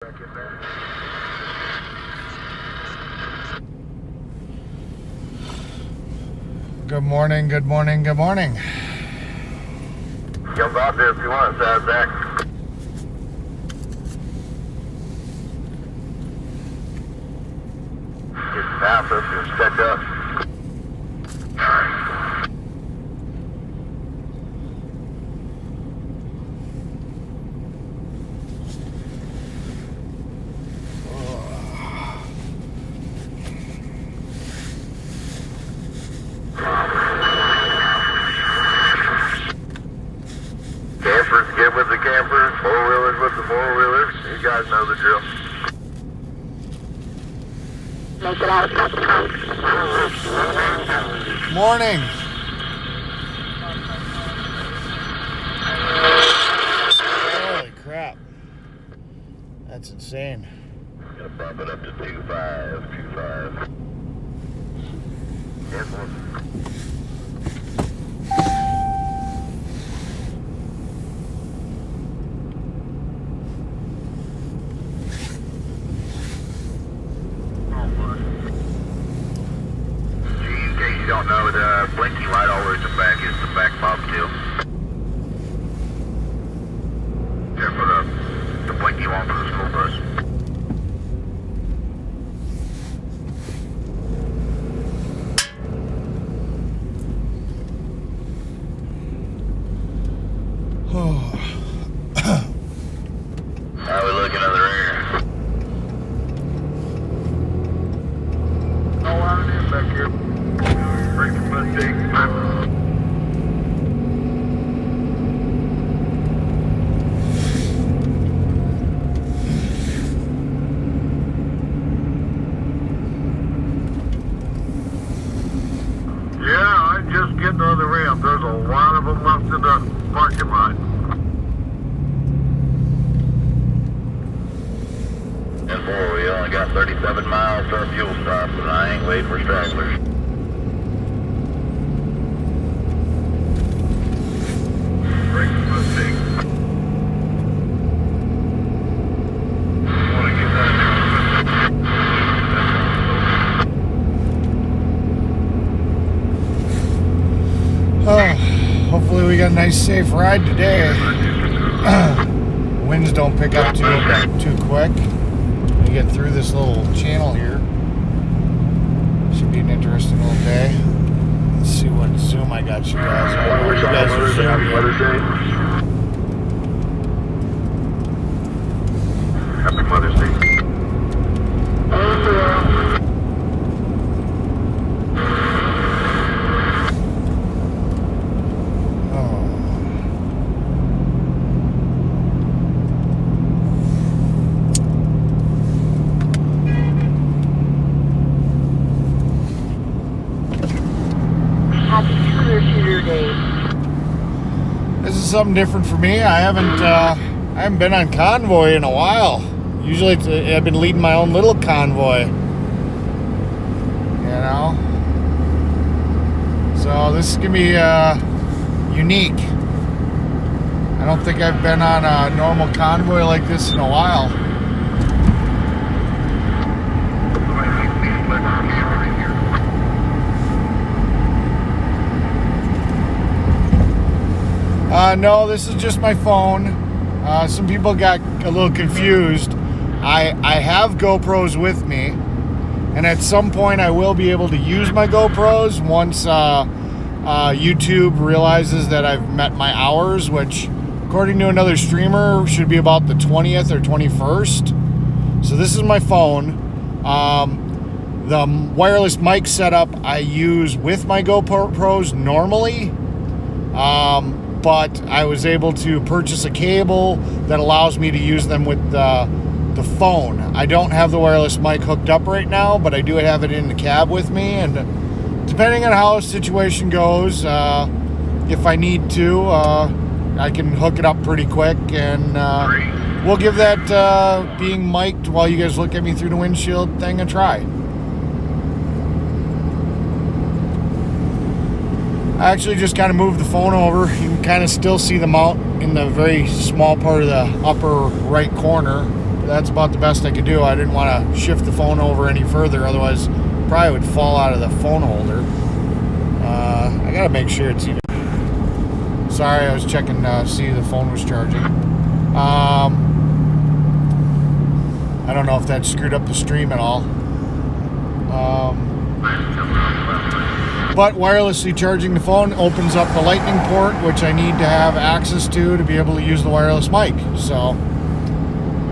Good morning, good morning, good morning. Jump out there if you want, Sad Zach. Get past us and set up. Campers get with the campers, four-wheelers with the four-wheelers. You guys know the drill. Make it out. Morning. Holy crap. That's insane. Gonna bump it up to 2.5. Yes, one. In case you don't know, the blinking light all the way to the back is the back bobtail. There for the blinking one for the school bus. How we looking in the rear? No line in back here. Breaking mistake. Yeah, I just get to the rim. There's a lot of them left in the parking lot. And four, we only got 37 miles to our fuel stop, and I ain't waiting for stragglers. Breaking mistake. Want to get that Hopefully we got a nice safe ride today. Winds don't pick up too quick. We get through this little channel here. Should be an interesting little day. Let's see what Zoom I got you guys on. You guys are Zoom. Happy Mother's Day. Happy Shooter Day. This is something different for me. I haven't been on convoy in a while. Usually I've been leading my own little convoy. You know? So this is gonna be unique. I don't think I've been on a normal convoy like this in a while. No, this is just my phone. Some people got a little confused. I have GoPros with me, and at some point I will be able to use my GoPros once YouTube realizes that I've met my hours, which according to another streamer should be about the 20th or 21st. So this is my phone. The wireless mic setup I use with my GoPros normally. But I was able to purchase a cable that allows me to use them with the phone. I don't have the wireless mic hooked up right now, but I do have it in the cab with me, and depending on how the situation goes, if I need to, I can hook it up pretty quick, and we'll give that being mic'd while you guys look at me through the windshield thing a try. I actually just kind of moved the phone over. You can kind of still see the mount in the very small part of the upper right corner. that's about the best I could do. I didn't want to shift the phone over any further, otherwise probably would fall out of the phone holder. I gotta make sure it's even. Sorry, I was checking to see if the phone was charging. I don't know if that screwed up the stream at all. But wirelessly charging the phone opens up the lightning port, which I need to have access to be able to use the wireless mic. So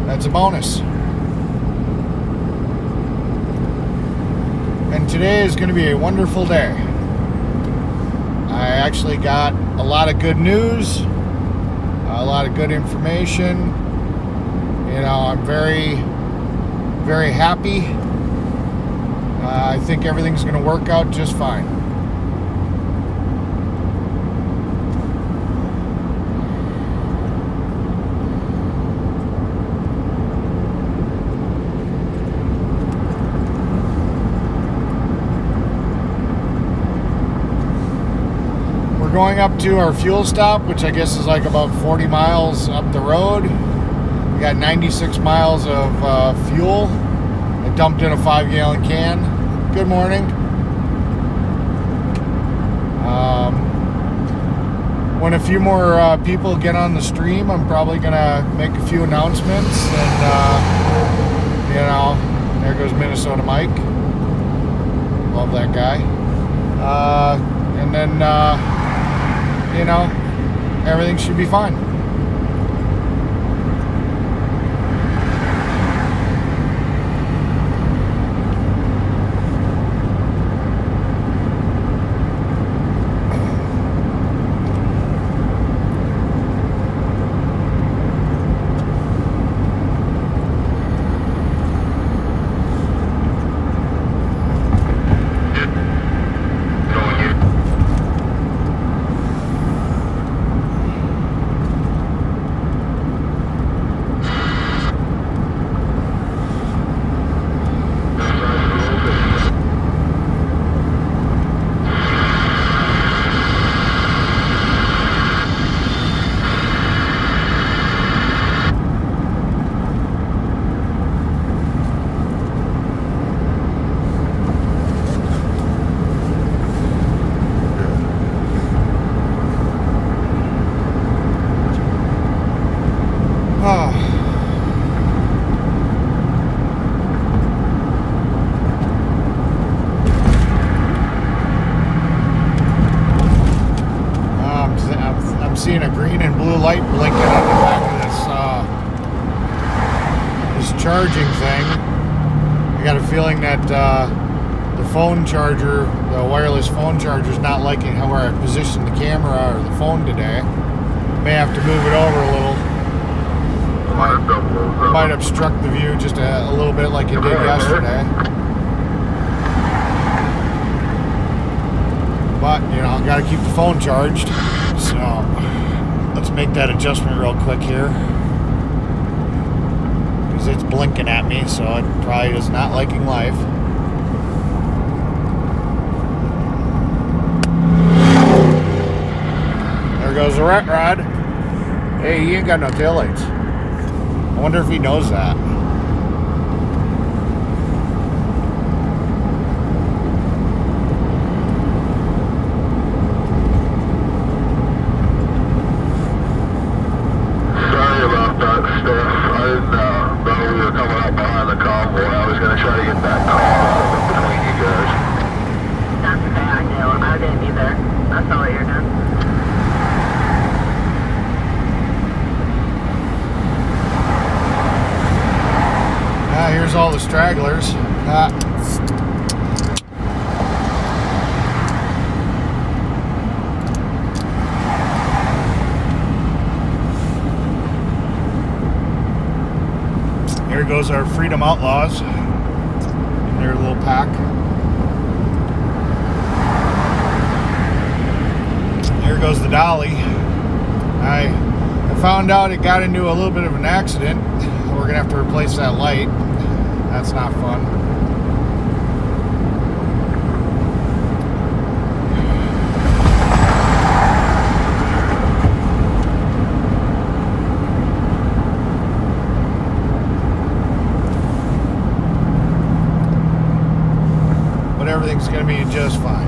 that's a bonus. And today is going to be a wonderful day. I actually got a lot of good news, a lot of good information. You know, I'm very, very happy. I think everything's going to work out just fine. Going up to our fuel stop, which I guess is like about 40 miles up the road. We got 96 miles of fuel. I dumped in a 5-gallon can. Good morning. When a few more people get on the stream, I'm probably gonna make a few announcements, and you know, there goes Minnesota Mike. Love that guy. And then you know, everything should be fine. Seeing a green and blue light blinking on the back of this charging thing. I got a feeling that the phone charger, the wireless phone charger, is not liking how I positioned the camera or the phone today. May have to move it over a little. Might obstruct the view just a little bit like it did yesterday. But, you know, I've got to keep the phone charged. So, let's make that adjustment real quick here. Because it's blinking at me, so it probably is not liking life. There goes the rat rod. Hey, he ain't got no taillights. I wonder if he knows that. Sorry about that, Steph. I didn't know we were coming up behind the convoy. I was going to try to get that car out of between you guys. That's okay, I knew. I didn't either. That's all you're doing. Here's all the stragglers. Here goes our Freedom Outlaws in their little pack. Here goes the dolly. I found out it got into a little bit of an accident. We're gonna have to replace that light. That's not fun. everything's going to be just fine.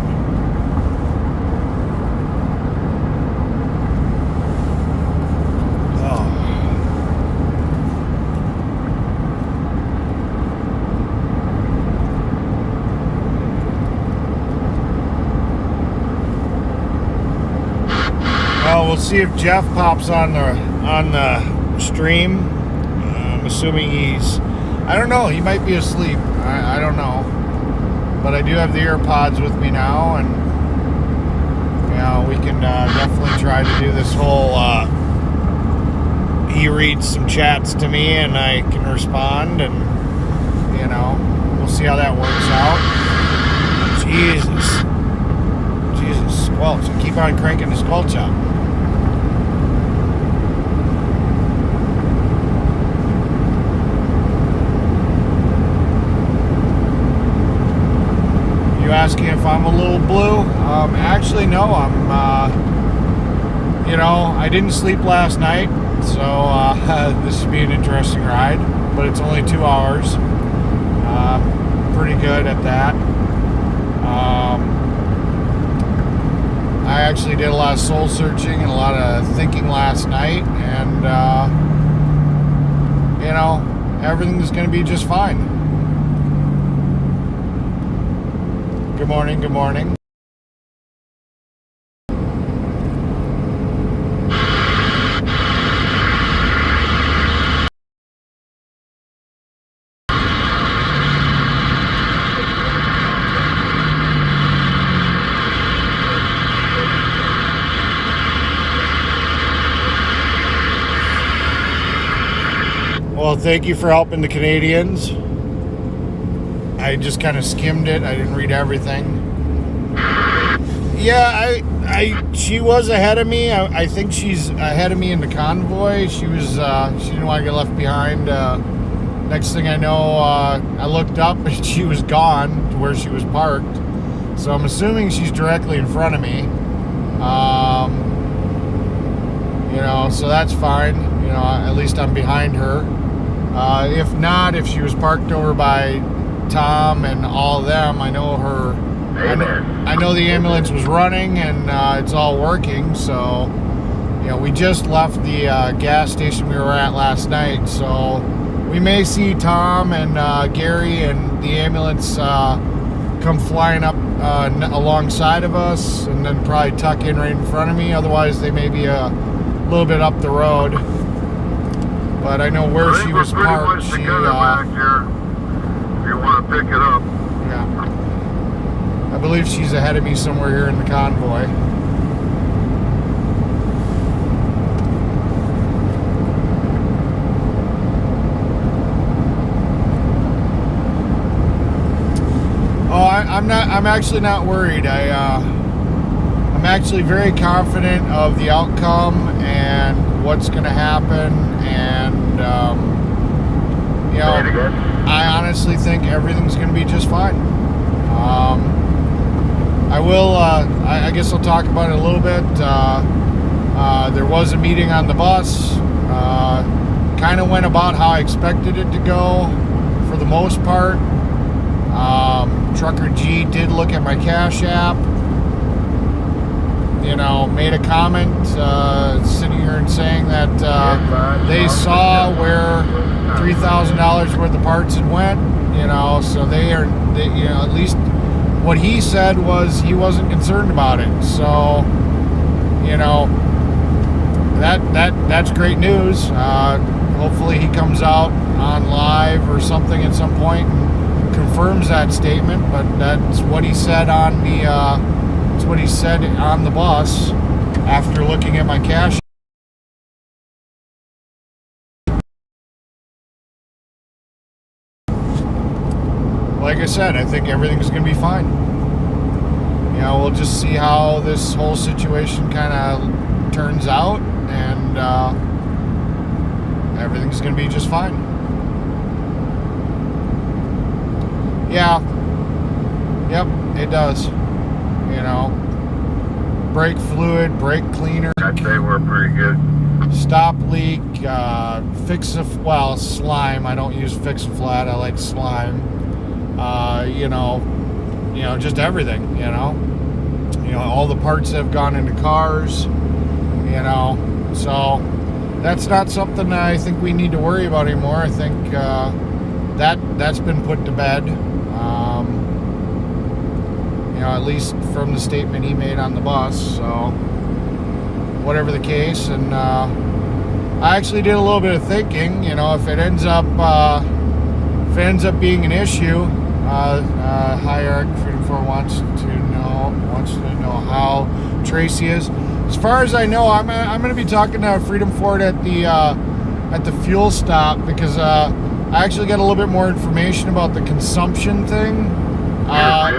Well, we'll see if Jeff pops on the stream. I'm assuming I don't know, he might be asleep. I don't know. But I do have the AirPods with me now, and we can definitely try to do this whole, he reads some chats to me and I can respond, and, we'll see how that works out. Jesus, squelch. I keep on cranking the squelch up. You asking if I'm a little blue? Actually, no. I didn't sleep last night, so this should be an interesting ride. But it's only 2 hours. Pretty good at that. I actually did a lot of soul searching and a lot of thinking last night, and everything's going to be just fine. Good morning, good morning. Well, thank you for helping the Canadians. I just kind of skimmed it. I didn't read everything. Yeah, she was ahead of me. I think she's ahead of me in the convoy. She didn't want to get left behind. Next thing I know, I looked up and she was gone to where she was parked. So I'm assuming she's directly in front of me. So that's fine. At least I'm behind her. If not, if she was parked over by Tom and all of them, I know her. I know the ambulance was running and it's all working. So, we just left the gas station we were at last night. So we may see Tom and Gary and the ambulance come flying up alongside of us, and then probably tuck in right in front of me. Otherwise, they may be a little bit up the road. But I know where she was parked. She back here. If you want to pick it up. Yeah. I believe she's ahead of me somewhere here in the convoy. Oh, I'm actually not worried. I'm actually very confident of the outcome and what's going to happen, and I honestly think everything's going to be just fine. I guess I'll talk about it a little bit. There was a meeting on the bus. Kind of went about how I expected it to go for the most part. Trucker G did look at my Cash App. Made a comment sitting here and saying that they saw where $3,000 worth of parts had went. So they at least what he said was he wasn't concerned about it. So, that's great news. Hopefully he comes out on live or something at some point and confirms that statement. But that's what he said on the. That's what he said on the bus after looking at my cash. Like I said, I think everything's going to be fine. We'll just see how this whole situation kind of turns out, and everything's going to be just fine. Yeah. Yep, it does. Brake fluid, brake cleaner. I'd say we're pretty good. Stop leak, slime. I don't use fix-a-flat. I like slime. you know, just everything, you know. You know, all the parts have gone into cars, you know. So that's not something I think we need to worry about anymore. I think that's been put to bed. You know, at least from the statement he made on the bus. So whatever the case, and I actually did a little bit of thinking. You know, if it ends up being an issue, Hierarch Freedom 4 wants to know how Tracy is. As far as I know, I'm going to be talking to Freedom Ford at the fuel stop, because I actually got a little bit more information about the consumption thing. I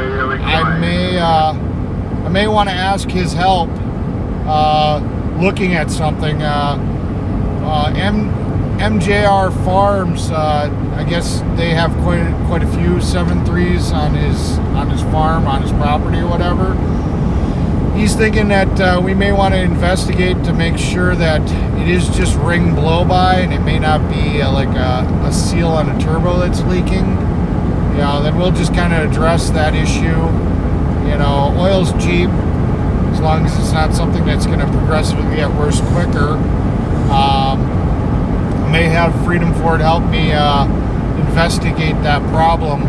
may want to ask his help looking at something. MJR Farms, I guess they have quite a few 7.3s on his farm, on his property or whatever. He's thinking that we may want to investigate to make sure that it is just ring blow-by and it may not be like a seal on a turbo that's leaking. You know, then we'll just kind of address that issue. You know, oil's cheap, as long as it's not something that's going to progressively get worse quicker. May have Freedom Ford help me investigate that problem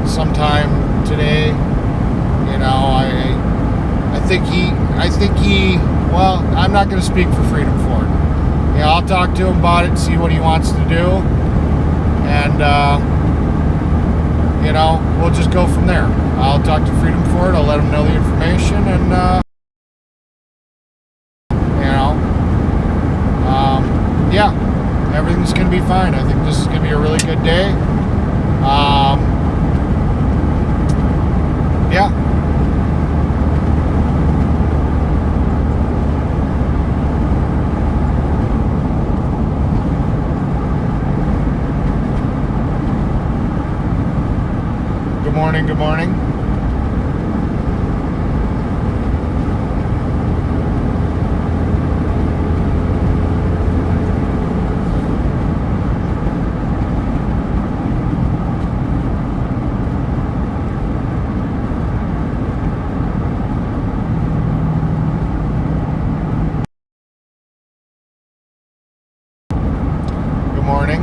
sometime today. You know, I think he. Well, I'm not going to speak for Freedom Ford. Yeah, I'll talk to him about it and see what he wants to do, and you know, we'll just go from there. I'll talk to Freedom Ford. I'll let him know the information, and you know, yeah, everything's going to be fine. I think this is going to be a really good day. Yeah. Good morning, good morning. Good morning.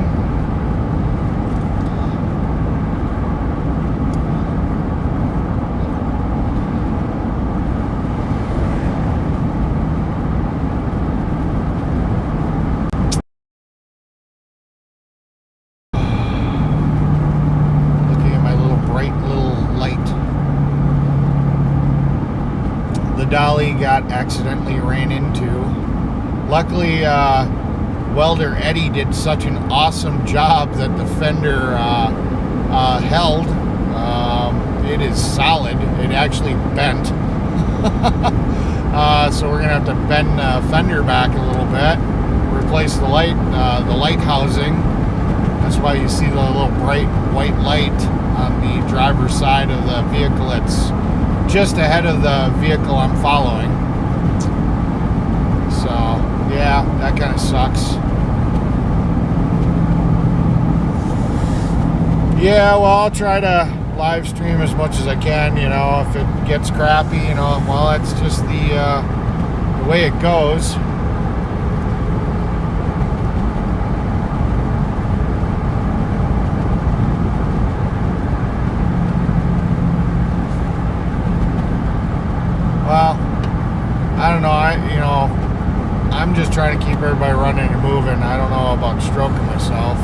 Dolly got accidentally ran into. Luckily, welder Eddie did such an awesome job that the fender held. It is solid. It actually bent. So we're gonna have to bend the fender back a little bit, replace the light housing. That's why you see the little bright white light on the driver's side of the vehicle. It's just ahead of the vehicle I'm following. So yeah, that kind of sucks. Yeah, well, I'll try to live stream as much as I can. You know, if it gets crappy, you know, well, that's just the way it goes. Well, I don't know. I'm just trying to keep everybody running and moving. I don't know about stroking myself.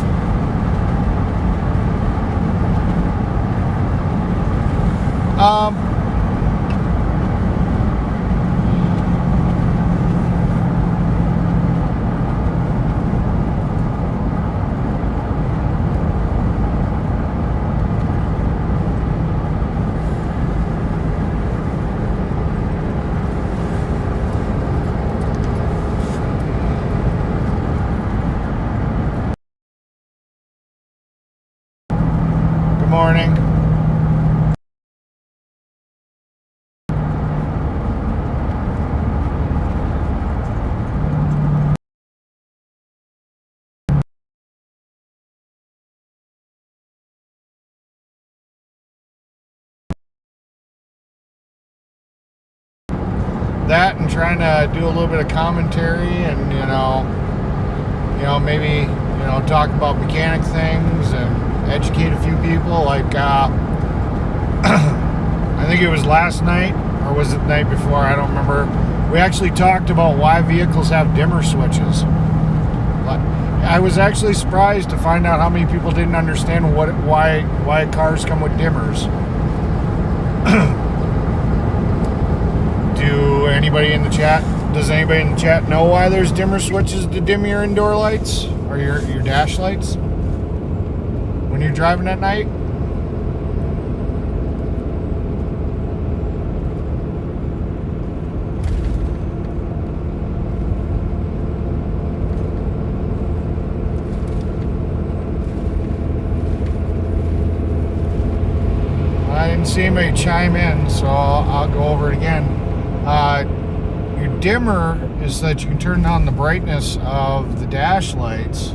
Good morning. that and trying to do a little bit of commentary and maybe talk about mechanic things and educate a few people. Like I think it was last night, or was it the night before? I don't remember. We actually talked about why vehicles have dimmer switches. I was actually surprised to find out how many people didn't understand why cars come with dimmers. Does anybody in the chat know why there's dimmer switches to dim your indoor lights or your dash lights when you're driving at night? I didn't see anybody chime in, so I'll go over it again. Your dimmer is so that you can turn down the brightness of the dash lights,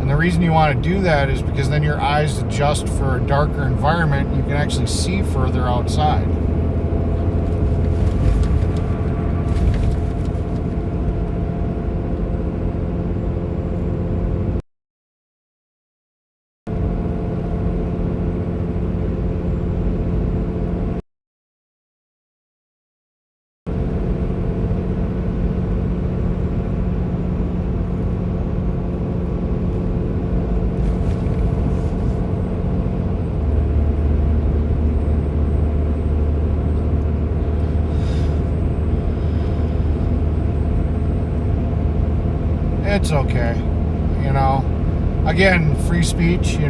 and the reason you want to do that is because then your eyes adjust for a darker environment and you can actually see further outside. It's okay, again, free speech, as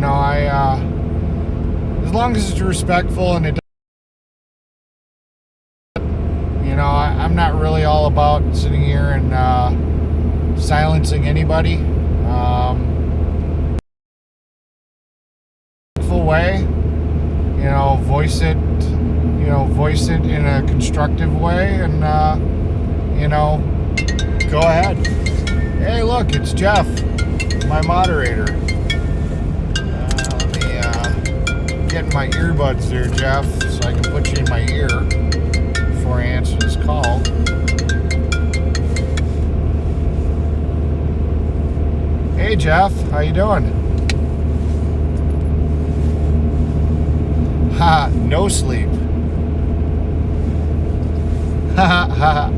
long as it's respectful and I'm not really all about sitting here and silencing anybody. Full way, voice it in a constructive way, and go ahead. Hey, look, it's Jeff, my moderator. Let me get in my earbuds there, Jeff, so I can put you in my ear before I answer this call. Hey, Jeff, how you doing? Ha, no sleep. Ha ha ha.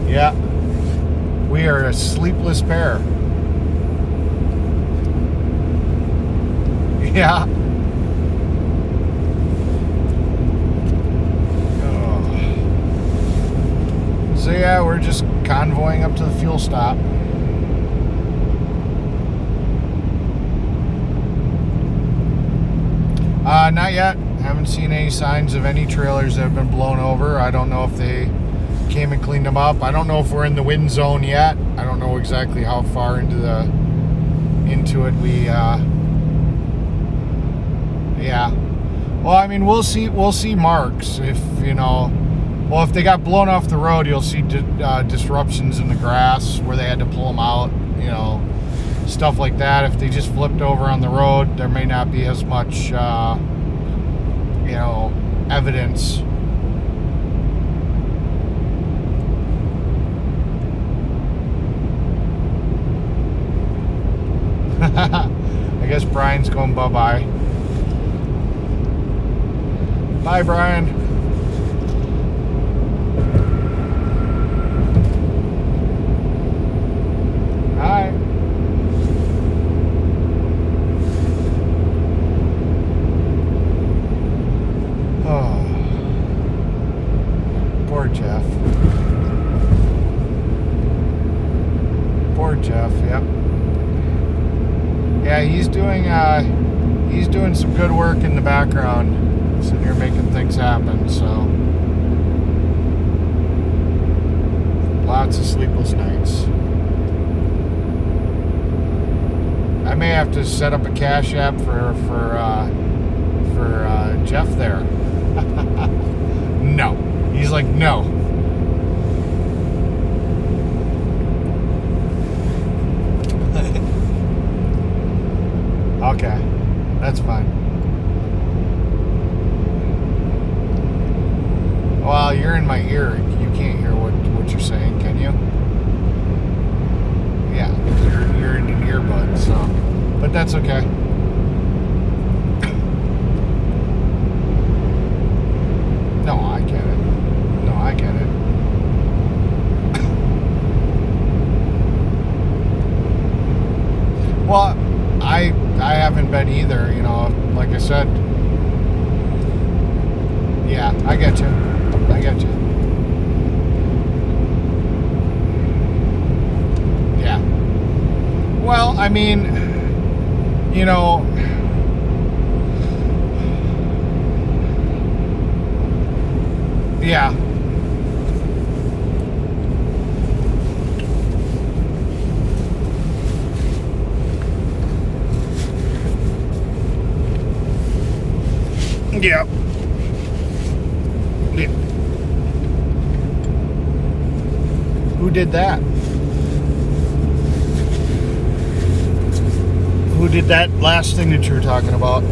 Yeah. We are a sleepless pair. Yeah. Oh. So yeah, we're just convoying up to the fuel stop. Not yet. Haven't seen any signs of any trailers that have been blown over. I don't know if they came and cleaned them up. I don't know if we're in the wind zone yet. I don't know exactly how far into it we yeah. Well, I mean, we'll see marks if if they got blown off the road, you'll see disruptions in the grass where they had to pull them out, stuff like that. If they just flipped over on the road, there may not be as much evidence. I guess Brian's going bye-bye. Bye, Brian. Hi. Oh. Poor Jeff. Poor Jeff, yep. Yeah, he's doing some good work in the background, sitting here making things happen, so lots of sleepless nights. I may have to set up a Cash App for Jeff there. No. He's like, no. Okay, that's fine. Well, you're in my ear. You can't hear what what you're saying, can you? Yeah, you're in an earbud, so, but that's okay. No, I get it. No, I get it. Well, I haven't been either, you know, like I said. Yeah, I get you. I get you. Yeah. Well, I mean, you know, yeah. Yeah. Yeah. Who did that? Who did that last thing that you were talking about?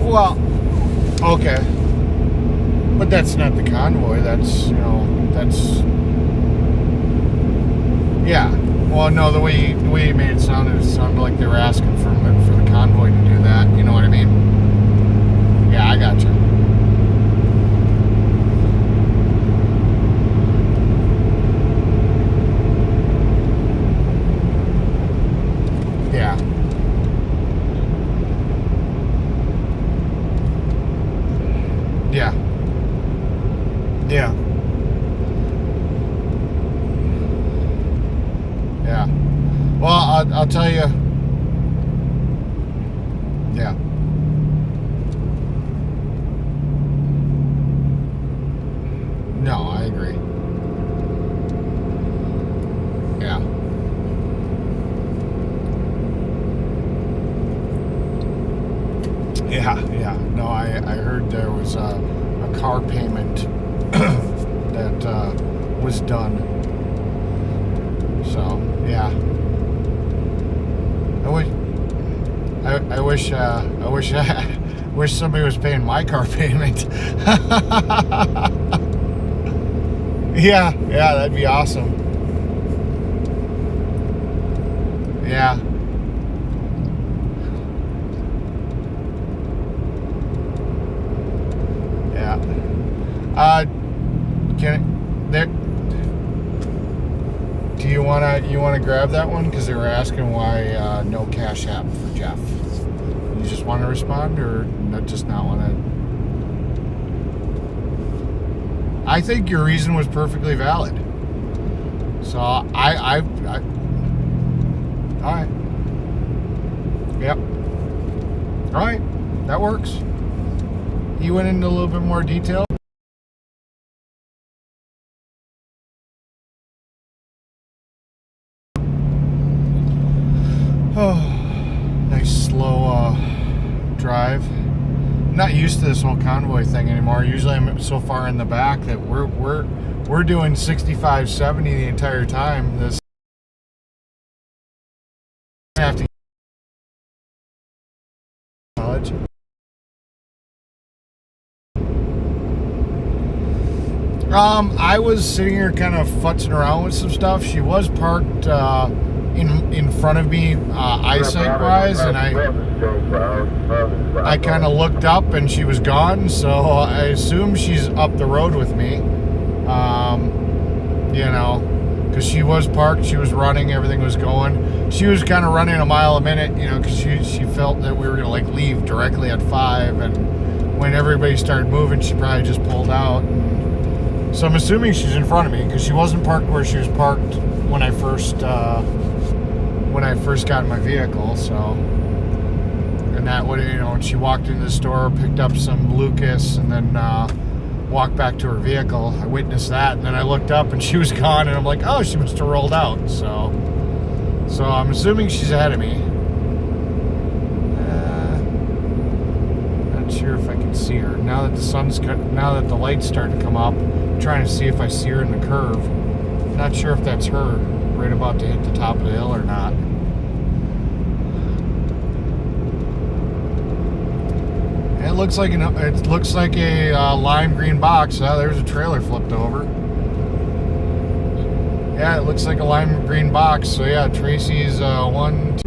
Well, okay. But that's not the convoy. That's, you know, that's... Yeah. Well, no, the way you made it sounded like they were asking for the convoy to do that. You know what I mean? Yeah, I got you. Yeah. Yeah. Yeah. Yeah. Well, I'll tell you. Yeah. No, I agree. Yeah. Yeah. No, I heard there was a car payment that was done. So, yeah. I wish somebody was paying my car payment. Yeah, that'd be awesome. Yeah. Yeah. Do you wanna grab that one? Because they were asking why no Cash App for Jeff. You just want to respond, or just not want to? I think your reason was perfectly valid. So all right. Yep. All right, that works. You went into a little bit more detail. Oh, nice slow drive. I'm not used to this whole convoy thing anymore. Usually I'm so far in the back that we're doing 65, 70 the entire time. This I have to knowledge. I was sitting here kind of futzing around with some stuff. She was parked in front of me, eyesight wise, and I kind of looked up and she was gone, so I assume she's up the road with me. You know, because she was parked, she was running, everything was going. She was kind of running a mile a minute, you know, because she felt that we were gonna like leave directly at 5, and when everybody started moving, she probably just pulled out. So I'm assuming she's in front of me, because she wasn't parked where she was parked when I first got in my vehicle. So, and that would, you know, when she walked into the store, picked up some Lucas, and then walked back to her vehicle. I witnessed that, and then I looked up and she was gone, and I'm like, oh, she must have rolled out. So I'm assuming she's ahead of me. Not sure if I can see her now that now that the lights start to come up. I'm trying to see if I see her in the curve. Not sure if that's her right about to hit the top of the hill or not. It looks like a lime green box. There's a trailer flipped over. Yeah, it looks like a lime green box. So yeah, Tracy's one.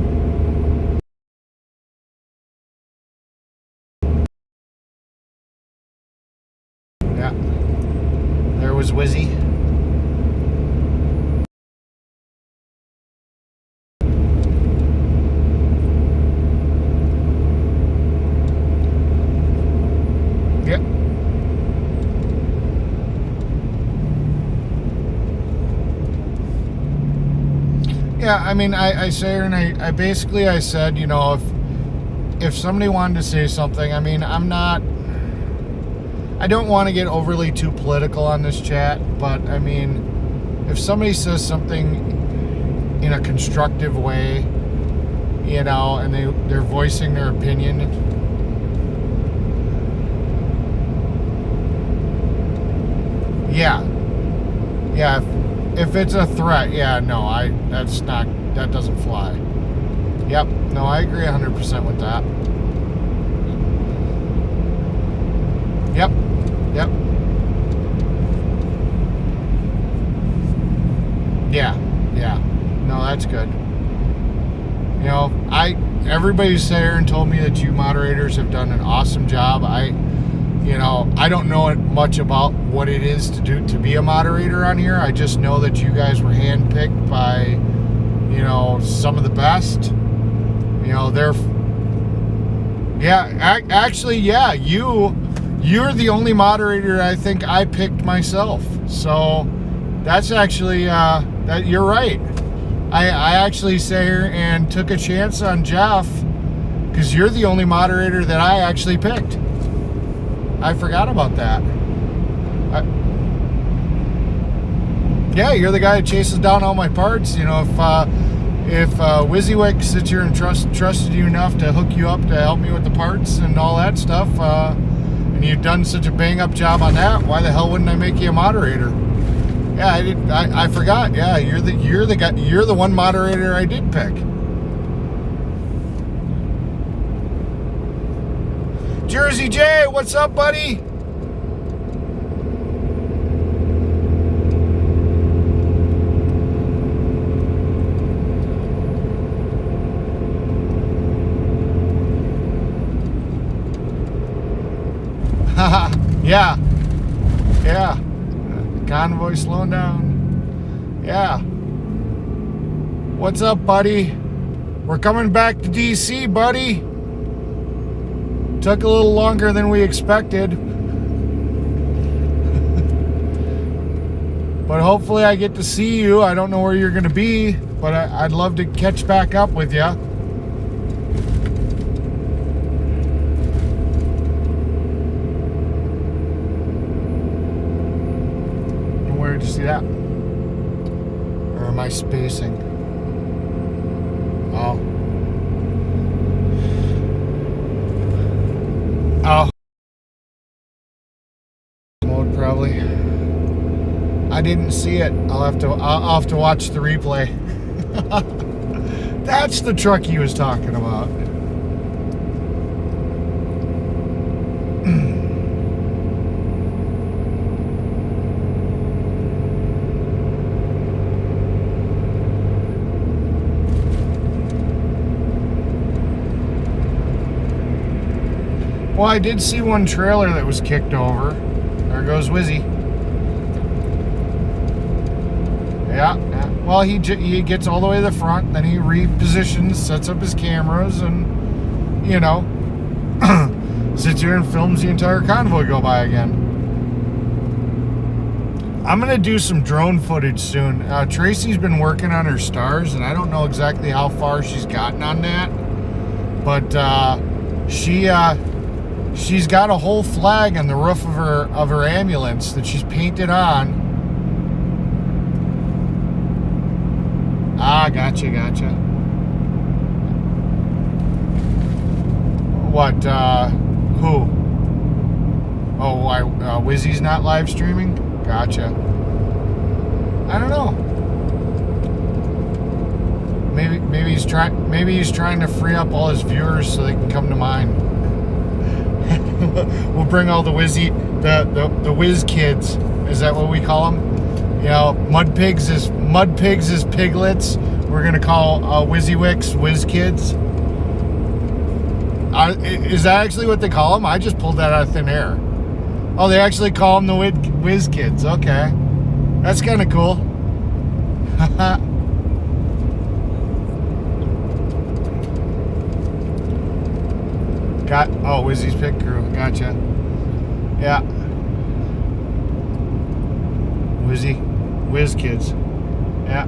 Yeah, there was Wizzy. Yep. Yeah, I mean, I say her, and I basically I said, you know, if somebody wanted to say something, I mean, I don't want to get overly too political on this chat, but I mean, if somebody says something in a constructive way, you know, and they're voicing their opinion, yeah, if it's a threat, yeah, no, that doesn't fly. Yep, no, I agree 100% with that. Yep. Yeah. No, that's good. You know, everybody's there and told me that you moderators have done an awesome job. I don't know much about what it is to be a moderator on here. I just know that you guys were handpicked by, you know, some of the best. You know, you're the only moderator I think I picked myself. So that's actually that you're right. I actually sat here and took a chance on Jeff because you're the only moderator that I actually picked. I forgot about that. Yeah, you're the guy that chases down all my parts. You know, if WYSIWYG sits here and trusted you enough to hook you up to help me with the parts and all that stuff, and you've done such a bang up job on that, why the hell wouldn't I make you a moderator? Yeah, I forgot. Yeah, you're the guy. You're the one moderator I did pick. Jersey J, what's up, buddy? Yeah. Convoy slowing down. Yeah. What's up, buddy? We're coming back to DC, buddy. Took a little longer than we expected. But hopefully I get to see you. I don't know where you're going to be, but I'd love to catch back up with you. Where did you see that? Or am I spacing? Oh. Mode probably. I didn't see it. I'll have to watch the replay. That's the truck he was talking about. Well, I did see one trailer that was kicked over. There goes Wizzy. Yeah. Well, he gets all the way to the front, then he repositions, sets up his cameras, and, you know, sits here and films the entire convoy go by again. I'm going to do some drone footage soon. Tracy's been working on her stars, and I don't know exactly how far she's gotten on that, but she's got a whole flag on the roof of her ambulance that she's painted on. Ah, gotcha. What, who? Oh, why, Wizzy's not live streaming? Gotcha. I don't know. Maybe he's trying to free up all his viewers so they can come to mine. We'll bring all the the whiz kids. Is that what we call them? You know, mud pigs is piglets. We're gonna call WYSIWYX whiz kids. Is that actually what they call them? I just pulled that out of thin air. Oh, they actually call them the whiz kids. Okay, that's kind of cool. Wizzy's pit crew. Gotcha. Yeah. Whiz kids. Yeah.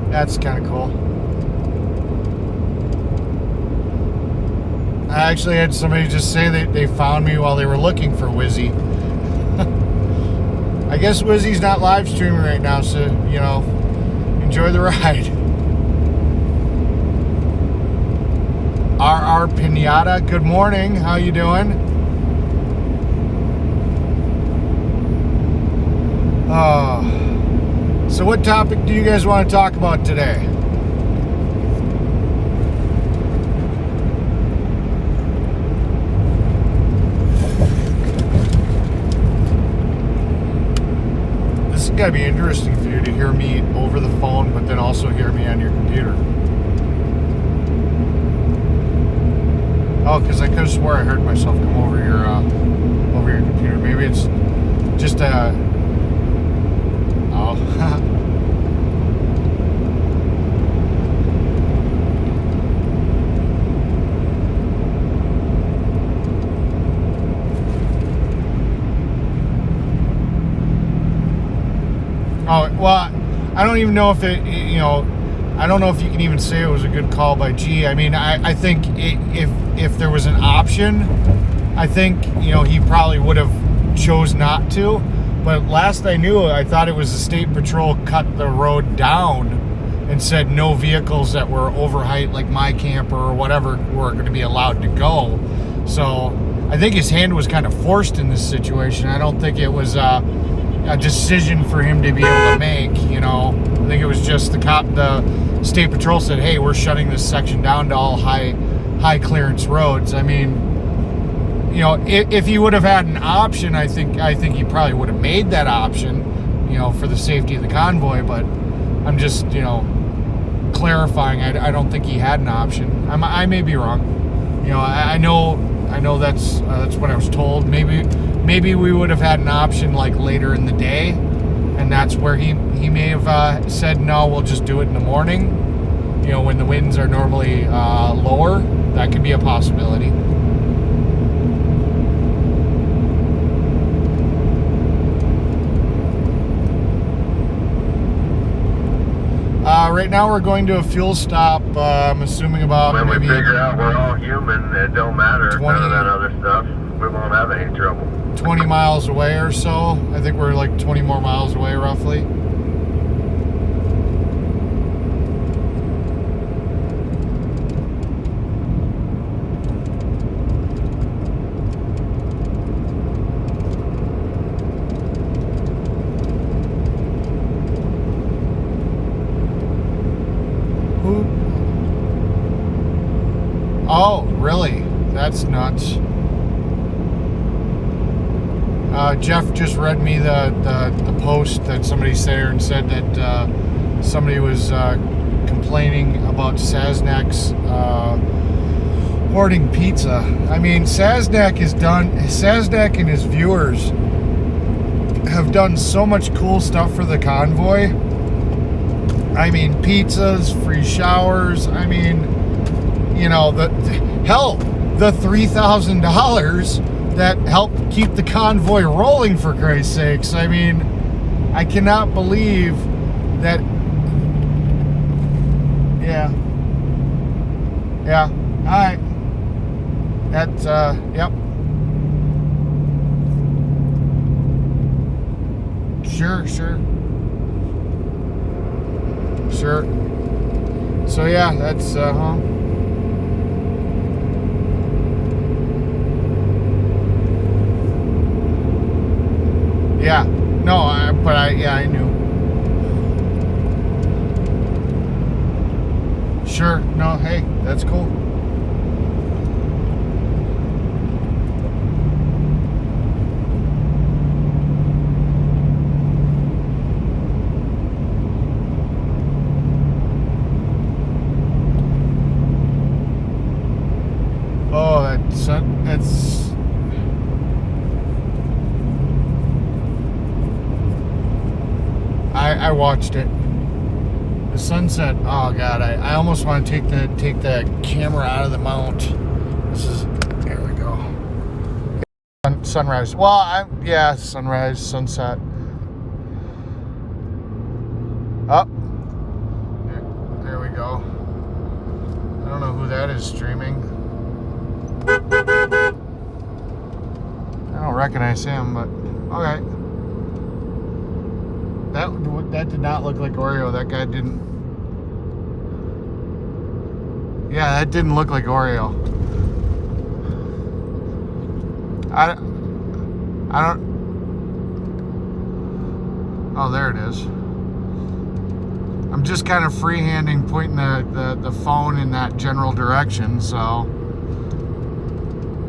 That's kind of cool. I actually had somebody just say they found me while they were looking for Wizzy. I guess Wizzy's not live streaming right now, so, you know, enjoy the ride. RR Pinata, good morning. How you doing? So what topic do you guys want to talk about today? This is gotta be interesting for you to hear me over the phone, but then also hear me on your computer. Oh, because I could have swore I heard myself come over your computer. Maybe it's just a. Oh. Oh, well, I don't even know if it, you know, I don't know if you can even say it was a good call by G. I mean, I think if there was an option, I think, you know, he probably would have chose not to. But last I knew, I thought it was the state patrol cut the road down and said no vehicles that were over height, like my camper or whatever, were going to be allowed to go. So I think his hand was kind of forced in this situation. I don't think it was a decision for him to be able to make, you know. I think it was just the state patrol said, hey, we're shutting this section down to all high clearance roads. I mean, you know, if he would have had an option, I think he probably would have made that option, you know, for the safety of the convoy. But I'm just, you know, clarifying. I don't think he had an option. I may be wrong. You know, I know that's what I was told. Maybe we would have had an option like later in the day, and that's where he may have said, no, we'll just do it in the morning. You know, when the winds are normally lower, that could be a possibility. Right now we're going to a fuel stop. I'm assuming about when maybe we figure out we're all human, it don't matter. 20, none of that other stuff. We won't have any trouble. 20 miles away or so. I think we're like 20 more miles away roughly. Oh, really? That's nuts. Jeff just read me the post that somebody there and said that somebody was complaining about Sasnak's hoarding pizza. I mean, Sasnak and his viewers have done so much cool stuff for the convoy. I mean, pizzas, free showers. I mean, you know, the $3,000 that helped keep the convoy rolling, for Christ's sakes. I mean, I cannot believe that. Yeah. All right. That's yep. Sure. So yeah, that's Yeah, no, I knew. Sure, no, hey, that's cool. I watched it. The sunset. Oh God, I almost want to take the camera out of the mount. This is. There we go. Sunrise. Well, yeah, sunrise, sunset. Up. There we go. I don't know who that is streaming. I don't recognize him, but okay. That did not look like Oreo. That guy didn't. Yeah, that didn't look like Oreo. I don't. Oh, there it is. I'm just kind of freehanding, pointing the phone in that general direction, so.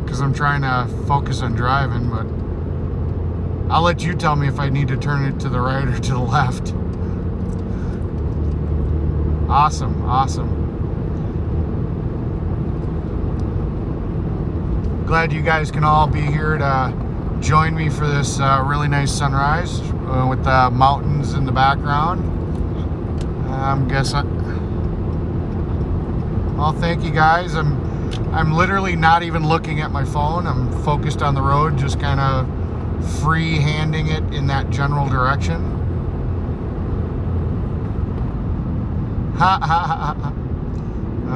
Because I'm trying to focus on driving, but I'll let you tell me if I need to turn it to the right or to the left. Awesome, awesome. Glad you guys can all be here to join me for this really nice sunrise with the mountains in the background. I'm guessing. Well, thank you guys. I'm literally not even looking at my phone. I'm focused on the road, just kind of free-handing it in that general direction. Ha ha ha ha.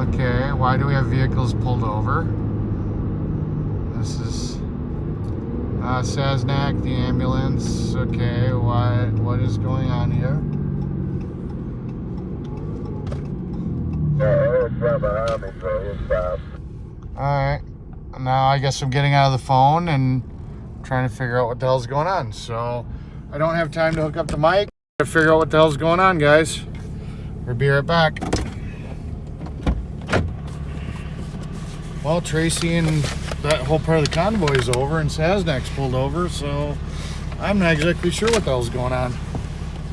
Okay, why do we have vehicles pulled over? This is Sasnak, the ambulance. Okay, what is going on here? Yeah, it's right behind me, so it's fine. Alright, now I guess I'm getting out of the phone and trying to figure out what the hell's going on. So I don't have time to hook up the mic to figure out what the hell's going on, guys. We'll be right back. Well, Tracy and that whole part of the convoy is over and Sasnak's pulled over, so I'm not exactly sure what the hell's going on.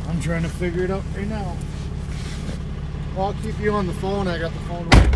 I'm trying to figure it out right now. Well, I'll keep you on the phone. I got the phone right.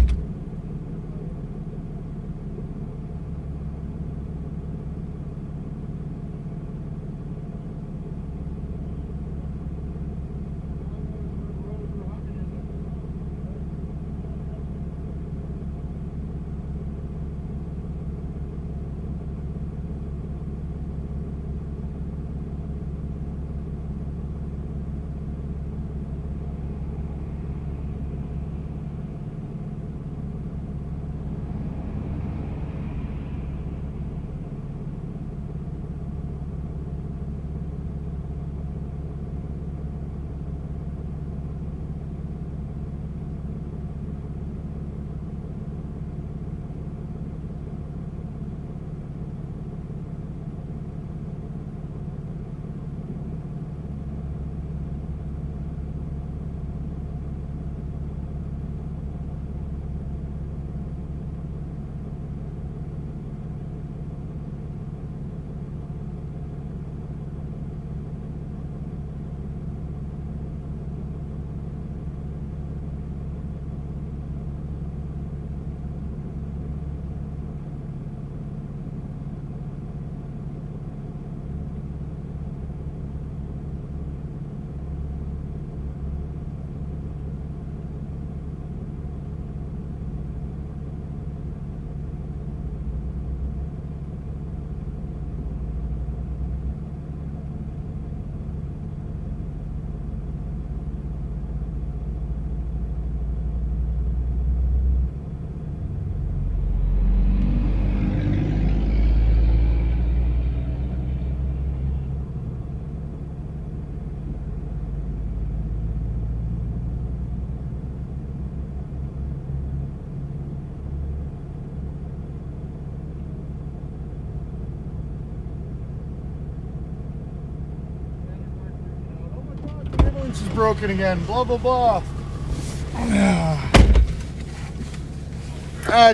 Is broken again, blah blah blah.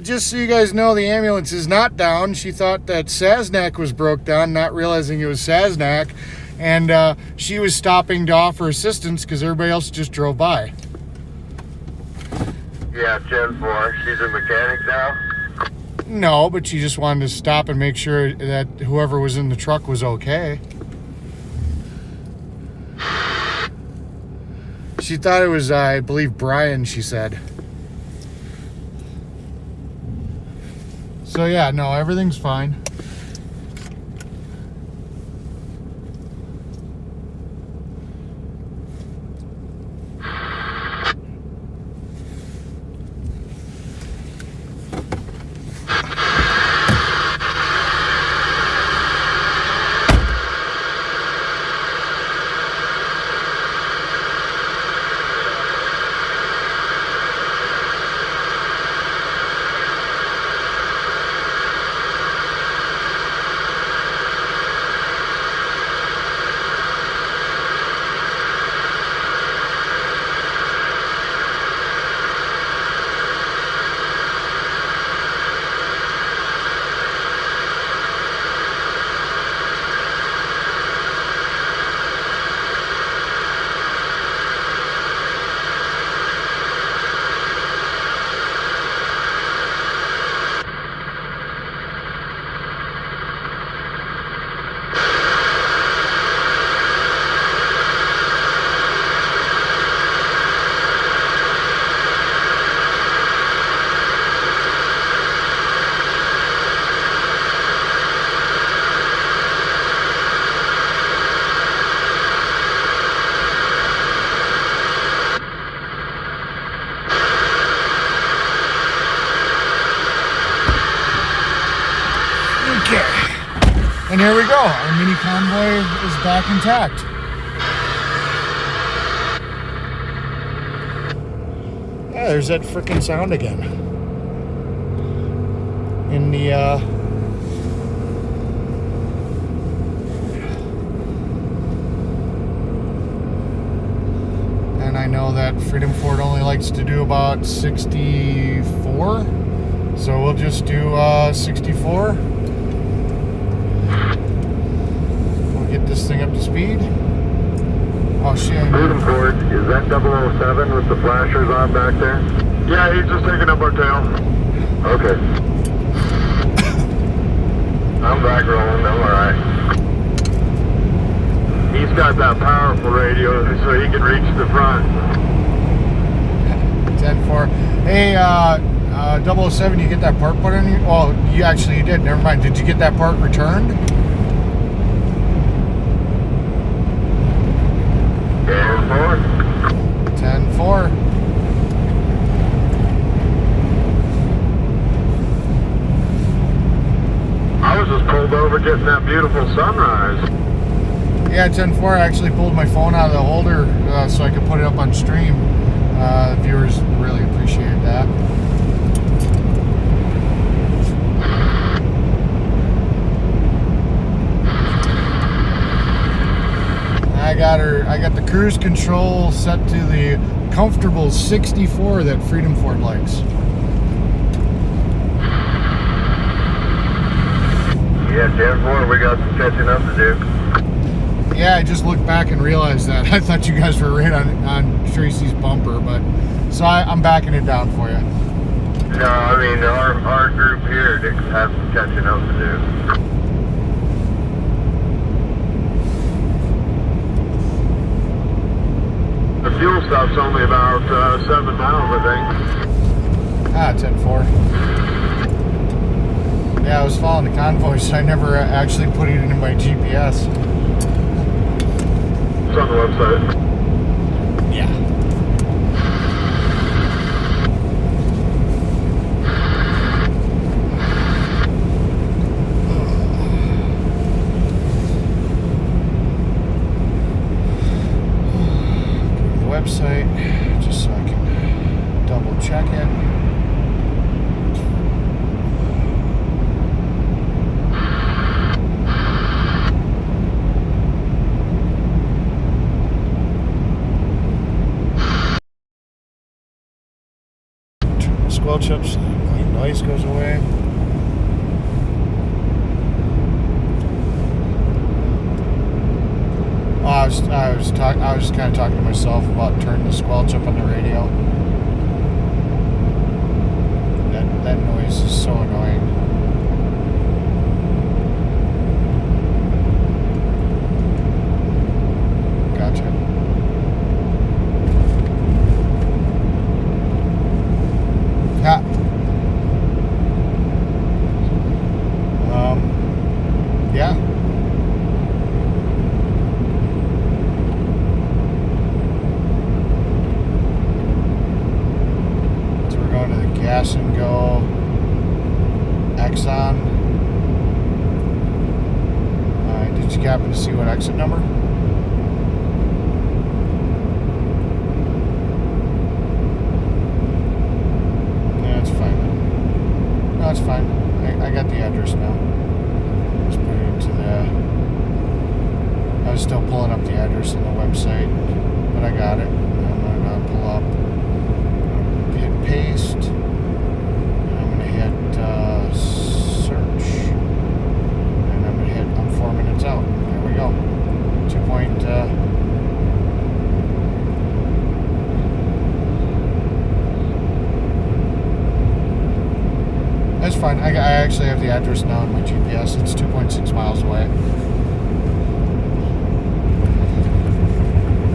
Just so you guys know, the ambulance is not down. She thought that Sasnak was broke down, not realizing it was Sasnak, and she was stopping to offer assistance because everybody else just drove by. Yeah, 10-4. She's a mechanic now? No, but she just wanted to stop and make sure that whoever was in the truck was okay. She thought it was, I believe, Brian, she said. So yeah, no, everything's fine. And here we go. Our mini convoy is back intact. Yeah, there's that frickin' sound again. In the and I know that Freedom Ford only likes to do about 64. So we'll just do 64. Get this thing up to speed. Oh shit. Freedom Ford, is that 007 with the flashers on back there? Yeah, he's just taking up our tail. Okay. I'm back rolling, I'm alright. He's got that powerful radio so he can reach the front. 10-4. Hey, 007, you get that part put in? Oh, you did. Never mind. Did you get that part returned? 10-4. I was just pulled over getting that beautiful sunrise. Yeah, 10-4. I actually pulled my phone out of the holder so I could put it up on stream. Viewers really appreciate that. I got the cruise control set to the comfortable 64 that Freedom Ford likes. Yeah, 10-4, we got some catching up to do. Yeah, I just looked back and realized that. I thought you guys were right on Tracy's bumper, but so I'm backing it down for you. No, I mean, our group here has some catching up to do. The fuel stop's only about 7 miles, I think. 10-4. Yeah, I was following the convoy, so I never actually put it into my GPS. It's on the website. Yeah. Website just so I can double check it. Turn the squelch up so the noise goes away. I was kind of talking to myself about turning the squelch up on the radio. That noise is so annoying. Gotcha. gas and go Exxon. Did you happen to see what exit number? Yeah, it's fine. No, it's fine. I got the address now. Just put it into the... I was still pulling up the address on the website, but I got it. I'm going to pull up, hit paste, and I'm going to hit search, and I'm going to hit, I'm 4 minutes out. There we go. 2 point, that's fine. I actually have the address now on my GPS. It's 2.6 miles away.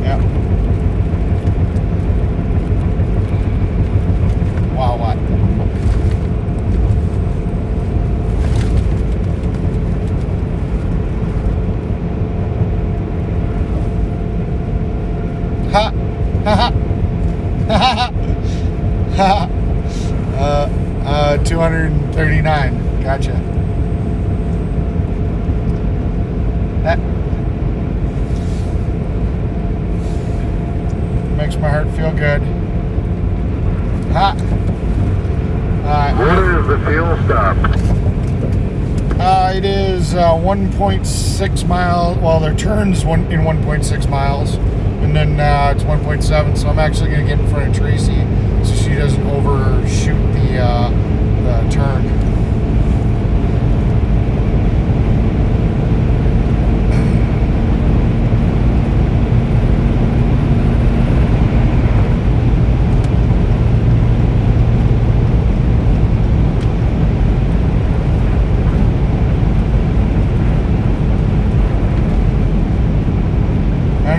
Yep. Wow, what? Ha! Ha ha! Ha ha! 239. Gotcha. That makes my heart feel good. Ha! What is the fuel stop? It is 1.6 miles. Well, their turn's in 1.6 miles, and then it's 1.7. So I'm actually going to get in front of Tracy so she doesn't overshoot the turn.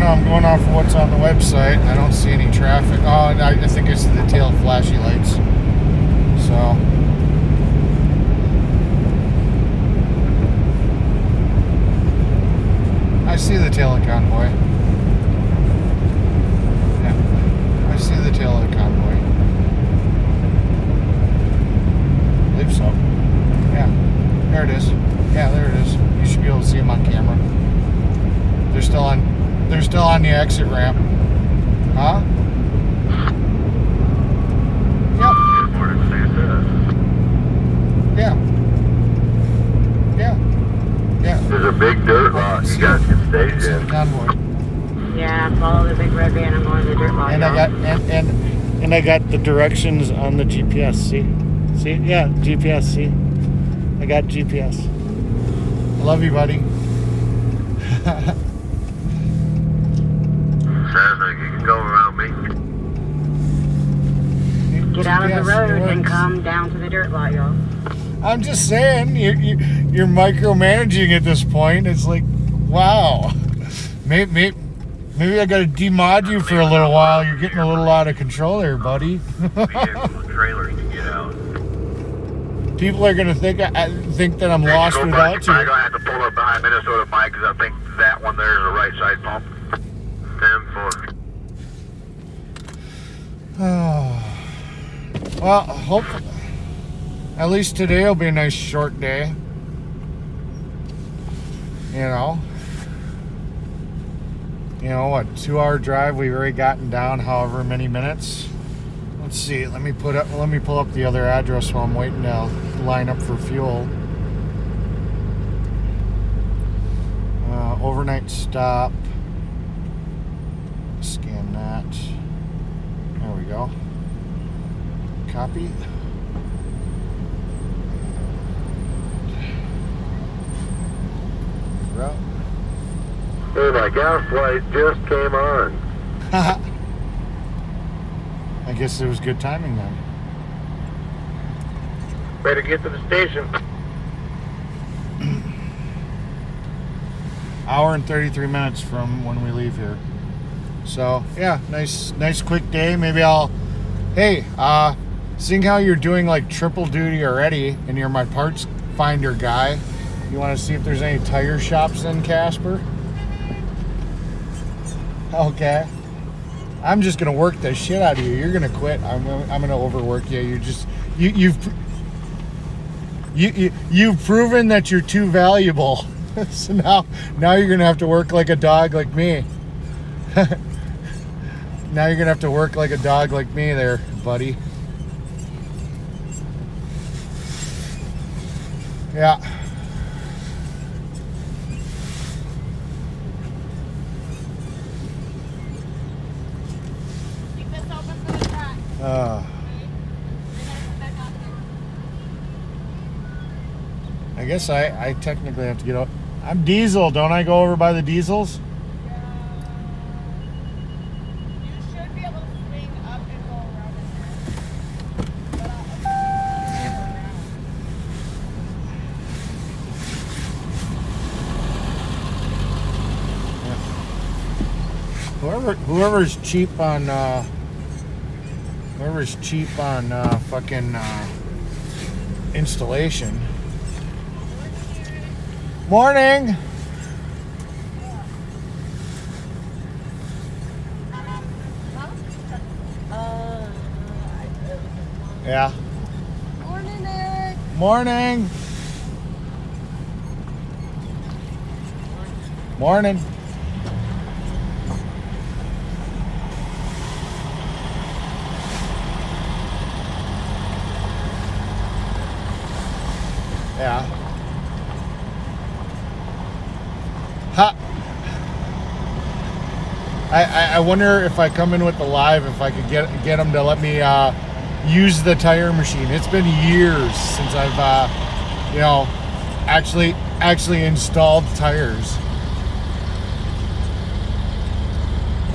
I'm going off of what's on the website. I don't see any traffic. Oh, I think it's the tail flashy lights. So, I see the tail of convoy. Yeah, I see the tail of the convoy. I believe so. Yeah, there it is. Yeah, there it is. You should be able to see them on camera. They're still on the exit ramp. Huh? Yep. Yeah. Yeah. Yeah. There's a big dirt lot. You guys can stage It's in. the convoy. Yeah, follow the big red van. I'm going to the dirt lot. And I got the directions on the GPS. See? Yeah, GPS. See? I got GPS. I love you, buddy. Sounds like you can go around me. Get out of the GPS, road it and works. come down to the dirt lot, y'all. I'm just saying, you're micromanaging at this point. It's like, wow. Maybe I got to demod you for a little while. You're getting a little out of control there, buddy. Vehicles and trailers to get out. People are gonna think that I'm lost Go without back. you. I'm gonna have to pull up behind Minnesota Mike because I think that one there is a right side pump. 10-4. Well, hopefully, at least today will be a nice short day. You know what? 2-hour drive. We've already gotten down however many minutes. Let's see. Let me pull up the other address while I'm waiting to line up for fuel. Overnight stop. Scan that. There we go. Copy. Route. Hey, my gas light just came on. I guess it was good timing then. Better get to the station. Hour and 33 minutes from when we leave here. So yeah, nice quick day. Maybe seeing how you're doing like triple duty already and you're my parts finder guy, you want to see if there's any tire shops in Casper? Okay. I'm just gonna work the shit out of you. You're gonna quit. I'm gonna overwork you. You've proven that you're too valuable. So now you're gonna have to work like a dog like me. Now you're gonna have to work like a dog like me there, buddy. Yeah. Keep this open for the track. I guess I technically have to get out. I'm diesel, don't I go over by the diesels? You should be able to swing up and go around in there. Whoever's cheap on fucking installation. Morning. Yeah. Morning, Eric. Morning. Morning. Yeah. Ha. I wonder if I come in with the live, if I could get them to let me use the tire machine. It's been years since I've actually installed tires.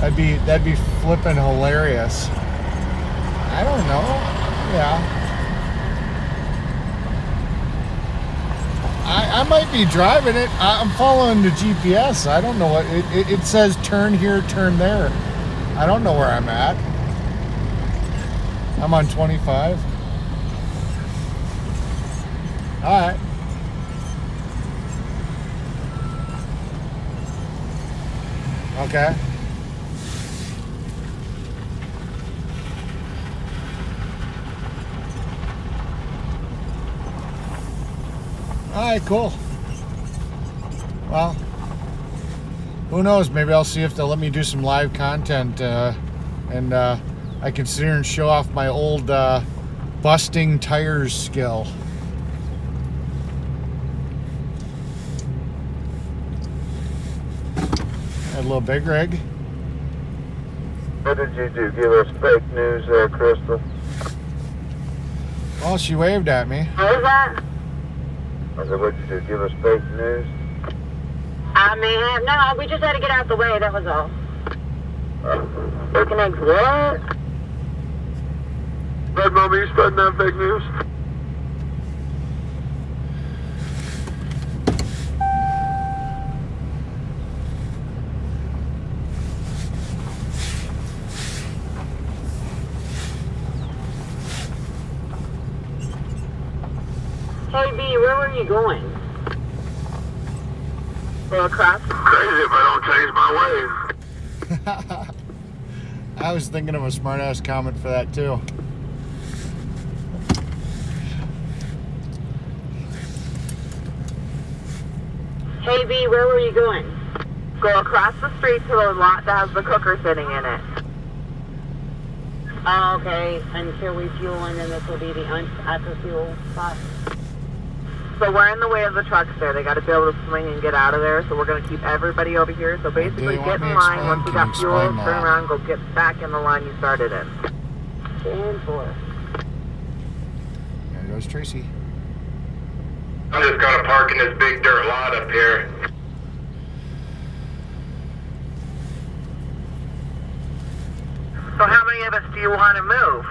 That'd be flippin' hilarious. I don't know. Yeah. I might be driving it. I'm following the GPS. I don't know what it says. Turn here, turn there. I don't know where I'm at. I'm on 25. All right. Okay. All right, cool. Well, who knows? Maybe I'll see if they'll let me do some live content, and I can sit here and show off my old busting tires skill. Had a little big rig. What did you do? Give us fake news there, Crystal? Well, she waved at me. What was that? I said, what'd you do? Give us fake news? I may have. No, we just had to get out the way, that was all. Bacon eggs what? Red Mama, you spreading that fake news? Hey, B, where were you going? Go across? Crazy if I don't change my ways. I was thinking of a smart-ass comment for that too. Hey, B, where were you going? Go across the street to the lot that has the cooker sitting in it. Oh, okay, until we fuel, and then this will be the after fuel spot. So we're in the way of the trucks there. They got to be able to swing and get out of there, so we're going to keep everybody over here. So basically get in line. Once you got fuel, turn around, go get back in the line you started in. 10-4. There goes Tracy. I'm just gonna park in this big dirt lot up here. So how many of us do you want to move?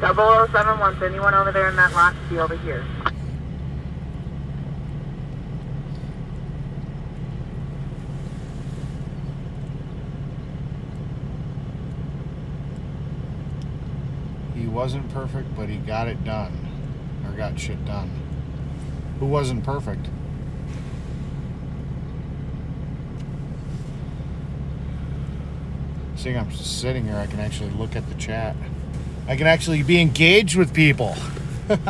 .007 wants anyone over there in that lot to be over here. He wasn't perfect, but he got it done. Or got shit done. Who wasn't perfect? Seeing I'm just sitting here, I can actually look at the chat. I can actually be engaged with people. Such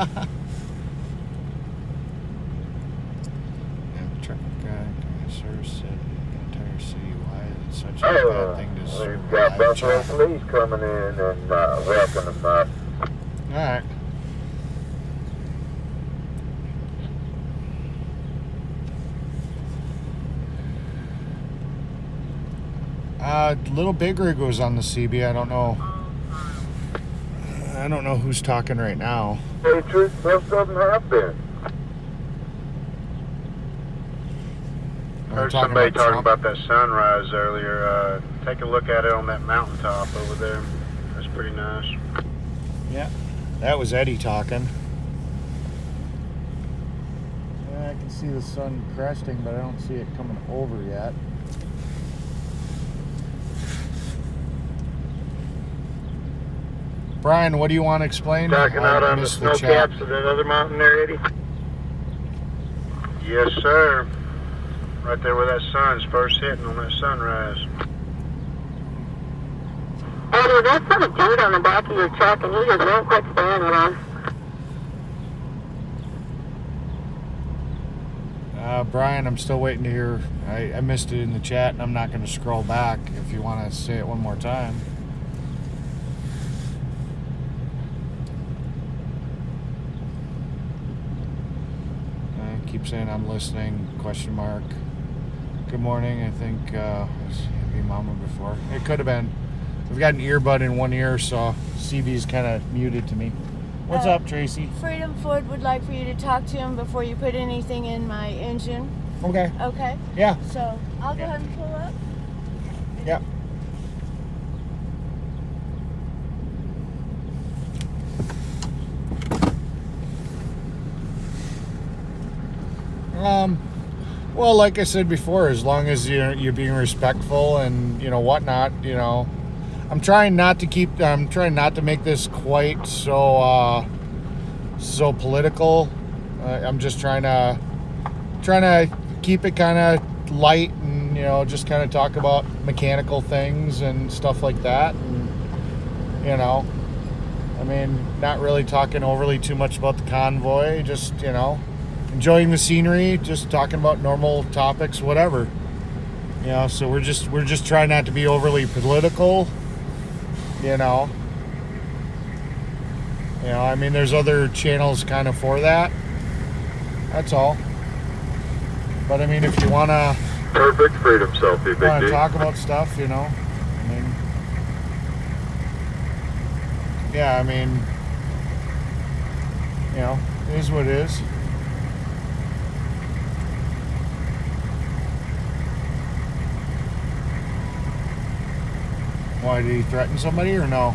a bad thing to serve we've got live Buffalo chat. Police coming in and wrapping them up. Alright. Little Big Rig was on the CB. I don't know who's talking right now. Patriots, most of them have been. Heard somebody talking about that sunrise earlier. Take a look at it on that mountaintop over there. That's pretty nice. Yeah, that was Eddie talking. Yeah, I can see the sun cresting, but I don't see it coming over yet. Brian, what do you want to explain? Talking out I on the missed snow chat. caps of that other mountain there, Eddie? Yes, sir. Right there where that sun's first hitting on that sunrise. Eddie, there's some dude on the back of your truck, and he just won't quit staying with us. Brian, I'm still waiting to hear. I missed it in the chat, and I'm not going to scroll back if you want to say it one more time. Keep saying I'm listening, question mark. Good morning, I think was Happy Mama before. It could have been. I've got an earbud in one ear, so CB's kind of muted to me. What's up, Tracy? Freedom Ford would like for you to talk to him before you put anything in my engine. Okay. Okay? Yeah. So I'll go ahead and pull up. Yeah. Well, like I said before, as long as you're being respectful and whatnot, I'm trying not to make this quite so political. I'm just trying to keep it kind of light and just kind of talk about mechanical things and stuff like that, and I mean, not really talking overly too much about the convoy, just enjoying the scenery, just talking about normal topics, whatever. So we're just trying not to be overly political. I mean, there's other channels kind of for that. That's all. But I mean, if you wanna Perfect freedom selfie, Big D. talk about stuff, I mean, yeah, I mean, it is what it is. Why, did he threaten somebody or no?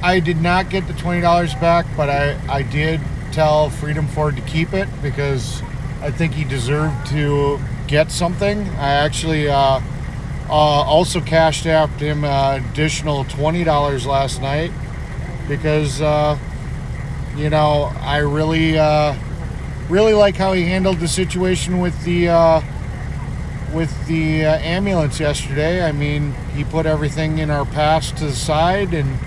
I did not get the $20 back, but I did tell Freedom Ford to keep it because I think he deserved to get something. I actually also cashed out him additional $20 last night because, I really like how he handled the situation with the ambulance yesterday. I mean, he put everything in our past to the side, and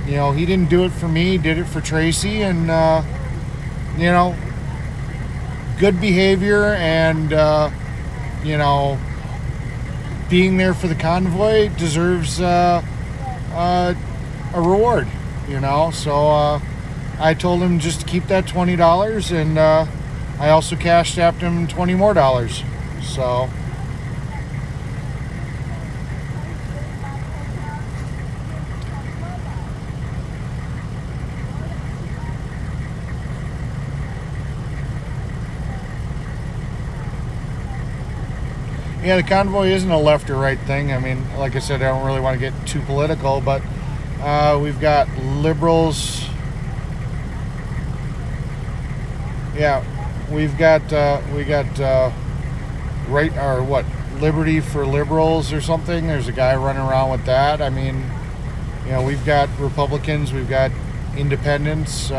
he didn't do it for me, he did it for Tracy, and good behavior, and being there for the convoy deserves a reward. So I told him just to keep that $20, and I also cashed out him $20 more. So yeah, the convoy isn't a left or right thing. I mean, like I said, I don't really want to get too political, but we've got liberals. Yeah, we got right, or what, Liberty for Liberals or something. There's a guy running around with that. I mean, we've got Republicans, we've got independents.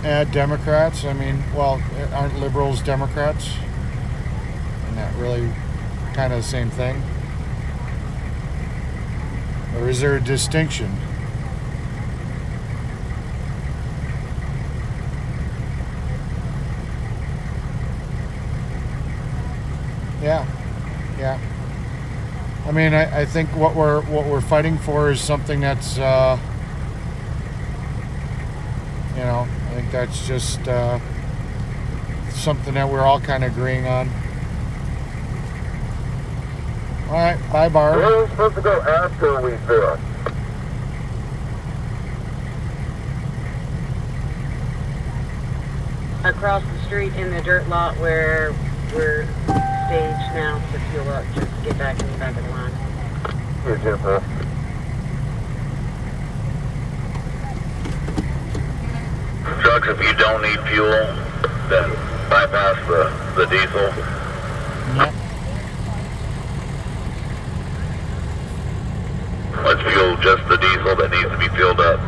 add Democrats? I mean, well, aren't liberals Democrats? Isn't that really kind of the same thing? Or is there a distinction? Yeah, yeah. I mean, I think what we're fighting for is something that's, I think that's just something that we're all kind of agreeing on. All right, bye, Barb. Where are we supposed to go after we fill? Across the street in the dirt lot where we're staged now to fuel up, just get back in the back of the line. Here, Jennifer. Trucks, if you don't need fuel, then bypass the diesel. Yep. Let's fuel just the diesel that needs to be filled up.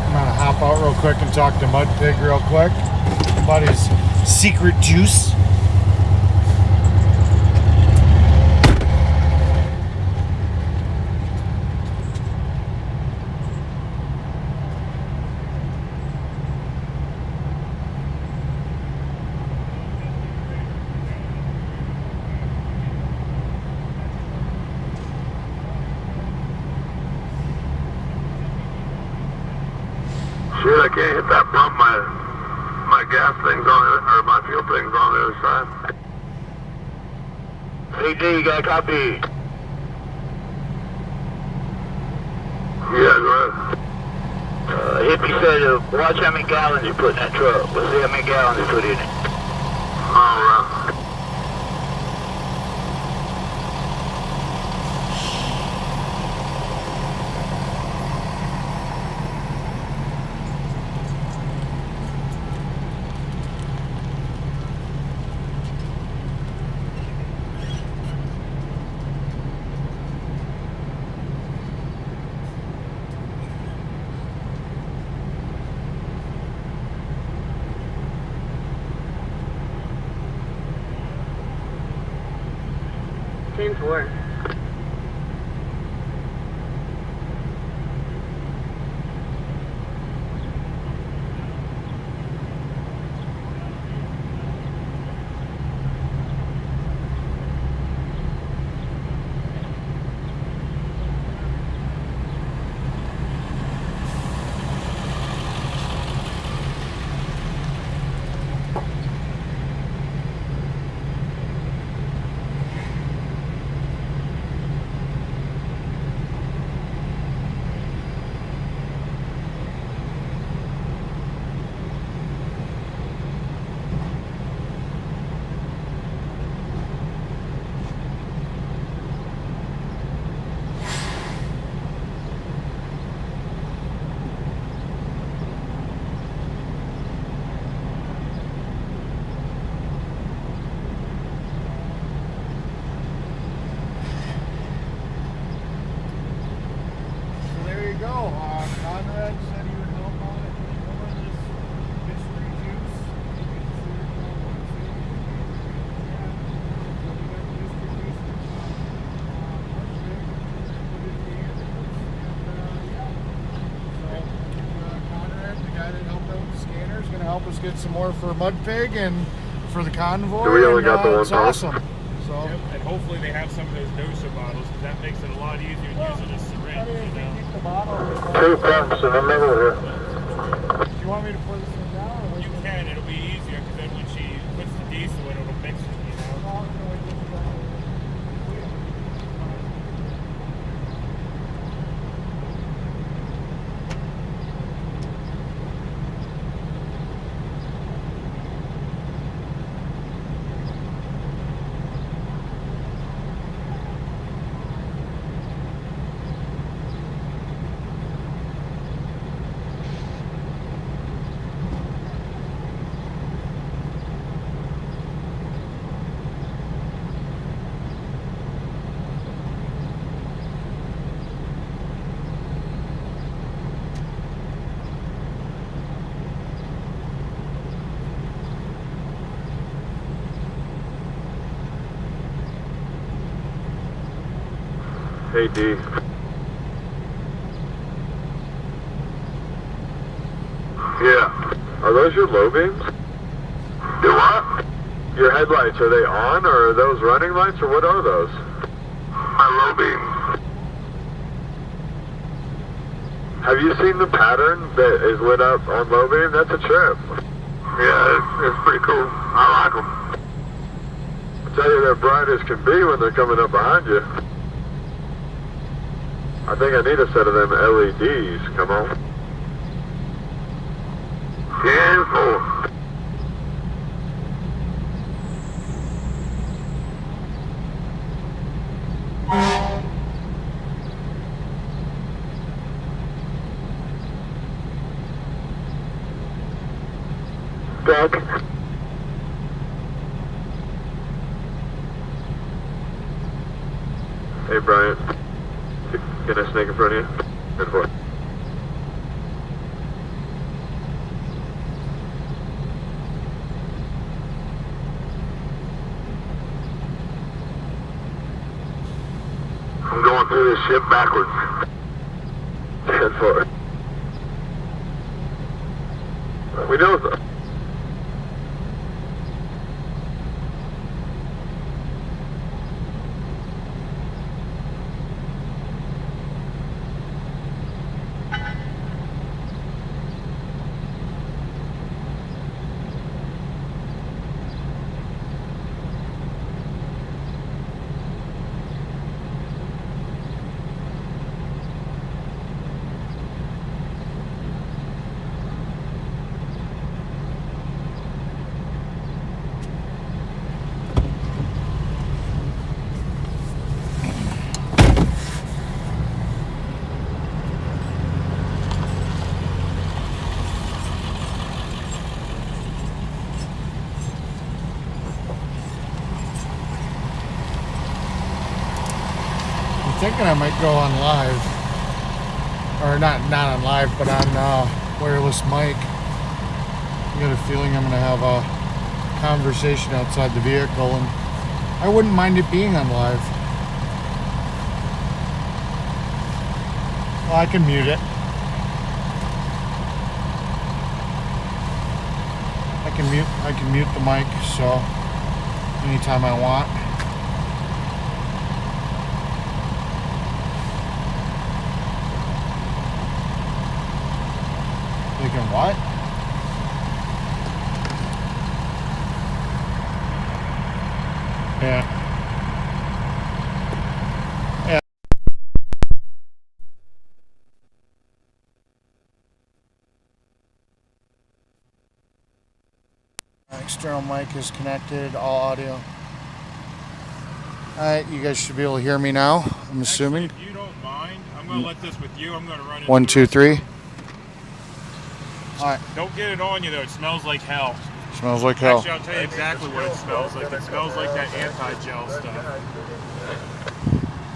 I'm gonna hop out real quick and talk to Mud Pig real quick about his secret juice. Shit, I can't hit that pump. My gas thing's on it, or my fuel thing's on the other side. CJ, you got a copy? Yeah, go ahead. Hippie said, watch how many gallons you put in that truck. Let's see how many gallons you put in it. All right. Ten four. So there you go. Conrad said he would help on it. This mystery juice. Conrad, the guy that helped out with the scanner, is going to help us get some more for Mud Pig and for the convoy. So we only and, got the one it's pump? awesome. So. Yep, and hopefully they have some of those dosha bottles because that makes it a lot easier than using a syringe, you know. Two pumps in the middle here. Do you want me to pour this one down? Or You can, it'll be easier because then when she puts the diesel in, it'll mix it, you know. Hey, D. Yeah. Are those your low beams? Do what? Your headlights, are they on, or are those running lights, or what are those? My low beams. Have you seen the pattern that is lit up on low beam? That's a trip. Yeah, it's pretty cool. I like them. I tell you, they're bright as can be when they're coming up behind you. I think I need a set of them LEDs. Come on. 10-4. Doug? Hey, Brian. Get a snake in front of you. Good boy. I'm going through this ship backwards. 10-4. We know the... I'm thinking I might go on live, or not on live, but on wireless mic. I got a feeling I'm gonna have a conversation outside the vehicle, and I wouldn't mind it being on live. Well, I can mute it. I can mute the mic, so anytime I want. Thinking what? Yeah. Yeah. External mic is connected, all audio. Alright, you guys should be able to hear me now, I'm assuming. Actually, if you don't mind, I'm going to let this with you. I'm going to run it. 1, 2, 3. Alright. Don't get it on you, though. It smells like hell. Smells like hell. Actually, I'll tell you exactly what it smells like. It smells like that anti-gel stuff.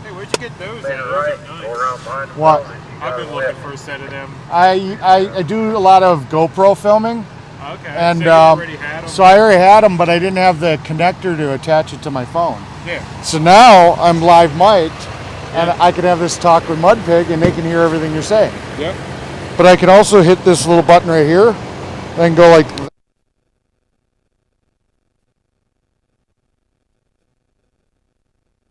Hey, where'd you get those at? Those are nice. What? I've been looking for a set of them. I do a lot of GoPro filming. Okay. And so you already had them? so I already had them, but I didn't have the connector to attach it to my phone. Yeah. So now I'm live mic'd, and I can have this talk with Mudpig, and they can hear everything you're saying. Yep. But I can also hit this little button right here, and go like.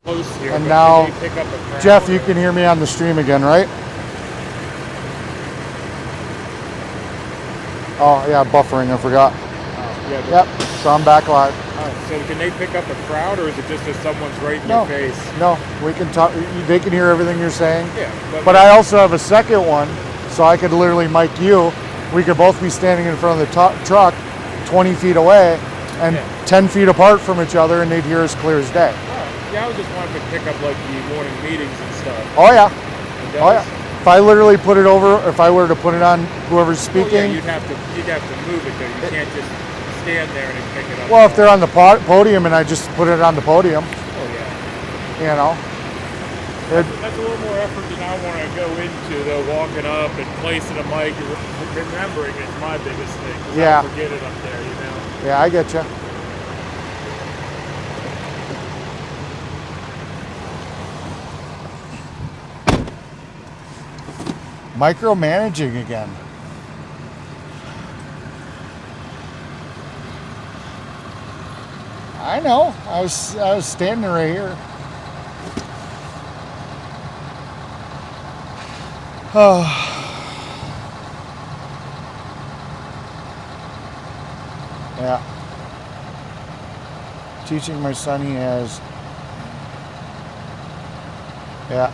Close here, And but now, can you pick up a crowd Jeff, you or- can hear me on the stream again, right? Oh yeah, buffering. I forgot. Yeah, but- Yep. So I'm back live. Alright, so can they pick up a crowd, or is it just if someone's right in No. your face? No, we can talk. They can hear everything you're saying. Yeah. But I also have a second one, so I could literally mic you. We could both be standing in front of the truck, 20 feet away, and 10 feet apart from each other, and they'd hear us clear as day. Yeah, I was just wanting to pick up like the morning meetings and stuff. Oh yeah. It Oh does? yeah. If I literally put it over, if I were to put it on whoever's Well, yeah, speaking. you'd have to move it though. You can't just stand there and pick it up. Well, if they're on the podium and I just put it on the podium, Oh yeah. you know. That's a little more effort than I want to go into though. Walking up and placing a mic, remembering is my biggest thing. 'Cause Yeah. I forget it up there, you know. Yeah, I get you. Micromanaging again. I know. I was standing right here. Oh. Yeah. Teaching my son, he has. Yeah.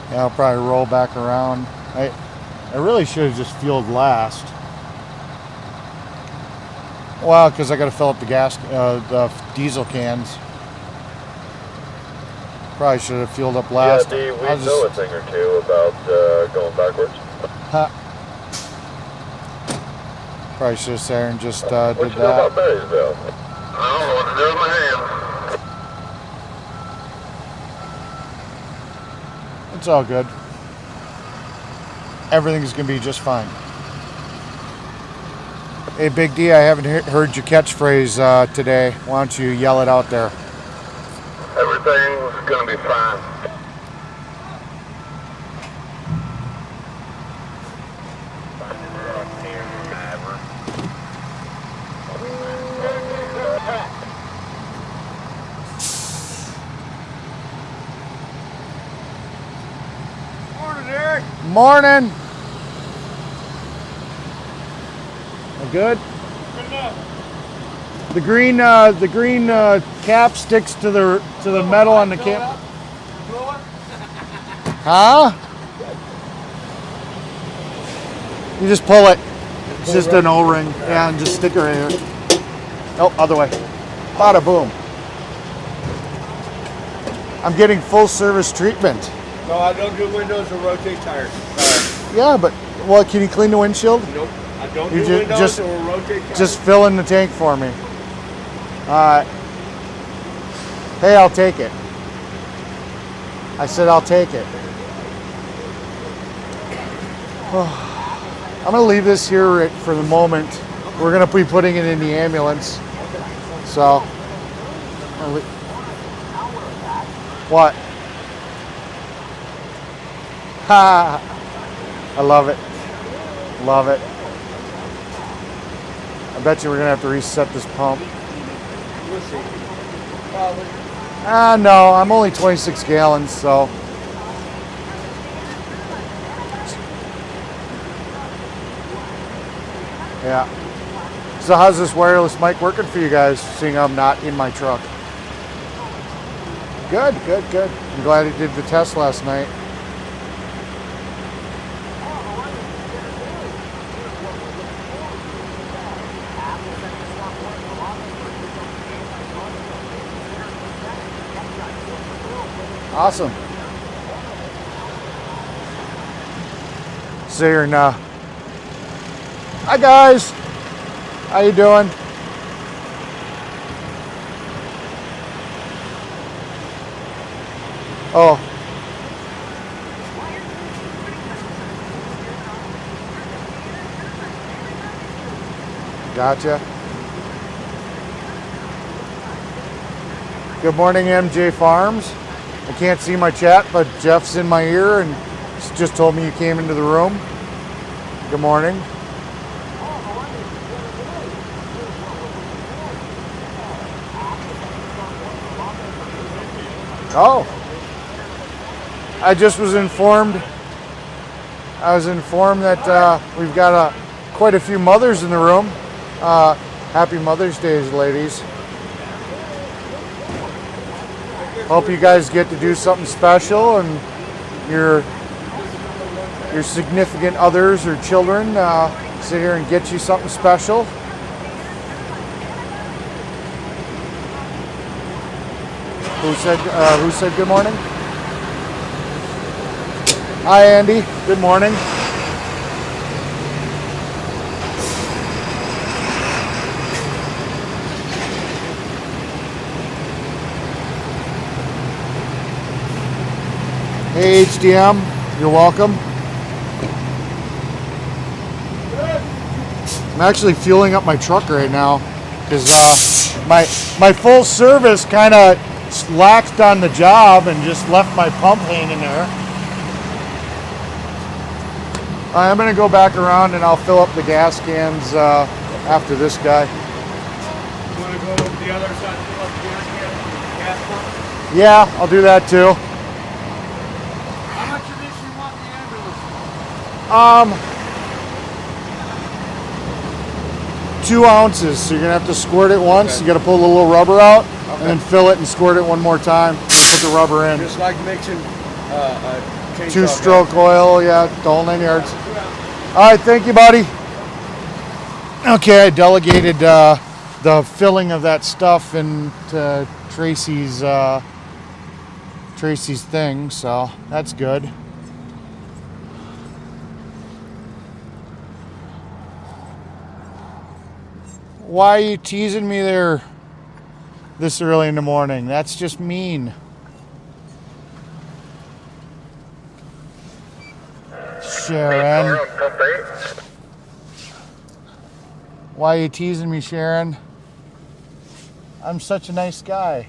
Yeah, I'll probably roll back around. I really should have just fueled last. Well, because I got to fill up the the diesel cans. Probably should have fueled up last. Yeah, we know a thing or two about going backwards. Probably should have sat there and just What did you know that. about Marysville? I don't know what to do with my hands. It's all good. Everything's going to be just fine. Hey, Big D, I haven't heard your catchphrase today. Why don't you yell it out there? Everything's gonna be fine. Morning, Eric. Morning. Good. Good enough. The green cap sticks to the metal on the cap. Huh? You just pull it. It's just an O-ring. Yeah, and just stick it right here. Oh, other way. Bada boom. I'm getting full service treatment. No, I don't do windows or rotate tires. Yeah, but well, can you clean the windshield? Nope. I don't You do windows just- or rotate tires. Just fill in the tank for me. Hey, I'll take it. I said I'll take it. I'm gonna leave this here for the moment. We're gonna be putting it in the ambulance. So, what? Ha! I love it. Love it. I bet you we're gonna have to reset this pump. We'll see. Probably. No, I'm only 26 gallons, so. Yeah. So how's this wireless mic working for you guys, seeing I'm not in my truck? Good, good, good. I'm glad he did the test last night. Awesome. So you're in, hi guys. How you doing? Oh. Gotcha. Good morning, MJ Farms. I can't see my chat, but Jeff's in my ear and just told me you came into the room. Good morning. Oh. I just was informed. I was informed that we've got quite a few mothers in the room. Happy Mother's Day, ladies. Hope you guys get to do something special and your significant others or children sit here and get you something special. Who said good morning? Hi Andy, good morning. Hey HDM, you're welcome. I'm actually fueling up my truck right now because my full service kind of laxed on the job and just left my pump hanging there. I'm going to go back around and I'll fill up the gas cans after this guy. You want to go over the other side, fill up the gas can with Casper? Yeah, I'll do that too. How much of this you want in the ambulance? 2 ounces. So you're going to have to squirt it once. Okay. You got to pull the little rubber out Okay. and then fill it and squirt it one more time. And put the rubber in. Just like mixing chainsaw 2-stroke oil, yeah, the whole 9 yards. All right, thank you, buddy. Okay, I delegated the filling of that stuff into Tracy's thing, so that's good. Why are you teasing me there this early in the morning? That's just mean. Sharon. Why are you teasing me, Sharon? I'm such a nice guy.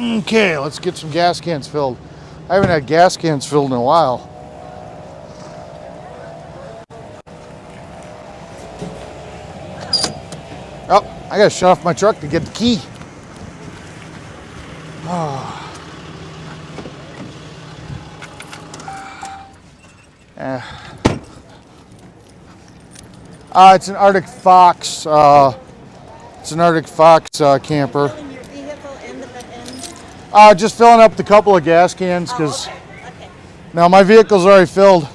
Okay, let's get some gas cans filled. I haven't had gas cans filled in a while. Oh, I gotta shut off my truck to get the key. Oh. It's an Arctic Fox. It's an Arctic Fox camper. In your vehicle in the end? Just filling up the couple of gas cans because Okay. now my vehicle's already filled.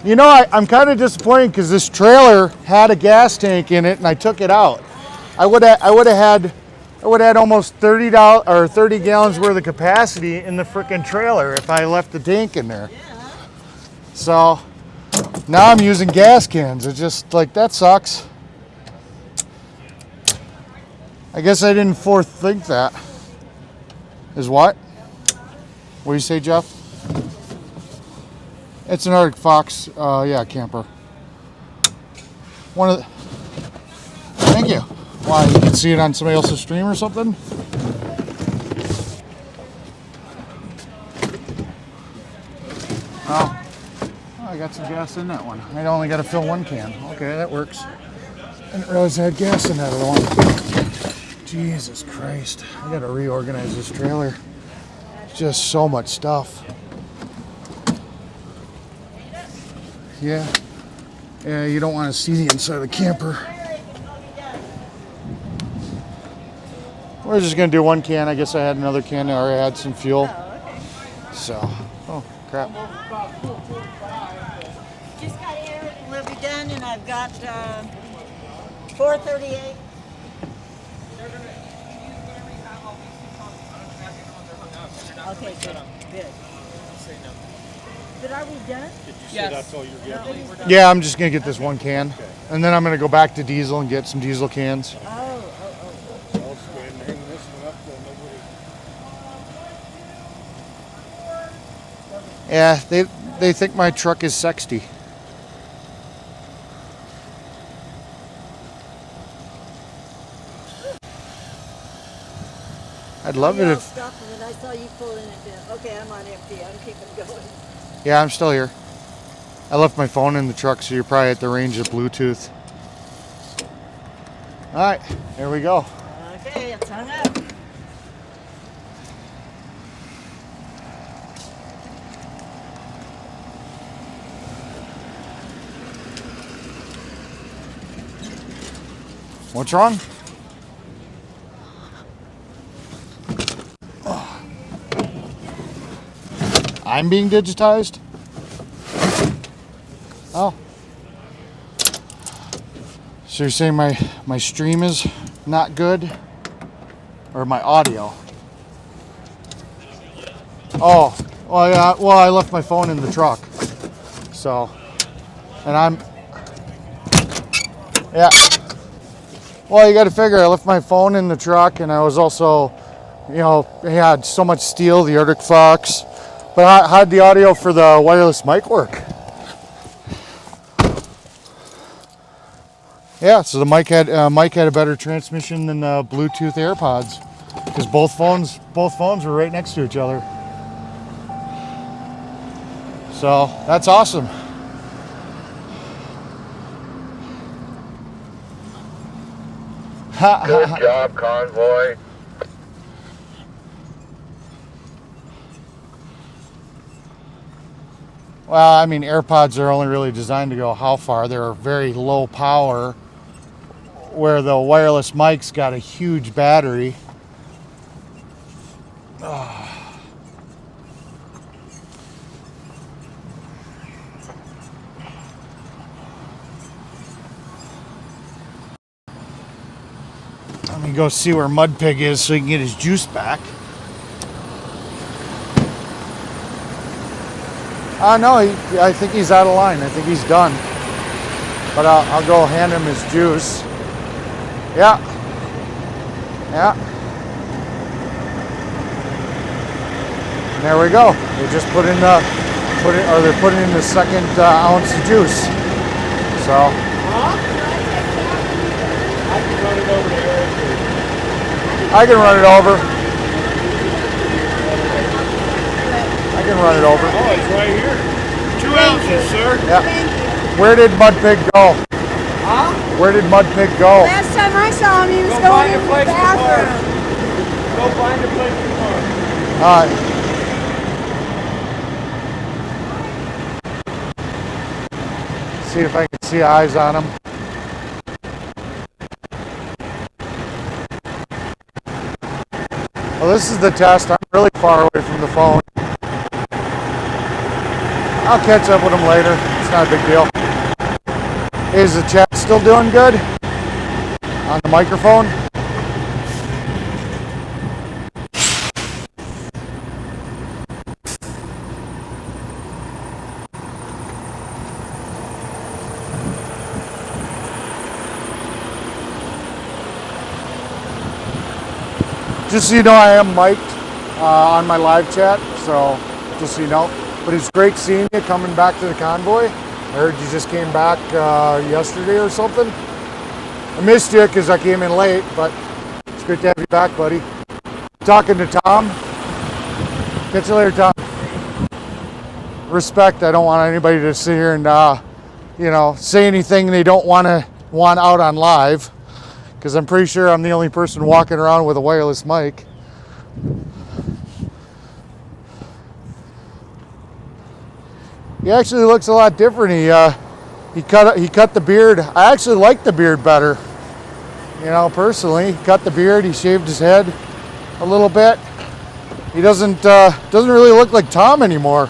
You know, I'm kind of disappointed because this trailer had a gas tank in it and I took it out. I would have had almost $30 or 30 gallons worth of capacity in the frickin' trailer if I left the tank in there. So now I'm using gas cans. It's just like, that sucks. I guess I didn't forethink that. Is what? What do you say, Jeff? It's an Arctic Fox, yeah, camper. One of the, thank you. Why, you can see it on somebody else's stream or something? Oh, I got some gas in that one. I only got to fill 1 can. Okay, that works. I didn't realize I had gas in that other one. Jesus Christ. I got to reorganize this trailer. Just so much stuff. Yeah. Yeah, you don't want to see the inside of the camper. We're just going to do 1 can. I guess I had another can. I already had some fuel. So, oh, crap. Just got here, we'll be done, and I've got 438. Okay, good. Good. But are we done? Did you say that's all you're getting? Yeah, I'm just going to get this 1 can. And then I'm going to go back to diesel and get some diesel cans. Oh. I'll just go ahead and hang this one up so nobody... Yeah, they think my truck is sexy. I'd love it I'll if... stop and then I saw you pulling it down. Okay, I'm on empty. I'm keeping going. Yeah, I'm still here. I left my phone in the truck, so you're probably at the range of Bluetooth. All right, here we go. Okay, it's hung up. What's wrong? I'm being digitized? Oh. So you're saying my stream is not good? Or my audio? Oh, well, yeah. Well, I left my phone in the truck. So, and yeah. Well, you got to figure I left my phone in the truck, and I was also, you know, had so much steel, the Arctic Fox. But how'd the audio for the wireless mic work? Yeah, so the mic had a better transmission than the Bluetooth AirPods, because both phones were right next to each other. So that's awesome. Good job, convoy. Well, I mean, AirPods are only really designed to go how far? They're very low power, where the wireless mic's got a huge battery. Let me go see where Mudpig is so he can get his juice back. No, I think he's out of line. I think he's done. But I'll go hand him his juice. Yeah. Yeah. And there we go. They just they're putting in the second ounce of juice. So. I can run it over to Eric. I can run it over. I can run it over. Oh, it's right here. 2 ounces, sir. Yeah. Where did Mudpig go? Huh? Where did Mudpig go? Last time I saw him, he was Go going find to a the place to bathroom. Go find a place to park. All right. See if I can see eyes on him. Well, this is the test. I'm really far away from the phone. I'll catch up with him later. It's not a big deal. Is the chat still doing good on the microphone? Just so you know, I am mic'd on my live chat, so just so you know. But it's great seeing you coming back to the convoy. I heard you just came back yesterday or something. I missed you because I came in late, but it's great to have you back, buddy. Talking to Tom. Catch you later, Tom. Respect. I don't want anybody to sit here and say anything they don't want out on live, because I'm pretty sure I'm the only person walking around with a wireless mic. He actually looks a lot different. He cut the beard. I actually like the beard better. You know, personally, he cut the beard. He shaved his head a little bit. He doesn't really look like Tom anymore.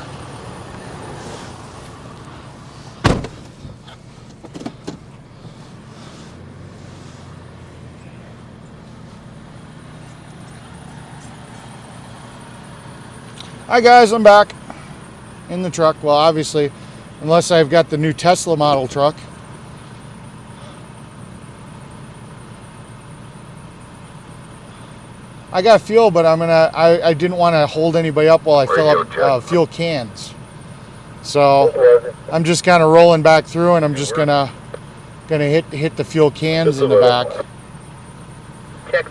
Hi guys, I'm back in the truck. Well, obviously, unless I've got the new Tesla model truck. I got fuel, but I didn't want to hold anybody up while I fill up fuel cans. So I'm just kind of rolling back through, and I'm just gonna hit the fuel cans in the back. Check.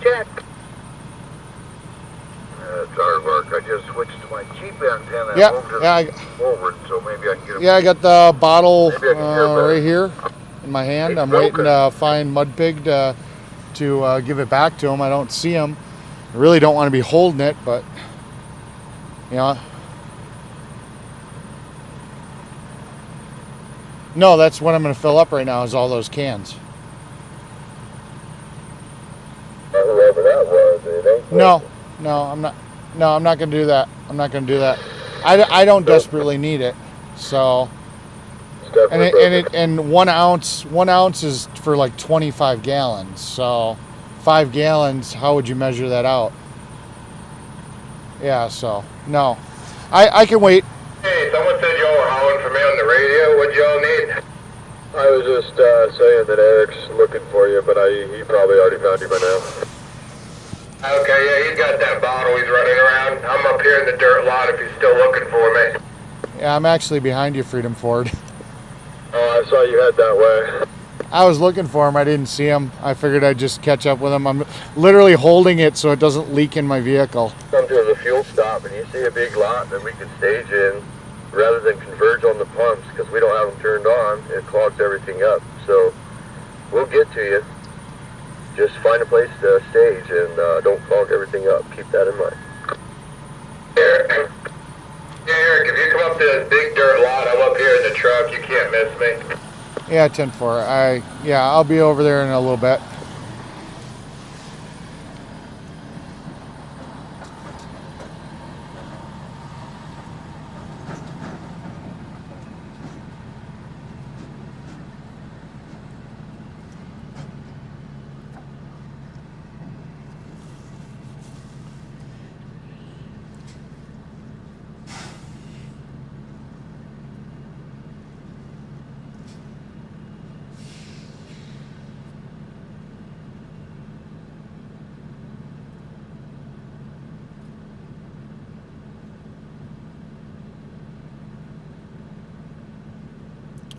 Sorry, Mark. I just switched to my Jeep antenna. Forward, so maybe I can get. Yeah, I got the bottle right here in my hand. I'm waiting to find Mudpig to give it back to him. I don't see him. I really don't want to be holding it, but no, that's what I'm going to fill up right now. Is all those cans. Whoever that was, it ain't. No, I'm not. No, I'm not going to do that. I'm not going to do that. I don't desperately need it. So, and 1 ounce is for like 25 gallons. So, 5 gallons. How would you measure that out? Yeah. So no. I can wait. Hey, someone said y'all were hauling for me on the radio. What y'all need? I was just saying that Eric's looking for you, but he probably already found you by now. Okay, yeah, he's got that bottle he's running around. I'm up here in the dirt lot if he's still looking for me. Yeah, I'm actually behind you, Freedom Ford. Oh, I saw you head that way. I was looking for him. I didn't see him. I figured I'd just catch up with him. I'm literally holding it so it doesn't leak in my vehicle. Come to the fuel stop and you see a big lot, then we can stage in rather than converge on the pumps because we don't have them turned on. It clogs everything up. So we'll get to you. Just find a place to stage and don't clog everything up. Keep that in mind. Eric, if you come up to this big dirt lot, I'm up here in the truck. You can't miss me. Yeah, 10-4. I'll be over there in a little bit.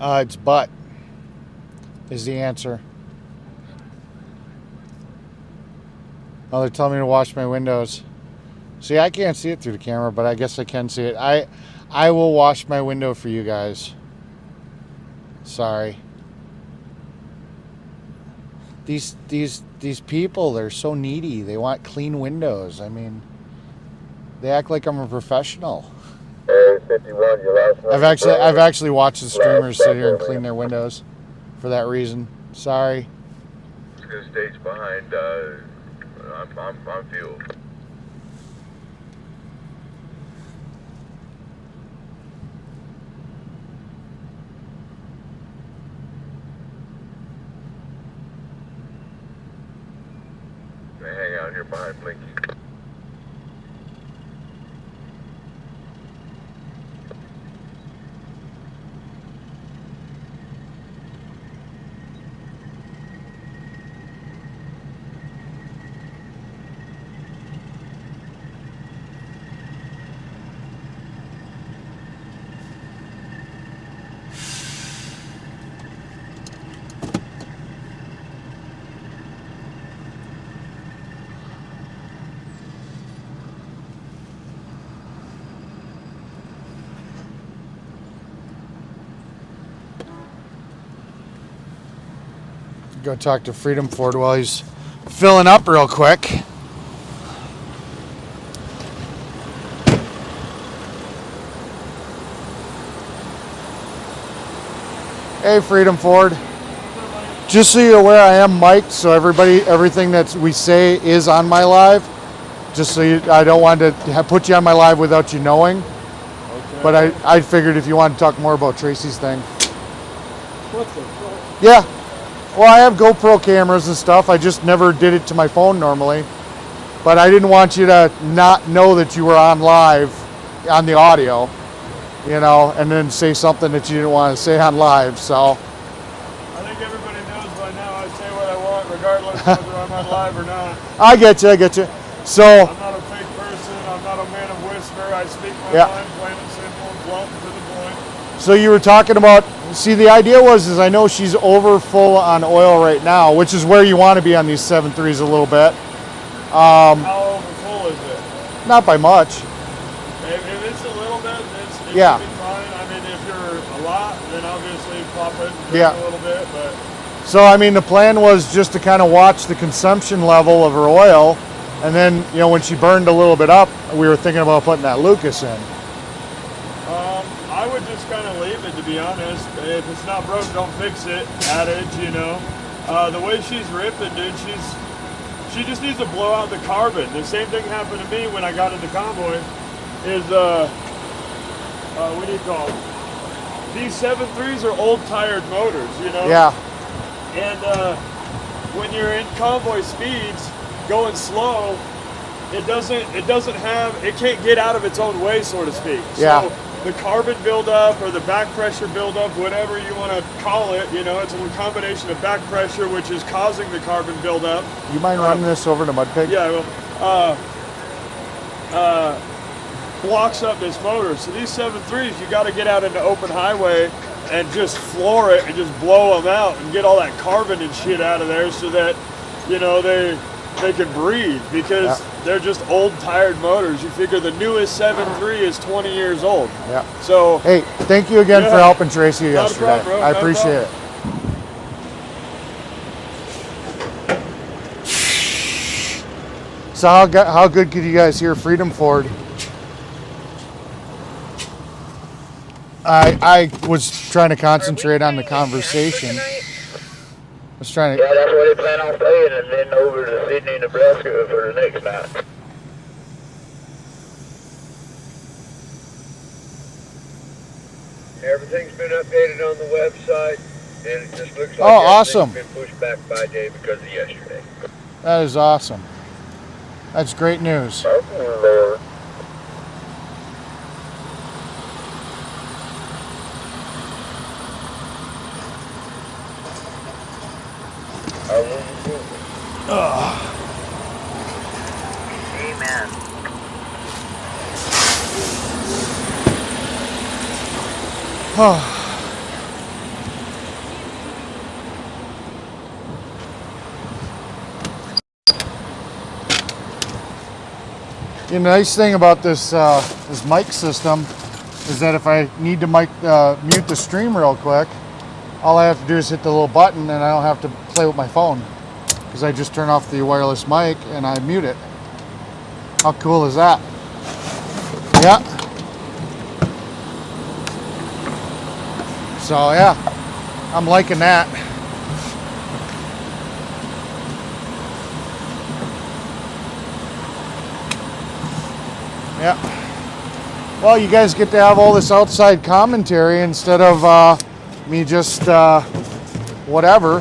It's but is the answer. Oh, they're telling me to wash my windows. See, I can't see it through the camera, but I guess I can see it. I will wash my window for you guys. Sorry. These people, they're so needy. They want clean windows. I mean, they act like I'm a professional. 51, your last I've actually watched the streamers sit here and clean their windows for that reason. Sorry. Just gonna stage behind. I'm fuel. Hang out here behind Blinky. Go talk to Freedom Ford while he's filling up real quick. Hey, Freedom Ford. Just so you're aware, I am mic'd, so everything that we say is on my live. Just so I don't want to put you on my live without you knowing. Okay. But I figured if you want to talk more about Tracy's thing. What the fuck? Yeah. Well, I have GoPro cameras and stuff. I just never did it to my phone normally. But I didn't want you to not know that you were on live on the audio, you know, and then say something that you didn't want to say on live, so. I think everybody knows by now I say what I want regardless of whether I'm on live or not. I get you. So. I'm not a fake person. I'm not a man of whisper. I speak my mind, plain and simple, blunt to the point. So you were talking about, see, the idea is I know she's over full on oil right now, which is where you want to be on these 7.3s a little bit. How over full is it? Not by much. If it's a little bit, it should be fine. I mean, if you're a lot, then obviously pop it and drink a little bit. But so, I mean, the plan was just to kind of watch the consumption level of her oil. And then, you know, when she burned a little bit up, we were thinking about putting that Lucas in. I would just kind of leave it, to be honest. If it's not broke, don't fix it. Adage, you know. The way she's ripping, dude, she just needs to blow out the carbon. The same thing happened to me when I got into convoy. Is what do you call them? These 7.3s are old tired motors, you know. Yeah. And when you're in convoy speeds, going slow, it can't get out of its own way, so to speak. Yeah. So the carbon buildup or the back pressure buildup, whatever you want to call it, it's a combination of back pressure, which is causing the carbon buildup. You mind running this over to Mud Pig? Yeah, I will. Blocks up this motor. So these 7.3s, you got to get out into open highway and just floor it and just blow them out and get all that carbon and shit out of there so that, they can breathe, because they're just old, tired motors. You figure the newest 7.3 is 20 years old. Yeah. So, hey, thank you again for helping Tracy yesterday. Problem, bro. I appreciate it. So how good could you guys hear Freedom Ford? I was trying to concentrate on the conversation. I was trying to. Yeah, that's where they plan on staying, and then over to Sydney, Nebraska for the next night. Everything's been updated on the website, and it just looks like awesome. Everything's been pushed back by a day because of yesterday. That is awesome. That's great news. Amen. The nice thing about this mic system is that if I need to mute the stream real quick, all I have to do is hit the little button, and I don't have to play with my phone, because I just turn off the wireless mic and I mute it. How cool is that? Yeah. So yeah, I'm liking that. Yeah. Well, you guys get to have all this outside commentary instead of me just whatever,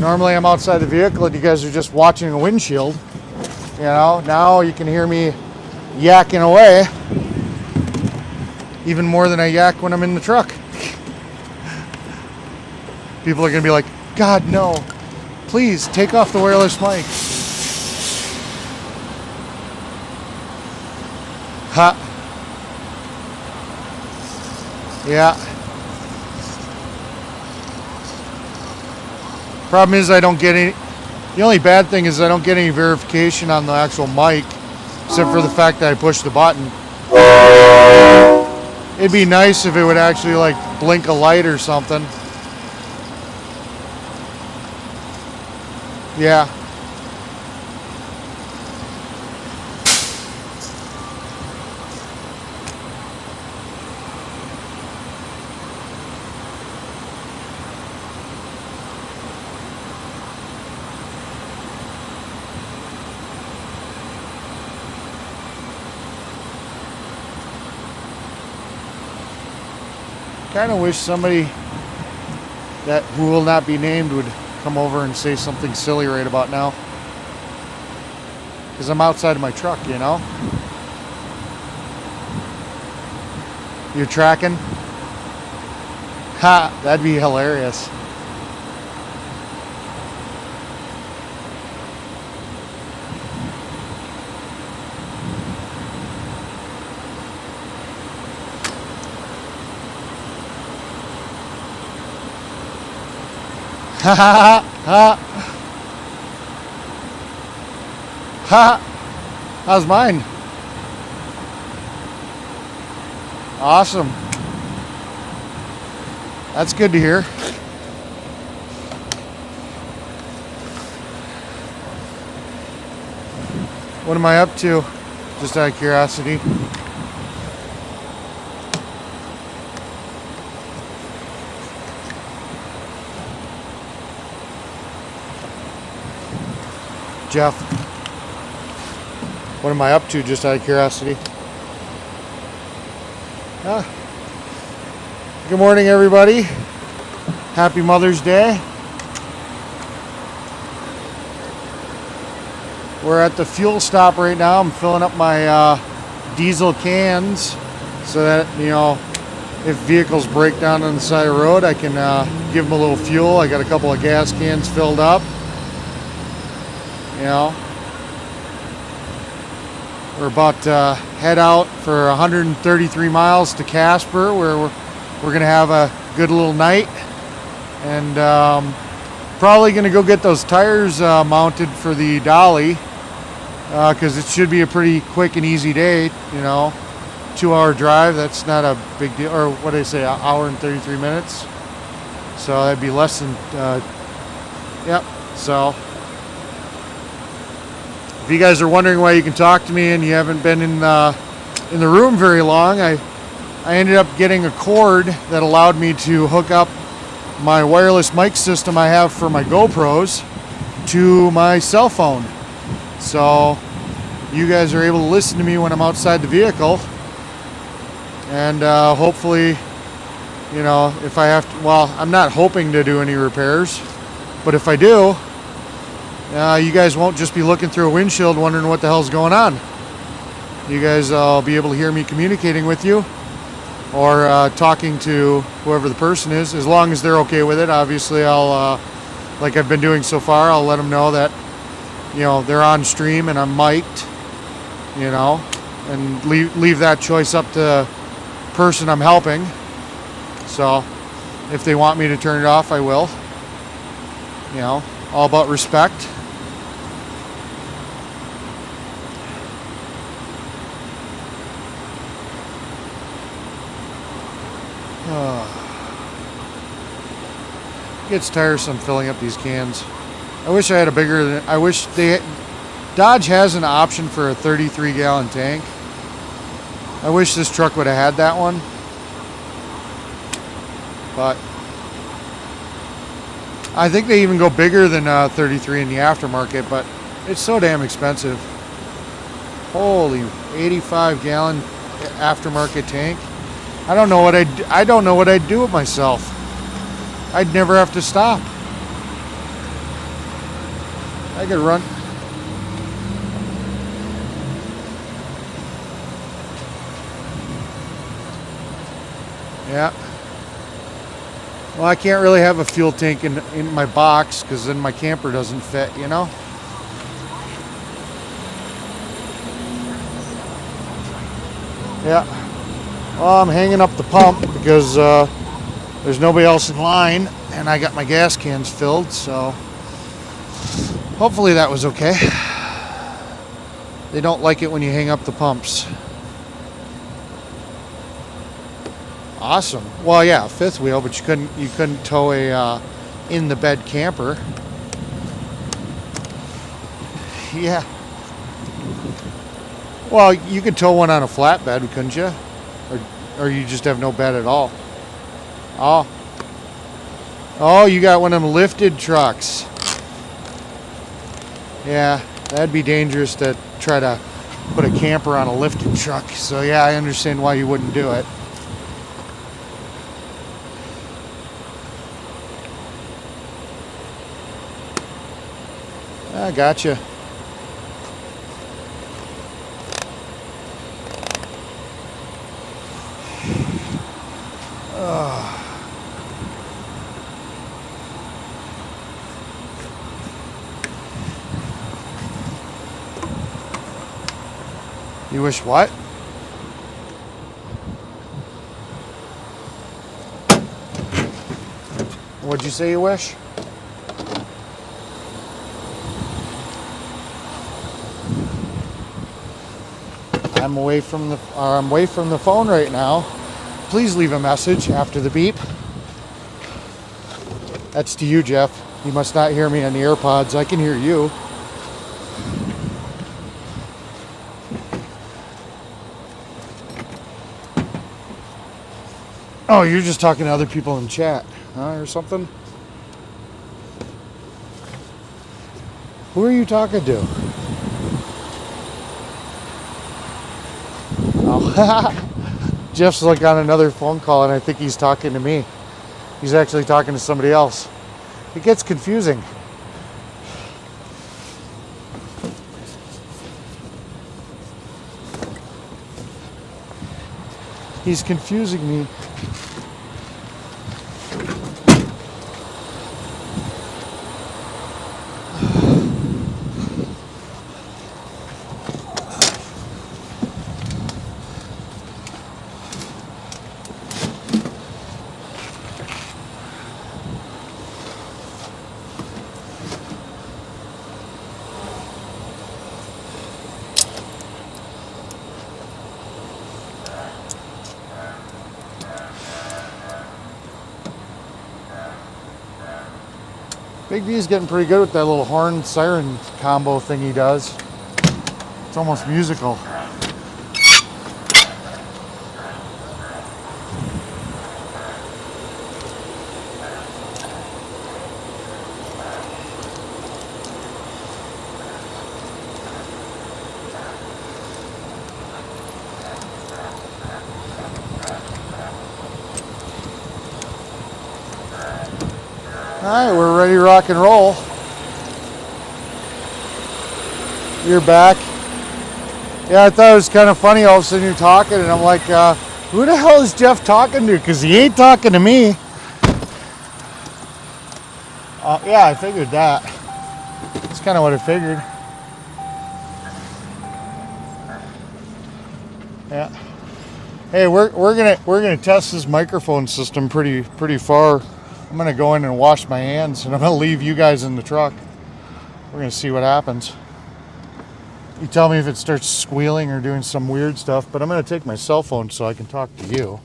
Normally I'm outside the vehicle and you guys are just watching a windshield. Now you can hear me yakking away even more than I yak when I'm in the truck. People are gonna be like, God, no, please take off the wireless mic. Ha. Yeah. Problem is I don't get any. The only bad thing is I don't get any verification on the actual mic, except for the fact that I push the button. It'd be nice if it would actually blink a light or something. Yeah. Kind of wish somebody who will not be named would come over and say something silly right about now, because I'm outside of my truck. You're tracking? Ha, that'd be hilarious. Ha ha ha ha. How's mine? Awesome. That's good to hear. What am I up to? Just out of curiosity. Jeff, what am I up to, just out of curiosity? Good morning, everybody. Happy Mother's Day. we're at the fuel stop right now. I'm filling up my diesel cans so that, you know, if vehicles break down on the side of the road, I can give them a little fuel. I got a couple of gas cans filled up. You know, we're about to head out for 133 miles to Casper, where we're gonna have a good little night, and probably gonna go get those tires mounted for the dolly, because it should be a pretty quick and easy day. You know, 2-hour drive, that's not a big deal. Or what did I say, an hour and 33 minutes? So that'd be less than, yep. So if you guys are wondering why you can talk to me and you haven't been in the room very long, I ended up getting a cord that allowed me to hook up my wireless mic system I have for my GoPros to my cell phone. So you guys are able to listen to me when I'm outside the vehicle. And hopefully, you know, if I have to, well, I'm not hoping to do any repairs, but if I do, you guys won't just be looking through a windshield wondering what the hell's going on. You guys will be able to hear me communicating with you, or talking to whoever the person is, as long as they're okay with it. Obviously, I'll, like I've been doing so far, I'll let them know that, you know, they're on stream and I'm mic'd, you know, and leave that choice up to the person I'm helping. So if they want me to turn it off, I will. You know, all about respect. Gets tiresome filling up these cans. I wish I had a bigger, Dodge has an option for a 33-gallon tank. I wish this truck would have had that one. But I think they even go bigger than 33 in the aftermarket, but it's so damn expensive. Holy, 85-gallon aftermarket tank. I don't know what I'd do with myself. I'd never have to stop. I could run. Yeah. Well, I can't really have a fuel tank in my box, because then my camper doesn't fit, you know? Yeah. Well, I'm hanging up the pump because there's nobody else in line, and I got my gas cans filled, so hopefully that was okay. They don't like it when you hang up the pumps. Awesome. Well, yeah, fifth wheel, but you couldn't tow a in the bed camper. Yeah. Well, you could tow one on a flatbed, couldn't you? Or you just have no bed at all. Oh, you got one of them lifted trucks. Yeah, that'd be dangerous to try to put a camper on a lifted truck. So yeah, I understand why you wouldn't do it. I gotcha. You wish what? What'd you say you wish? I'm away from the phone right now. Please leave a message after the beep. That's to you, Jeff. You must not hear me on the AirPods. I can hear you. Oh, you're just talking to other people in chat, huh, or something? Who are you talking to? Oh, Jeff's like on another phone call, and I think he's talking to me. He's actually talking to somebody else. It gets confusing. He's confusing me. Big D's getting pretty good with that little horn siren combo thing he does. It's almost musical. All right, we're ready to rock and roll. You're back. Yeah, I thought it was kind of funny. All of a sudden you're talking, and I'm like, who the hell is Jeff talking to? Because he ain't talking to me. Yeah, I figured that. That's kind of what I figured. Yeah. Hey, we're gonna test this microphone system pretty far. I'm gonna go in and wash my hands, and I'm gonna leave you guys in the truck. We're gonna see what happens. You tell me if it starts squealing or doing some weird stuff, but I'm gonna take my cell phone so I can talk to you.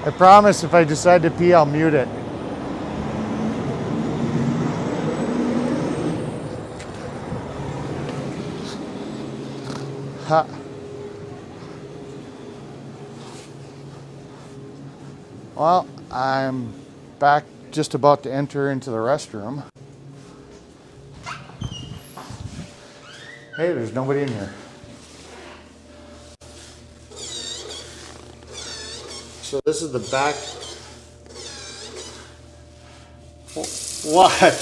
I promise if I decide to pee, I'll mute it. Ha. Well, I'm back just about to enter into the restroom. Hey, there's nobody in here. So this is the back. What?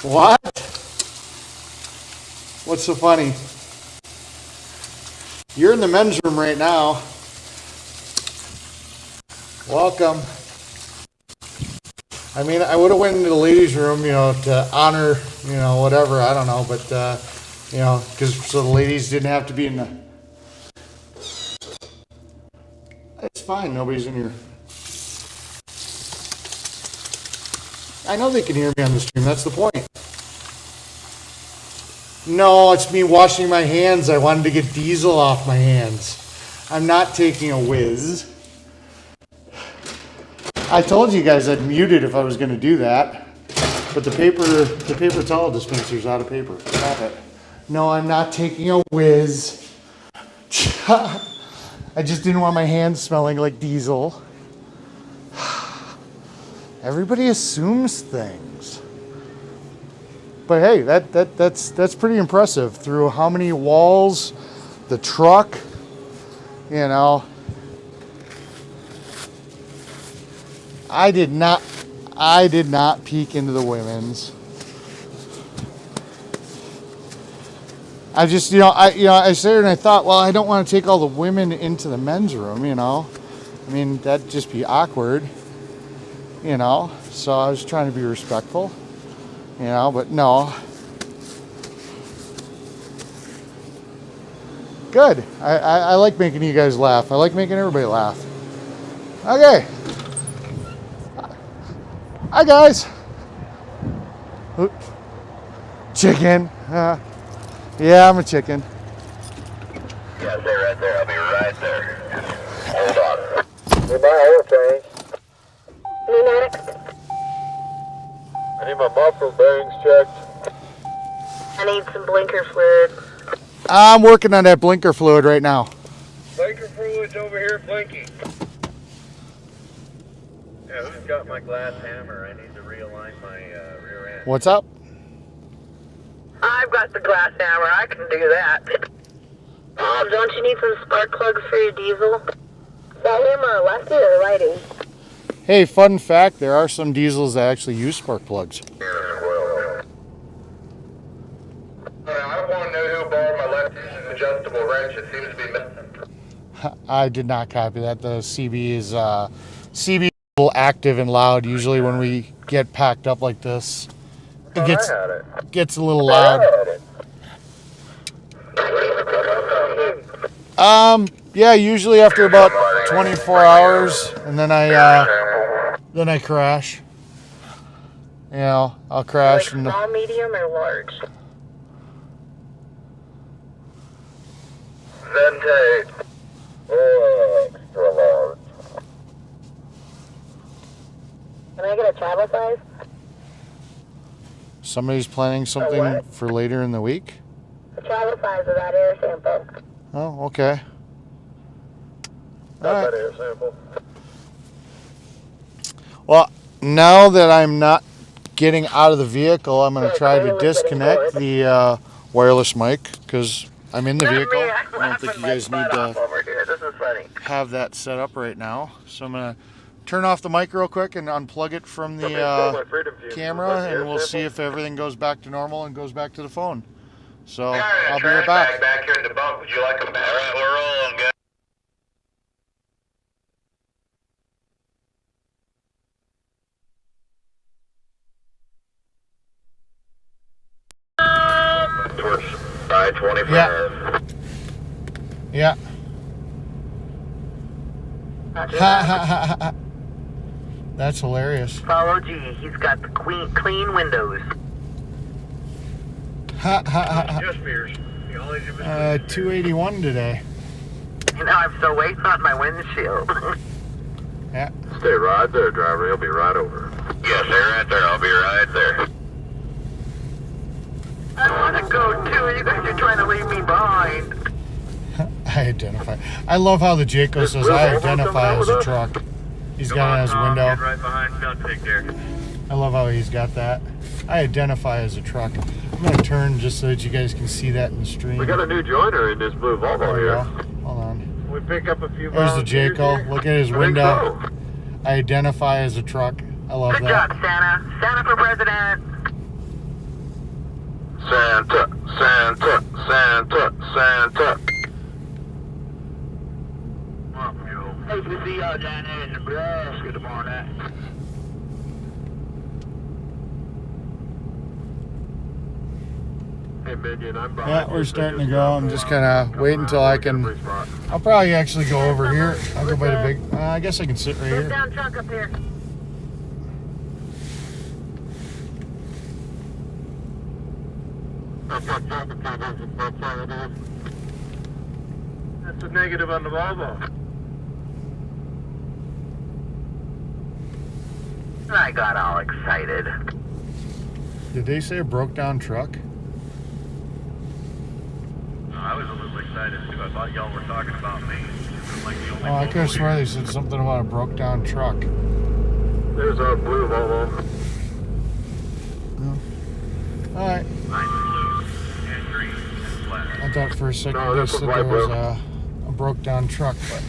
What? What's so funny? You're in the men's room right now. Welcome. I mean, I would have went into the ladies' room, to honor, whatever. I don't know, but because so the ladies didn't have to be in the. It's fine. Nobody's in here. I know they can hear me on the stream. That's the point. No, it's me washing my hands. I wanted to get diesel off my hands. I'm not taking a whiz. I told you guys I'd mute it if I was going to do that. But the paper towel dispenser's out of paper. Stop it. No, I'm not taking a whiz. I just didn't want my hands smelling like diesel. Everybody assumes things. But hey, that's pretty impressive. Through how many walls, the truck, I did not peek into the women's. I just, I sat there and I thought, well, I don't want to take all the women into the men's room, I mean, that'd just be awkward, so I was trying to be respectful. But no. Good. I like making you guys laugh. I like making everybody laugh. Okay. Hi, guys. Chicken. Yeah, I'm a chicken. Yeah, stay right there. I'll be right there. Hold on. Need my oil change. Pneumatics. I need my muffler bearings checked. I need some blinker fluid. I'm working on that blinker fluid right now. Blinker fluid's over here blinking. Yeah, who's got my glass hammer? I need to realign my rear end. What's up? I've got the glass hammer. I can do that. Oh, don't you need some spark plugs for your diesel? Is that hammer lefty or righty? Hey, fun fact, there are some diesels that actually use spark plugs. I want to know who borrowed my left adjustable wrench. It seems to be missing. I did not copy that. The CB is a little active and loud. Usually when we get packed up like this, it gets a little loud. Yeah, usually after about 24 hours, and then I crash. You know, I'll crash and Small, medium, or large? Vente. Extra large. Can I get a travel size? somebody's planning something for later in the week. The travel size of that air sample. Oh, okay. That air sample. Well, now that I'm not getting out of the vehicle, I'm going to try to disconnect the wireless mic because I'm in the vehicle. I don't think you guys need to have that set up right now. So I'm going to turn off the mic real quick and unplug it from the camera, and we'll see if everything goes back to normal and goes back to the phone. So I'll be right back. Back here in the bunk. Would you like them back? All right, we're rolling, guys. Torch by 25. Yeah. That's hilarious. Follow G. He's got the clean windows. Just mirrors. The only difference is 281 today. You know, I'm still waiting on my windshield. Yeah. Stay right there, driver. He'll be right over. Yes, stay right there. I'll be right there. I want to go too. You guys are trying to leave me behind. I identify. I love how the Jayco says I identify as a truck. He's got it as window. Get right behind Celtic there. I love how he's got that. I identify as a truck. I'm going to turn just so that you guys can see that in the stream. We got a new joiner in this blue Volvo There we here. go. Hold on. We pick up a few There's the volunteers Jayco. here. Look at his I think window. so. I identify as a truck. I love Good that. job, Santa. Santa for president. Santa, Santa, Santa, Santa. Nice to see y'all down there in Nebraska tomorrow night. Hey, Minion, I'm Yeah, we're starting to go. I'm just kind of waiting until I can. I'll probably actually go over here. I'll go by the big. I guess I can sit right Sit here. down truck up here. That's a negative on the Volvo. I got all excited. Did they say a broke down truck? I was a little excited too. I thought y'all were talking about me. I'm like the only Oh, I could have Volvo sworn here. they said something about a broke down truck. There's our blue Volvo. All right. Mine's blue and green and black. I thought for a second No, they this was said light there was blue. a broke down truck, but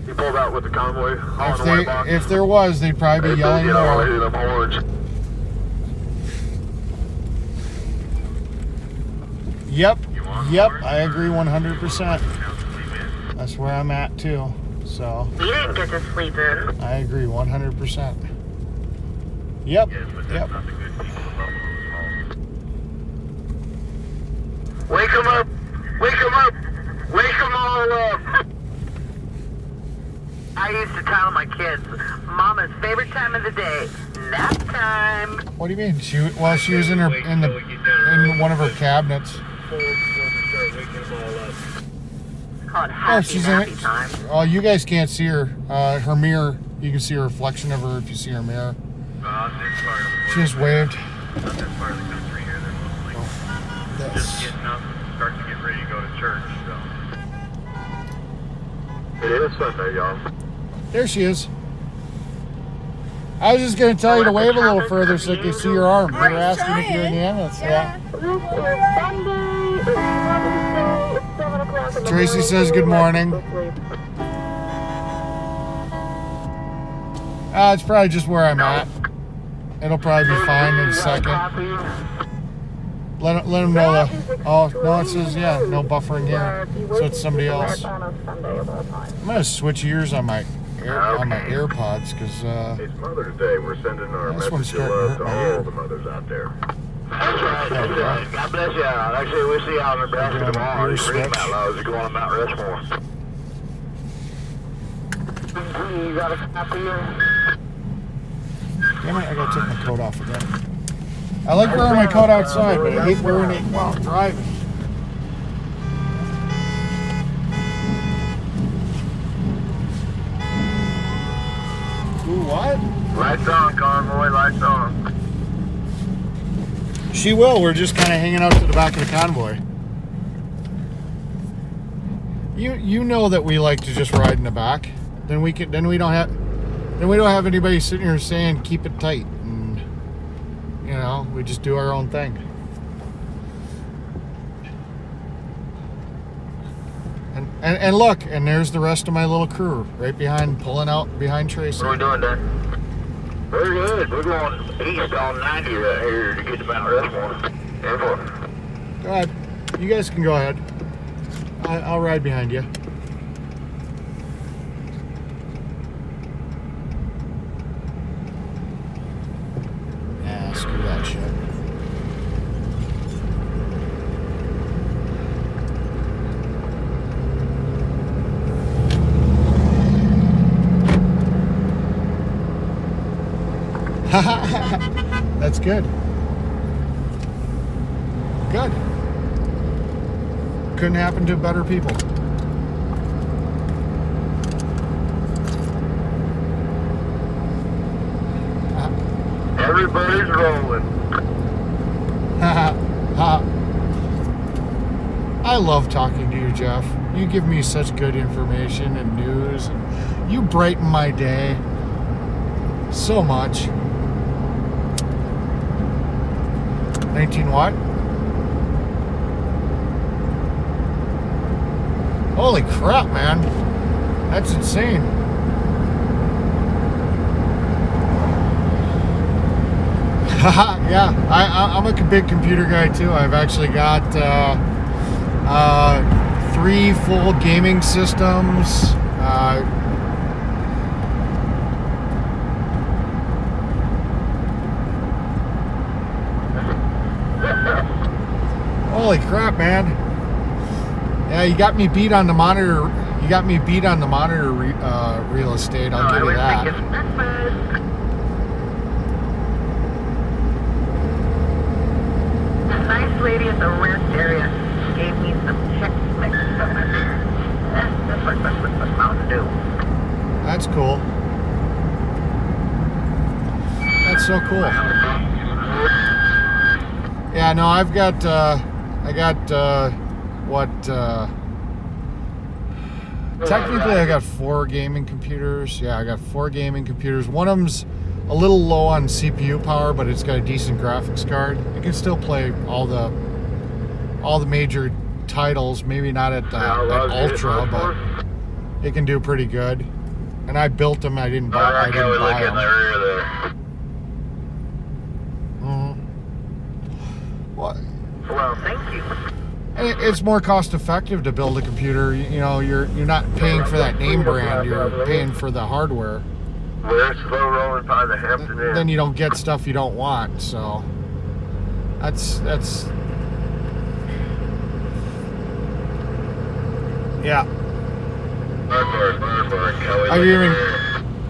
He pulled out with the convoy. All in the white box. if there was, they'd probably be yelling you know, more. them horns. Yep, You want yep, more? I agree 100%. Count sleep in. That's where I'm at too. So We didn't get to sleep in. I agree 100%. Yep, Yes, but that's yep. not the good people of Buffalo's fault. Wake 'em up! Wake 'em up! Wake 'em all up! I used to tell my kids, Mama's favorite time of the day, nap time. What do you mean? She was in her in one of her cabinets. Before we start waking them all up. It's called Oh, happy she's in nappy it. time. Oh, you guys can't see her. Her mirror. You can see a reflection of her if you see her mirror. Not this part of the She just waved. Not this part of the country here. They're mostly just getting up, starting to get ready to go to church. So It is Sunday, y'all. There she is. I was just gonna tell you to wave a little further so they can see your arm. They were asking if you're in the ambulance. Yeah. Tracy says good morning. It's probably just where I'm at. It'll probably be fine in a second. Let him know that. Oh, no, it says, yeah, no buffering here. So it's somebody else. I'm going to switch ears on my AirPods because It's Mother's Day. We're sending our this one's message of starting to love hurt to my all ear. the mothers out there. That's right. That's right. God bless y'all. Actually, we'll see y'all in Nebraska tomorrow. Ear Just read them switch. out loud as you go on Mount Rushmore. You got a copy here? Damn it, I gotta take my coat off again. I like wearing my coat outside, but I hate wearing it while driving. Ooh, what? Lights on, convoy, lights on. She will. We're just kind of hanging out to the back of the convoy. You know that we like to just ride in the back. Then we don't have anybody sitting here saying keep it tight, and you know, we just do our own thing. And look, and there's the rest of my little crew right behind, pulling out behind Tracy. What are we doing, Dan? Very good. We're going east on 90 right here to get to Mount Rushmore. Airport. Go ahead. You guys can go ahead. I'll ride behind you. Yeah, screw that shit. That's good. Good. Couldn't happen to better people. Everybody's rolling. I love talking to you, Jeff. You give me such good information and news. And you brighten my day so much. 19 what? Holy crap, man. That's insane. Yeah, I'm a big computer guy too. I've actually got 3 full gaming systems. Holy crap, man. Yeah, you got me beat on the monitor. You got me beat on the monitor real estate. I'll give you that. A nice lady at the rest area gave me some Chex Mix stuff in there. That's what Mountain Dew. That's cool. That's so cool. Yeah, no, I got technically I got 4 gaming computers. Yeah, I got 4 gaming computers. One of them's a little low on CPU power, but it's got a decent graphics card. It can still play all the major titles, maybe not at Ultra, but it can do pretty good. And I built them. I didn't buy them. What? Well, thank you. It's more cost effective to build a computer. You know, you're not paying for that name brand. You're paying for the hardware. We're slow rolling by the Hampton Inn. Then you don't get stuff you don't want. So that's yeah.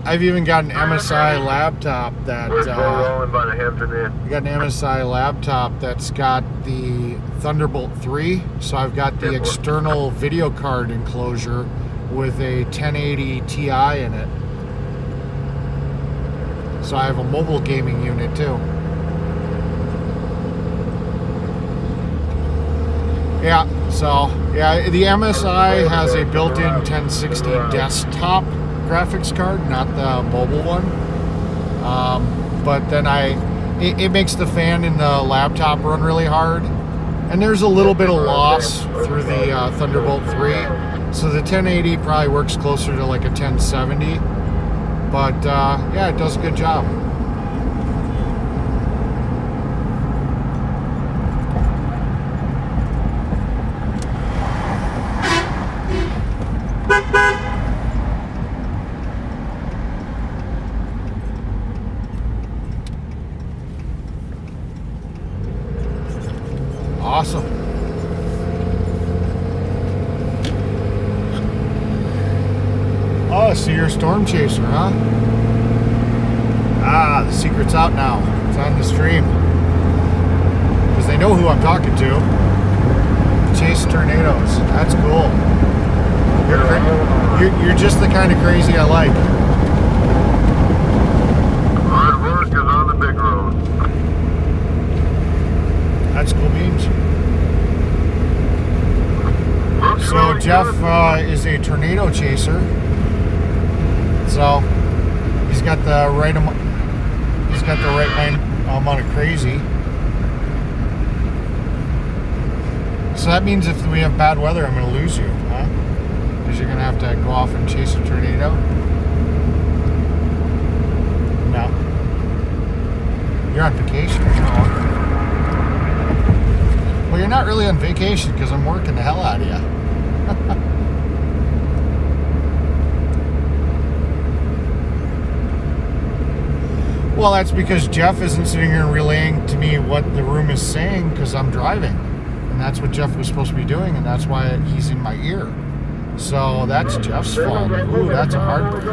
I've even got an MSI laptop that We're slow rolling by the Hampton Inn. I got an MSI laptop that's got the Thunderbolt 3, so I've got the external video card enclosure with a 1080 Ti in it. So I have a mobile gaming unit too. Yeah, so yeah, the MSI has a built-in 1060 desktop graphics card, not the mobile one. But then it makes the fan in the laptop run really hard. And there's a little bit of loss through the Thunderbolt 3. So the 1080 probably works closer to like a 1070. But yeah, it does a good job. Awesome. Oh, so you're a storm chaser, huh? Ah, the secret's out now. It's on the stream. Because they know who I'm talking to. Chase tornadoes. That's cool. You're just the kind of crazy I like. Hard work is on the big road. That's cool beans. So Jeff is a tornado chaser. So he's got the right amount of crazy. So that means if we have bad weather, I'm going to lose you, huh? Because you're going to have to go off and chase a tornado. No. You're on vacation. Well, you're not really on vacation because I'm working the hell out of you. Well, that's because Jeff isn't sitting here relaying to me what the room is saying because I'm driving. And that's what Jeff was supposed to be doing, and that's why he's in my ear. So that's Jeff's fault. Ooh, that's a heartbreak.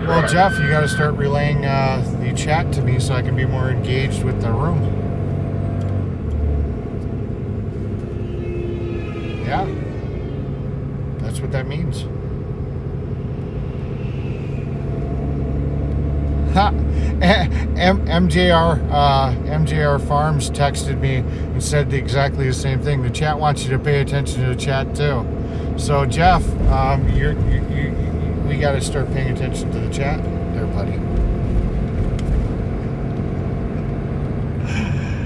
Well, Jeff, you got to start relaying the chat to me so I can be more engaged with the room. Yeah, that's what that means. Ha! MJR Farms texted me and said exactly the same thing. The chat wants you to pay attention to the chat too. So Jeff, we got to start paying attention to the chat there, buddy.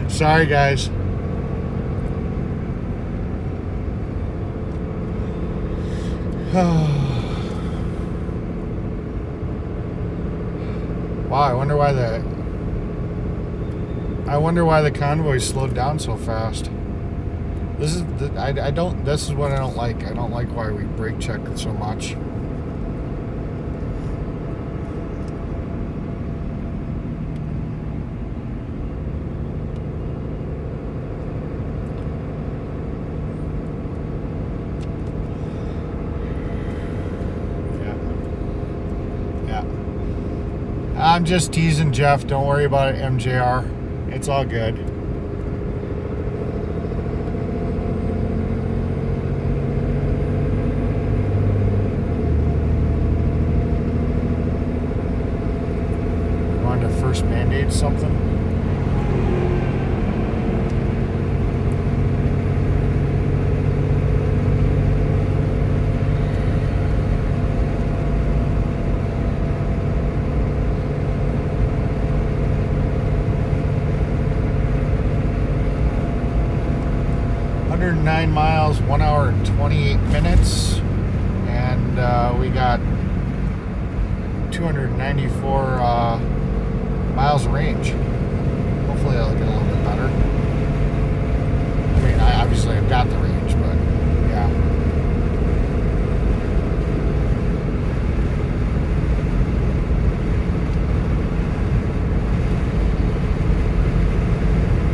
Sorry, guys. Wow, I wonder why the convoy slowed down so fast. This is what I don't like. I don't like why we brake check it so much. I'm just teasing Jeff. Don't worry about it, MJR. It's all good. Want to first mandate something? Miles, 1 hour and 28 minutes, and we got 294 miles of range. Hopefully that'll get a little bit better. I mean, obviously I've got the range, but yeah.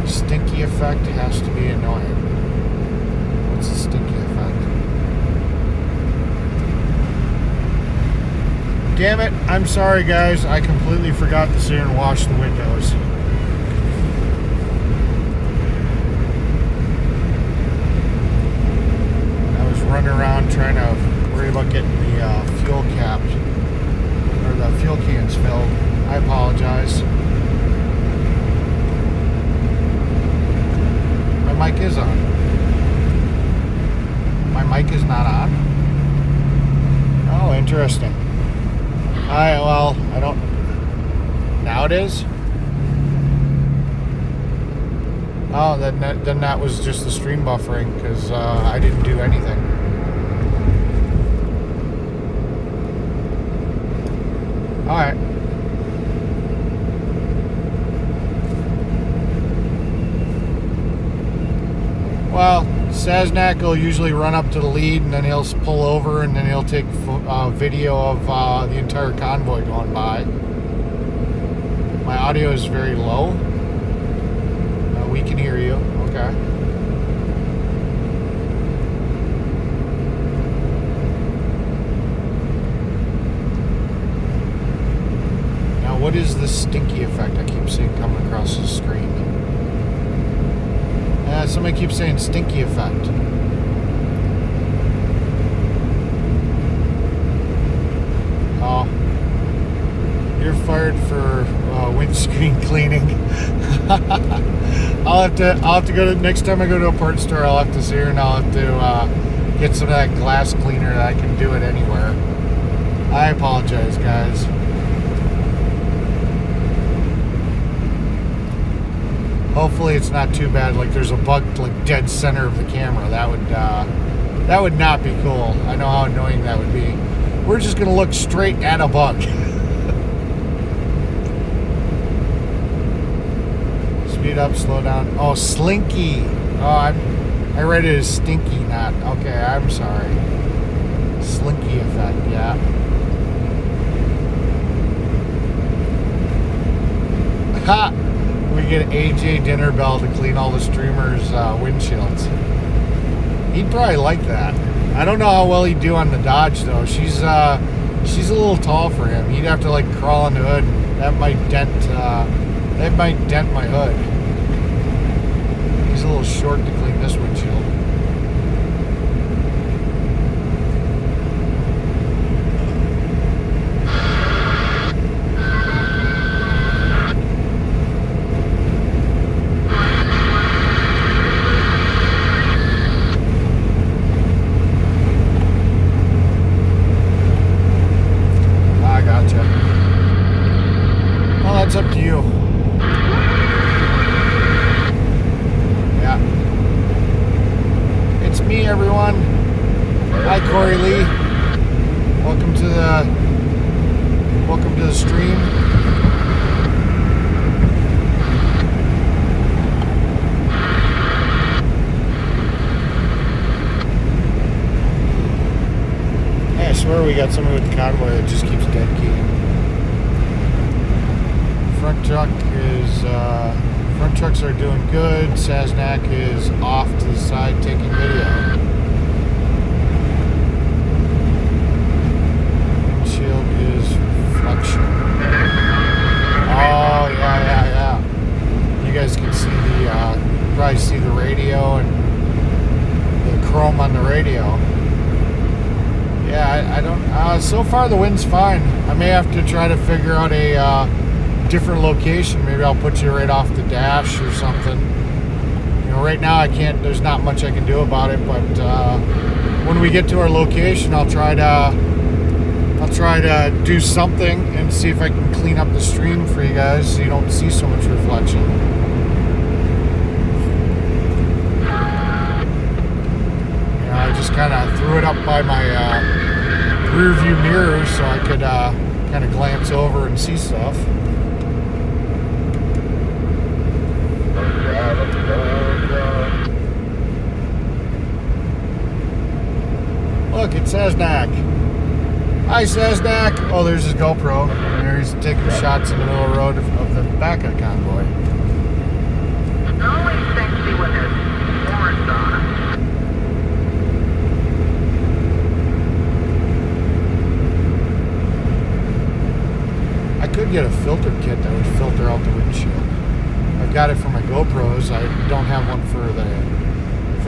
Stinky effect has to be annoying. What's the stinky effect? Damn it, I'm sorry guys, I completely forgot to sit here and wash the windows. I was running around trying to worry about getting the fuel capped, or the fuel cans filled. I apologize. My mic is on. My mic is not on? Oh, interesting. now it is? Oh, then that was just the stream buffering because I didn't do anything. All right. Well, Saznak will usually run up to the lead and then he'll pull over and then he'll take video of the entire convoy going by. My audio is very low. We can hear you. Okay. Now, what is this stinky effect I keep seeing coming across the screen? Somebody keeps saying stinky effect. Oh. You're fired for windscreen cleaning. I'll have to go to next time I go to a parts store. I'll have to see her and I'll have to get some of that glass cleaner that I can do it anywhere. I apologize, guys. Hopefully it's not too bad. Like there's a bug like dead center of the camera. That would not be cool. I know how annoying that would be. We're just gonna look straight at a bug. Speed up, slow down. Oh, slinky. Oh, I read it as stinky, not. Okay, I'm sorry. Slinky effect, yeah. Ha! We get AJ Dinner Bell to clean all the streamers' windshields. He'd probably like that. I don't know how well he'd do on the Dodge though. She's a little tall for him. He'd have to like crawl on the hood. That might dent my hood. He's a little short to clean this windshield. It's up to you. Yeah. It's me, everyone. Hi, Corey Lee. Welcome to the stream. Hey, I swear we got somebody with the convoy that just keeps dead keying. Front trucks are doing good. Saznak is off to the side taking video. Windshield is reflection. Oh yeah. You guys can see probably see the radio and the chrome on the radio. Yeah, I don't. So far the wind's fine. I may have to try to figure out a different location. Maybe I'll put you right off the dash or something. You know, right now I can't. There's not much I can do about it. But when we get to our location, I'll try to do something and see if I can clean up the stream for you guys, so you don't see so much reflection. Yeah, I just kind of threw it up by my rear view mirror so I could kind of glance over and see stuff. Look, it's Saznak. Hi, Saznak. Oh, there's his GoPro. And there he's taking shots in the middle of the road of the back of the convoy. Always sexy with his horns on. I could get a filter kit that would filter out the windshield. I've got it for my GoPros. I don't have one for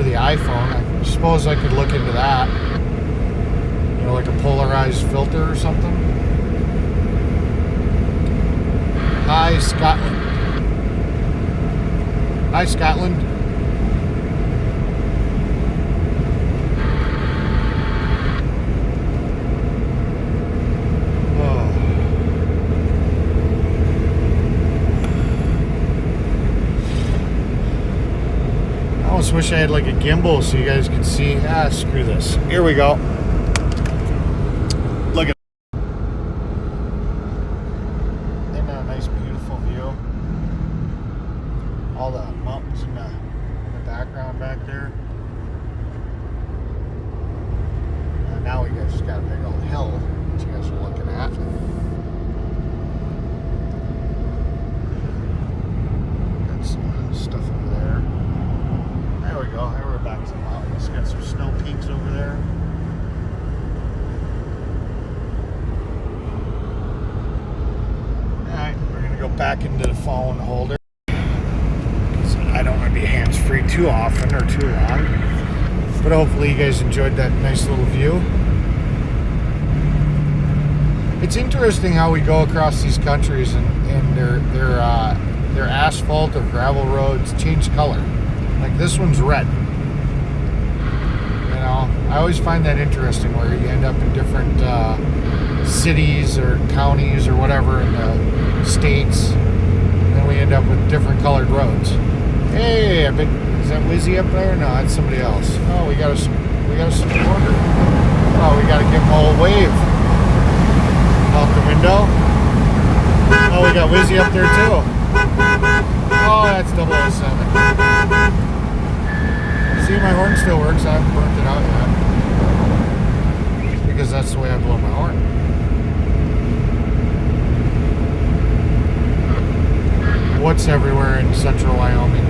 the iPhone. I suppose I could look into that. You know, like a polarized filter or something. Hi, Scotland. Hi, Scotland. wish I had like a gimbal so you guys could see. Screw this. Here we go. Look at isn't that a nice, beautiful view? All the mountains in the background back there. Now we just got a big old hill that you guys are looking at. Got some stuff over there. There we go. There we're back to the mountains. Got some snow peaks over there. Alright, we're going to go back into the phone holder. I don't want to be hands-free too often or too long. But hopefully you guys enjoyed that nice little view. It's interesting how we go across these countries and their asphalt or gravel roads change color. Like this one's red. You know, I always find that interesting where you end up in different cities or counties or whatever in the states, and then we end up with different colored roads. Hey, I bet, is that Wizzy up there? No, that's somebody else. Oh, we got a supporter. Oh, we got to give him a little wave out the window. Oh, we got Wizzy up there too. Oh, that's 007. See, my horn still works. I haven't burnt it out yet because that's the way I blow my horn. What's everywhere in central Wyoming?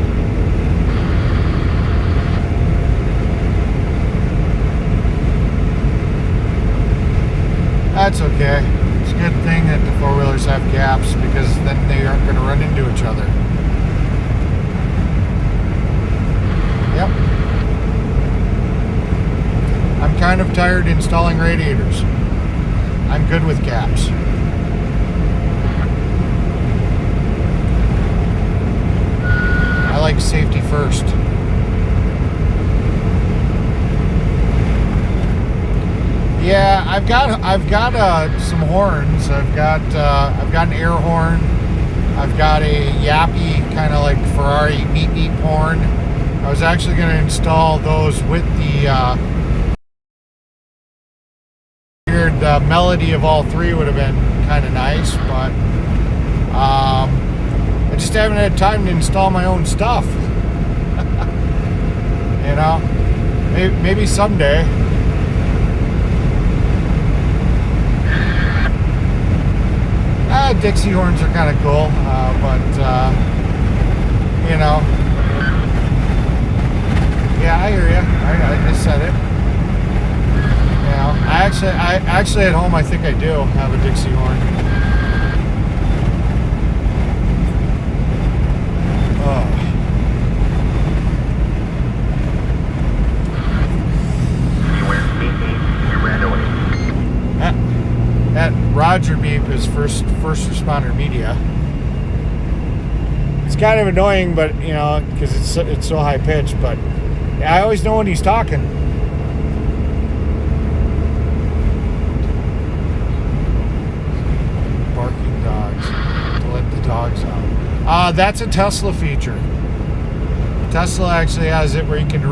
That's okay. It's a good thing that the four-wheelers have gaps because then they aren't going to run into each other. Yep. I'm kind of tired installing radiators. I'm good with gaps. I like safety first. Yeah, I've got some horns. I've got an air horn. I've got a yappy kind of like Ferrari beep beep horn. I was actually going to install those with the figured the melody of all three would have been kind of nice, but I just haven't had time to install my own stuff. You know, maybe someday. Dixie horns are kind of cool, but you know, yeah, I hear you. I just said it. You know, I actually at home I think I do have a Dixie horn. Oh. That Roger beep is first responder media. It's kind of annoying, but you know, because it's so high pitched. But yeah, I always know when he's talking. Barking dogs to let the dogs out. That's a Tesla feature. Tesla actually has it where you can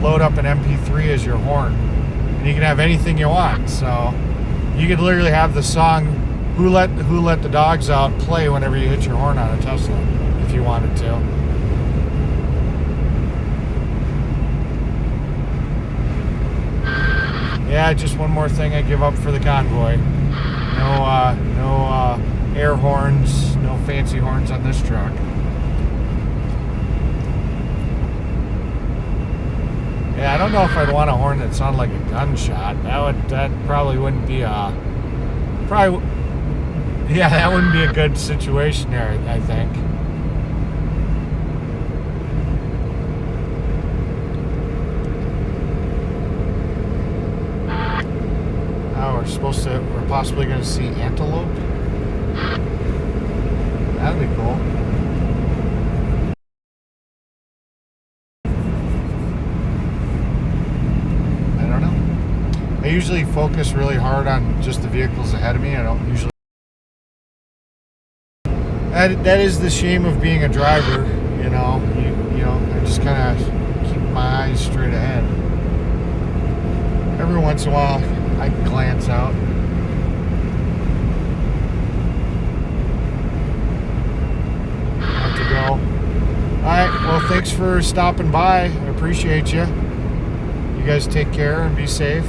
load up an MP3 as your horn, and you can have anything you want. So. You could literally have the song "Who Let the Dogs Out" play whenever you hit your horn on a Tesla, if you wanted to. Yeah, just one more thing I give up for the convoy. No air horns, no fancy horns on this truck. Yeah, I don't know if I'd want a horn that sounded like a gunshot. That probably wouldn't be that wouldn't be a good situation there, I think. Oh, we're possibly going to see antelope. That'd be cool. I usually focus really hard on just the vehicles ahead of me. I don't usually. That is the shame of being a driver, you know. You know, I just just kind of keep my eyes straight ahead. Every once in a while, I glance out. Have to go. Alright, well, thanks for stopping by. I appreciate you. You guys take care and be safe.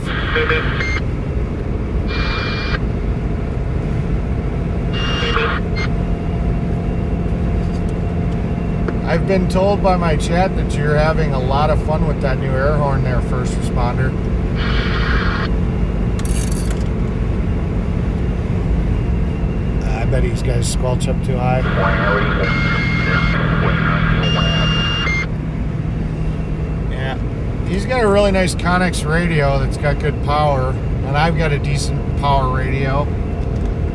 I've been told by my chat that you're having a lot of fun with that new air horn there, first responder. I bet these guys squelch up too high. Yeah, he's got a really nice Connex radio that's got good power, and I've got a decent power radio.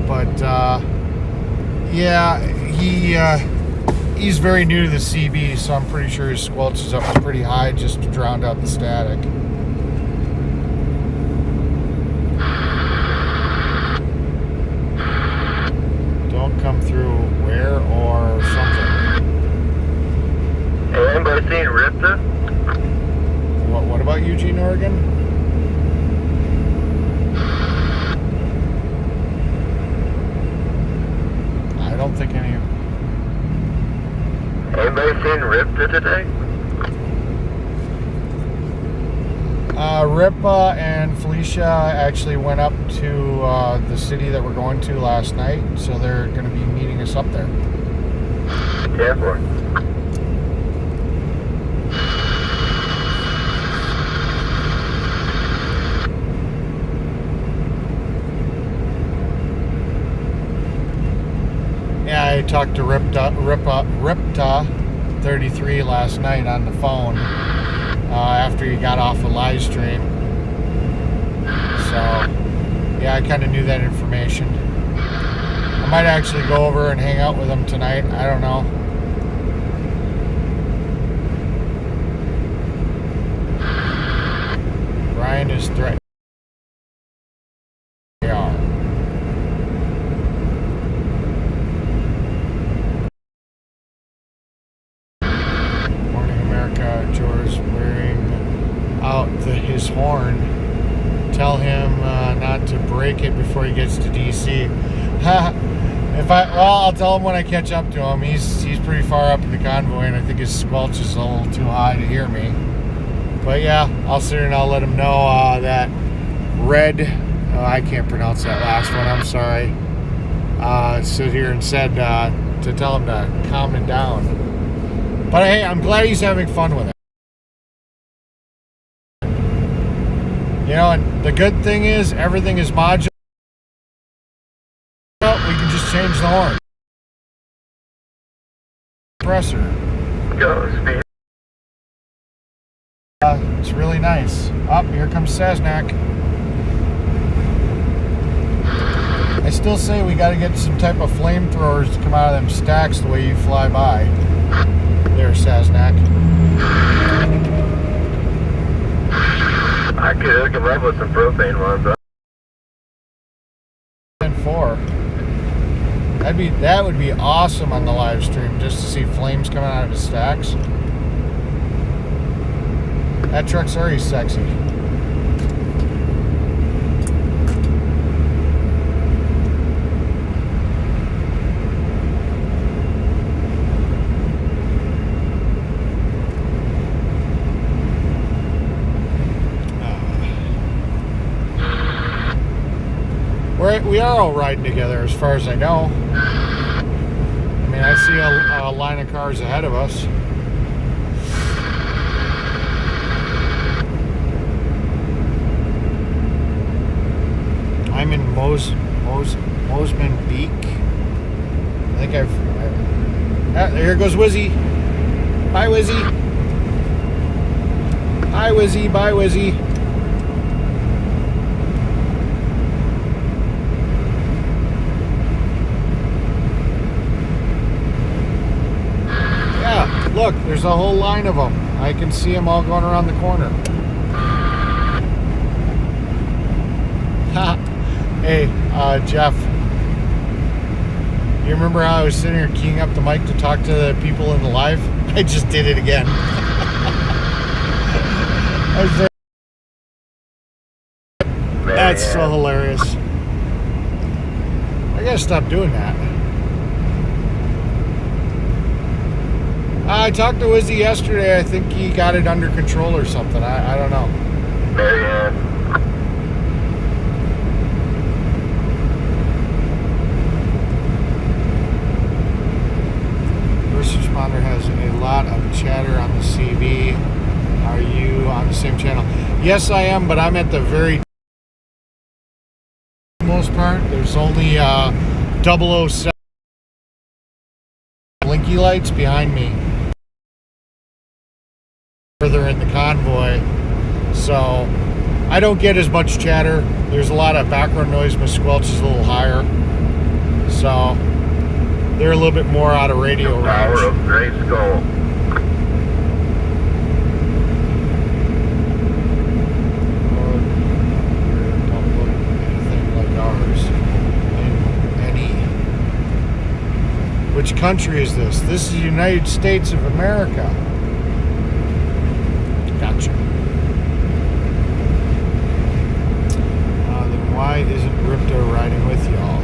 But yeah, he's very new to the CB, so I'm pretty sure his squelch is up pretty high just to drown out the static. Don't come through where or something. Hey, anybody seen Ripta? What about Eugene, Oregon? I don't think any of... Anybody seen Ripta today? Ripa and Felicia actually went up to the city that we're going to last night, so they're going to be meeting us up there. Yeah, boy. Yeah, I talked to Ripta 33 last night on the phone after he got off a live stream. So, yeah, I kind of knew that information. I might actually go over and hang out with him tonight. I don't know. Brian is threatening. They are. Morning, America. George wearing out his horn. Tell him not to break it before he gets to DC. I'll tell him when I catch up to him. He's pretty far up in the convoy, and I think his squelch is a little too high to hear me. But yeah, I'll sit here and I'll let him know that Red, I can't pronounce that last one, I'm sorry, sit here and said to tell him to calm it down. But hey, I'm glad he's having fun with it. You know, and the good thing is everything is modular. We can just change the horn. Compressor. Go, speed. It's really nice. Up, here comes Sasnak. I still say we got to get some type of flamethrowers to come out of them stacks the way you fly by. There, Sasnak. I could hook him up with some propane ones. 4. That would be awesome on the live stream, just to see flames coming out of the stacks. That truck's already sexy. We are all riding together as far as I know. I mean, I see a line of cars ahead of us. I'm in Mosman Beak. I think here goes Wizzy. Bye, Wizzy. Hi, Wizzy. Bye, Wizzy. Look, there's a whole line of them. I can see them all going around the corner. Hey, Jeff. You remember how I was sitting here keying up the mic to talk to the people in the live? I just did it again. That's so hilarious. I gotta stop doing that. I talked to Izzy yesterday. I think he got it under control or something. I don't know. First responder has a lot of chatter on the CV. Are you on the same channel? Yes, I am, but I'm at the very most part. There's only 007 blinky lights behind me further in the convoy, so I don't get as much chatter. There's a lot of background noise. My squelch is a little higher, so they're a little bit more out of radio range. Power of Gray Skull. Don't look anything like ours in any. Which country is this? This is the United States of America. Gotcha. Then why isn't Ripto riding with y'all?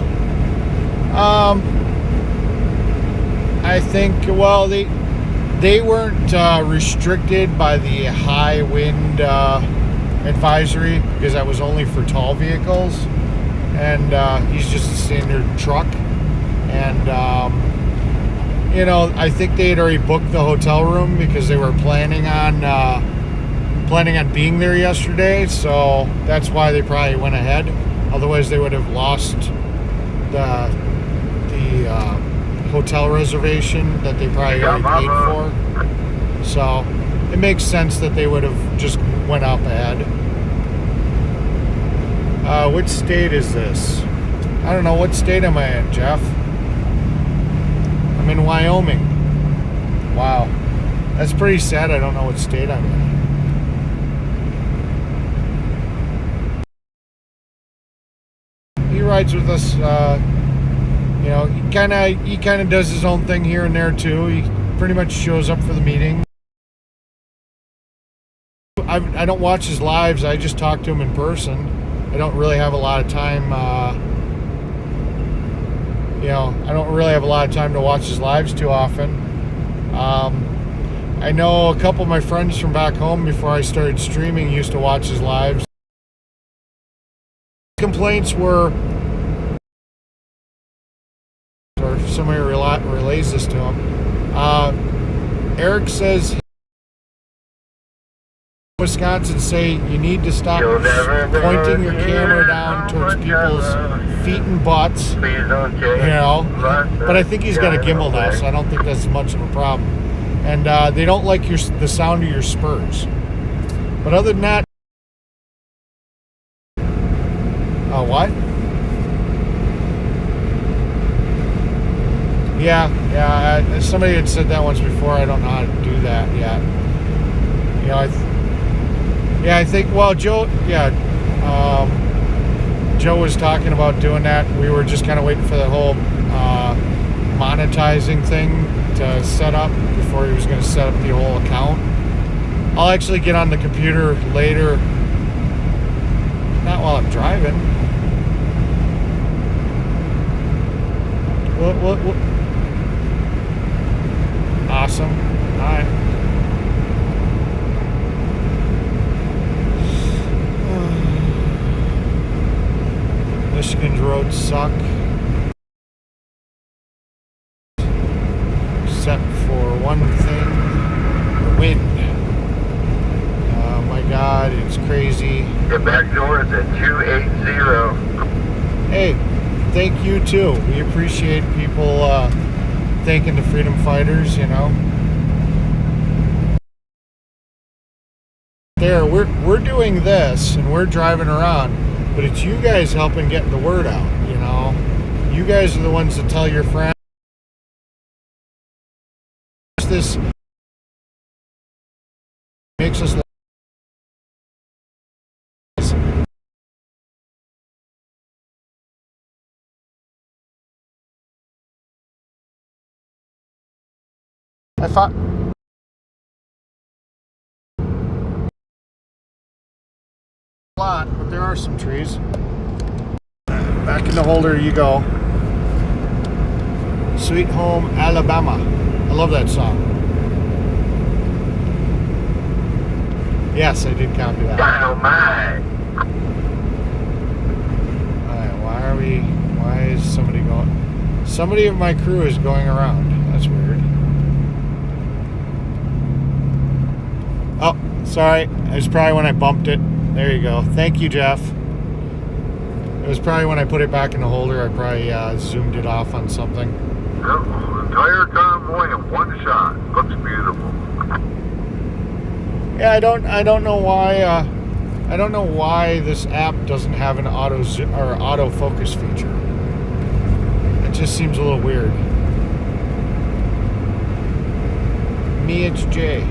I think, well, they weren't restricted by the high wind advisory because that was only for tall vehicles, and he's just a standard truck. And you know, I think they had already booked the hotel room because they were planning on being there yesterday, so that's why they probably went ahead. Otherwise, they would have lost the hotel reservation that they probably already paid for. So it makes sense that they would have just went up ahead. Which state is this? I don't know. What state am I in, Jeff? I'm in Wyoming. Wow. That's pretty sad. I don't know what state I'm in. He rides with us. You know, he kind of does his own thing here and there too. He pretty much shows up for the meeting. I don't watch his lives. I just talk to him in person. I don't really have a lot of time. You know, I don't really have a lot of time to watch his lives too often. I know a couple of my friends from back home before I started streaming used to watch his lives. Complaints were, or somebody relays this to him. Eric says, Wisconsin say you need to stop pointing your camera down towards people's feet and butts, you know, but I think he's got a gimbal now, so I don't think that's much of a problem. And they don't like the sound of your spurs. But other than that, what? Yeah, somebody had said that once before. I don't know how to do that yet. You know, I think, well, Joe was talking about doing that. We were just kind of waiting for the whole monetizing thing to set up before he was going to set up the whole account. I'll actually get on the computer later, not while I'm driving. What? Awesome. All right. Michigan's roads suck, except for one thing: the wind. Oh my God, it's crazy. The back door is at 280. Hey, thank you too. We appreciate people thanking the freedom fighters. You know, there we're doing this and we're driving around. But it's you guys helping get the word out, you know. You guys are the ones that tell your friends. This makes us. I thought. lot, but there are some trees. Back in the holder you go. Sweet Home Alabama. I love that song. Yes, I did copy that. Dynamite. Alright, why is somebody going? Somebody of my crew is going around. That's weird. Oh, sorry. It was probably when I bumped it. There you go. Thank you, Jeff. It was probably when I put it back in the holder. I probably zoomed it off on something. Yep, entire convoy in one shot. Looks beautiful. Yeah, I don't know why. I don't know why this app doesn't have an auto focus feature. It just seems a little weird. Me, it's Jay.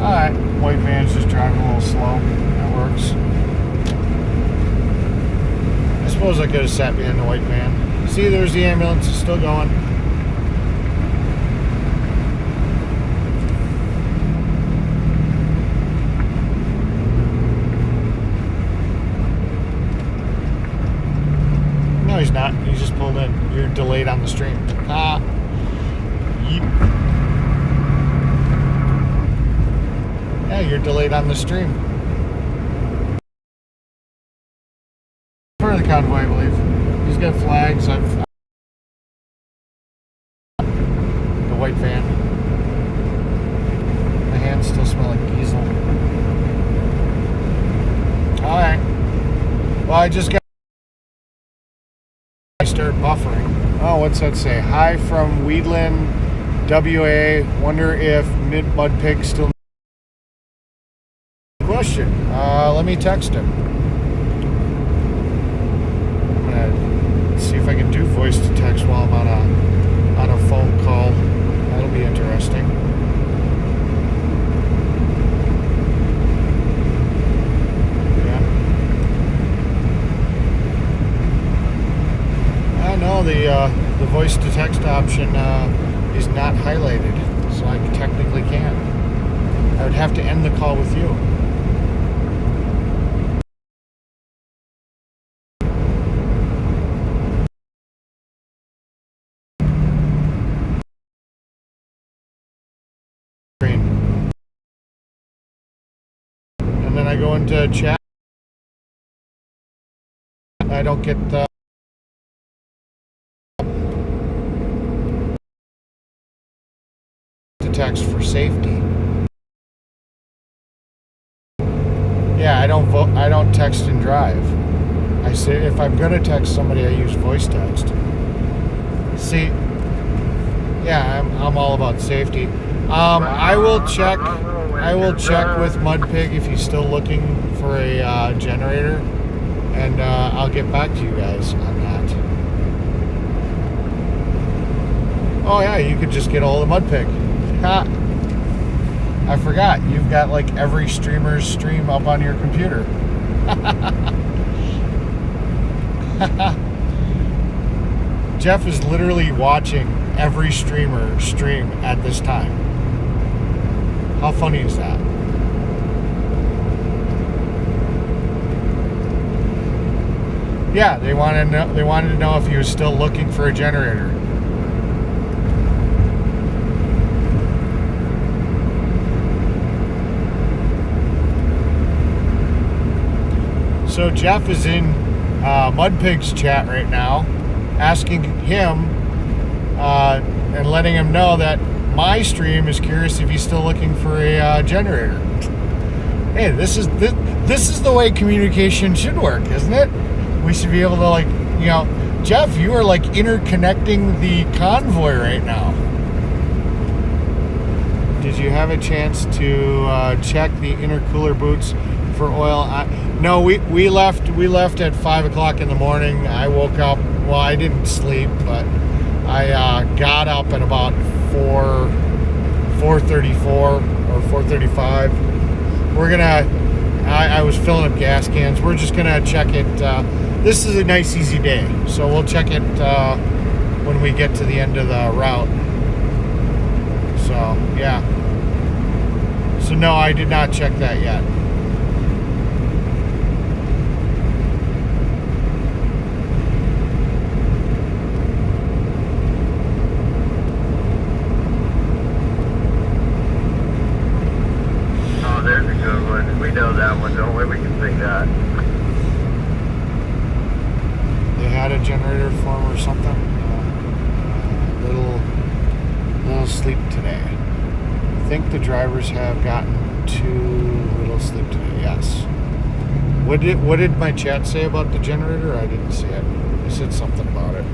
Alright, white van's just driving a little slow. That works. I suppose I could have sat behind the white van. See, there's the ambulance. It's still going. No, he's not. He's just pulled in. You're delayed on the stream. Ah. Yeep. Yeah, you're delayed on the stream. For the convoy, I believe. He's got flags. The white van. My hands still smell like diesel. Alright. Well, I just got... I start buffering. Oh, what's that say? Hi from Weedland, WA. Wonder if Mud Pig still... Question. Let me text him. I'm gonna see if I can do voice to text while I'm on a phone call. That'll be interesting. Yeah. I know the voice to text option is not highlighted, so I technically can't. I would have to end the call with you. And then I go into chat. I don't get the text for safety. Yeah, I don't text and drive. I say if I'm gonna text somebody, I use voice text. See, yeah, I'm all about safety. I will check with Mudpig if he's still looking for a generator, and I'll get back to you guys on that. Oh yeah, you could just get all the Mudpig. Ha! I forgot, you've got like every streamer's stream up on your computer. Jeff is literally watching every streamer stream at this time. How funny is that? Yeah, they wanted to know if he was still looking for a generator. So Jeff is in Mudpig's chat right now, asking him and letting him know that my stream is curious if he's still looking for a generator. Hey, this is the way communication should work, isn't it? We should be able to, like, you know, Jeff, you are like interconnecting the convoy right now. Did you have a chance to check the intercooler boots for oil? No, we left at 5 o'clock in the morning. I woke up. Well, I didn't sleep, but I got up at about 4:34 or 4:35. We're gonna. I was filling up gas cans. We're just gonna check it. This is a nice, easy day, so we'll check it when we get to the end of the route. So. Yeah. So no, I did not check that yet. Oh, there's a good one. We know that one, don't we? We can sing that. They had a generator for him or something. Little sleep today. I think the drivers have gotten too little sleep today. Yes. What did my chat say about the generator? I didn't see it. They said something about it.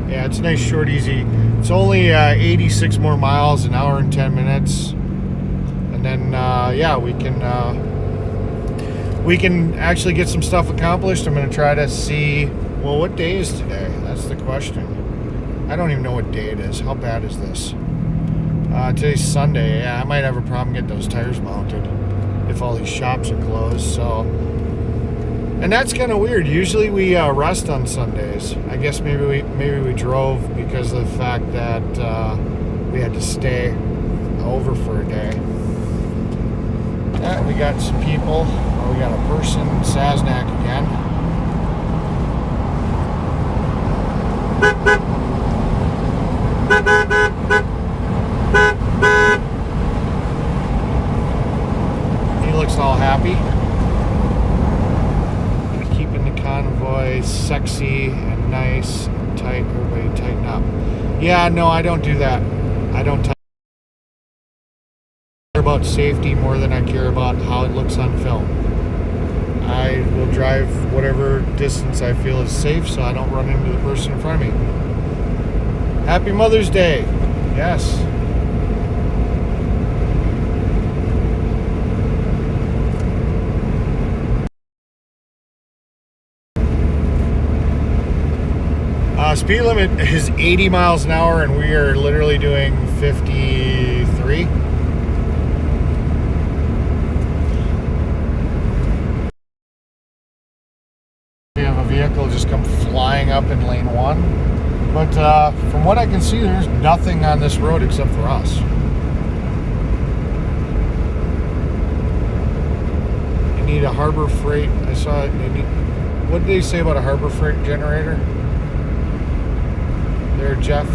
Yeah, it's a nice, short, easy. It's only 86 more miles, an hour and 10 minutes, and then yeah, we can actually get some stuff accomplished. I'm going to try to see. Well, what day is today? That's the question. I don't even know what day it is. How bad is this? Today's Sunday. Yeah, I might have a problem getting those tires mounted if all these shops are closed. So, and that's kind of weird. Usually we rest on Sundays. I guess maybe we drove because of the fact that we had to stay over for a day. Yeah, we got some people. Oh, we got a person, Sasnak again. He looks all happy. Keeping the convoy sexy and nice and tight. Everybody tighten up. Yeah, no, I don't do that. I don't care about safety more than I care about how it looks on film. I will drive whatever distance I feel is safe so I don't run into the person in front of me. Happy Mother's Day. Yes. Speed limit is 80 miles an hour and we are literally doing 53. We have a vehicle just come flying up in lane 1. But from what I can see, there's nothing on this road except for us. You need a Harbor Freight. I saw it. What did they say about a Harbor Freight generator? There, Jeff.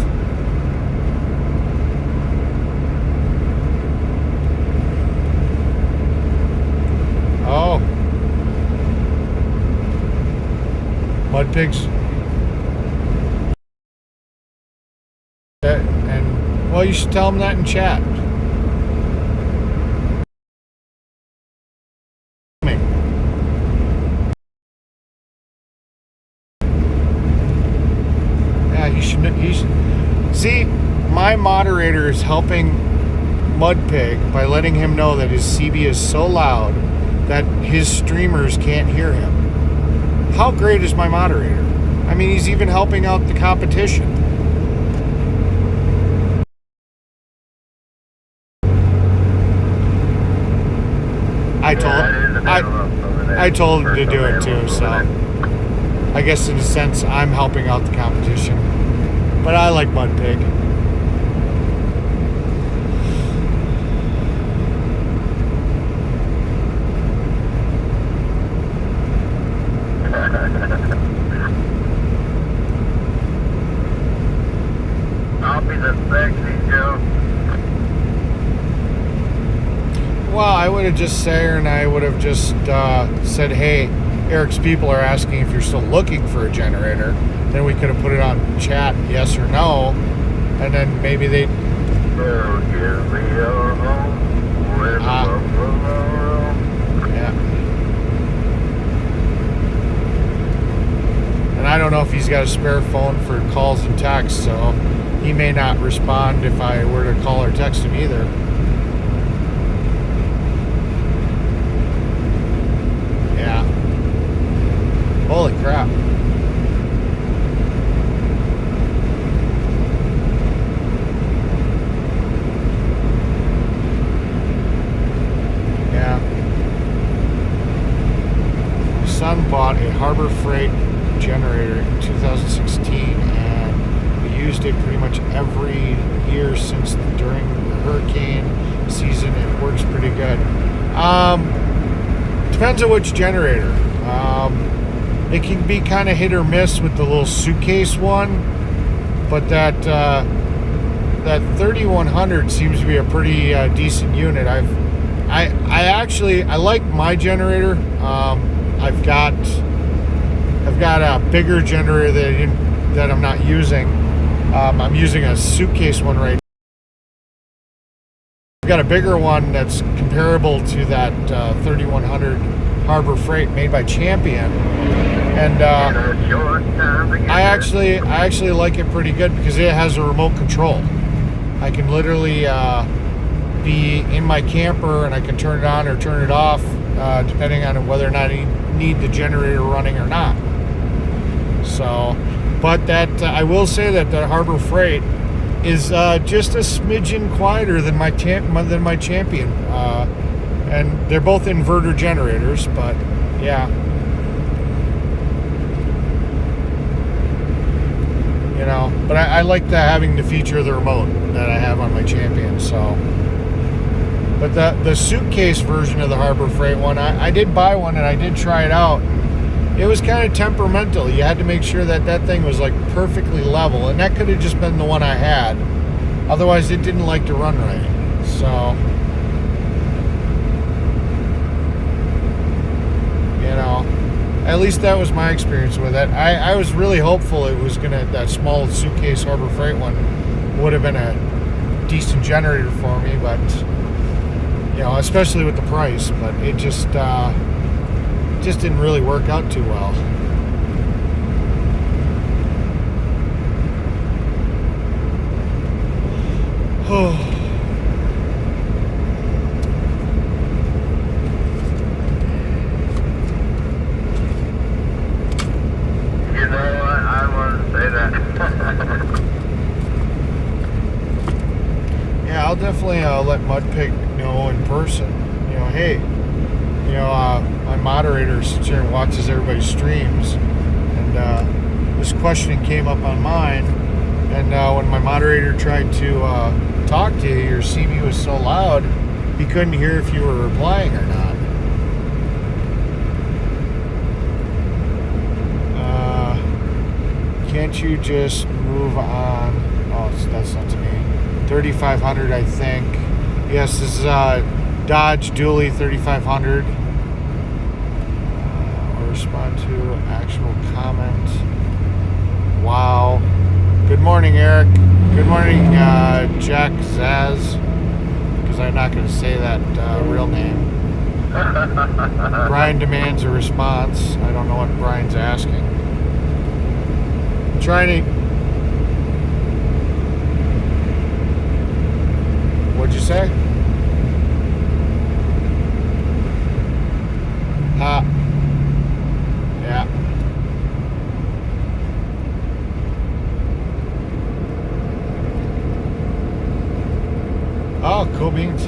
Oh. Mud pigs. And, well, you should tell them that in chat. Yeah, he should. See, my moderator is helping Mudpig by letting him know that his CB is so loud that his streamers can't hear him. How great is my moderator? I mean, he's even helping out the competition. I told him to do it too, so I guess in a sense I'm helping out the competition. But I like Mudpig. I'll be the sexy Joe. Well, I would have just said, and I would have just said, hey, Eric's people are asking if you're still looking for a generator. Then we could have put it on chat, yes or no, and then maybe they'd... Yeah. And I don't know if he's got a spare phone for calls and texts, so he may not respond if I were to call or text him either. Yeah. Holy crap. Yeah. My son bought a Harbor Freight generator in 2016 and we used it much every year since during the hurricane season. It works pretty good. Depends on which generator. It can be kind of hit or miss with the little suitcase one, but that 3100 seems to be a pretty decent unit. I like my generator. I've got a bigger generator that I'm not using. I'm using a suitcase one right now. I've got a bigger one that's comparable to that 3100 Harbor Freight made by Champion, and I actually like it pretty good because it has a remote control. I can literally be in my camper and I can turn it on or turn it off depending on whether or not I need the generator running or not. So, but that I will say that the Harbor Freight is just a smidgen quieter than my Champion, and they're both inverter generators. But yeah, you know. But I like having the feature of the remote that I have on my Champion. So, but the suitcase version of the Harbor Freight one, I did buy one and I did try it out. It was kind of temperamental. You had to make sure that thing was like perfectly level, and that could have just been the one I had. Otherwise, it didn't like to run right. So, you know, at least that was my experience with it. I was really hopeful it was that small suitcase Harbor Freight one would have been a decent generator for me, but you know, especially with the price. But it just didn't really work out too well. You know what? I wanted to say that. Yeah, I'll definitely let Mudpig know in person. You know, hey, you know, my moderator sits here and watches everybody's streams, and this question came up on mine, and when my moderator tried to talk to you, your CB was so loud he couldn't hear if you were replying or not. Can't you just move on? Oh, that's not to me. 3500, I think. Yes, this is Dodge Dually 3500. Respond to actual comment. Wow. Good morning, Eric. Good morning, Jack Zaz, because I'm not going to say that real name. Brian demands a response. I don't know what Brian's asking. Trying to... What'd you say? Yeah. Oh, cool beans.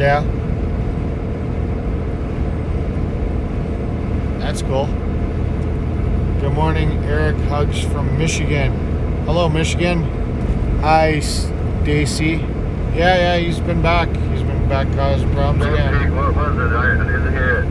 Yeah. That's cool. Good morning, Eric. Hugs from Michigan. Hello, Michigan. Hi, Stacy. Yeah, he's been back. He's been back causing problems again. What was it? I didn't hear it.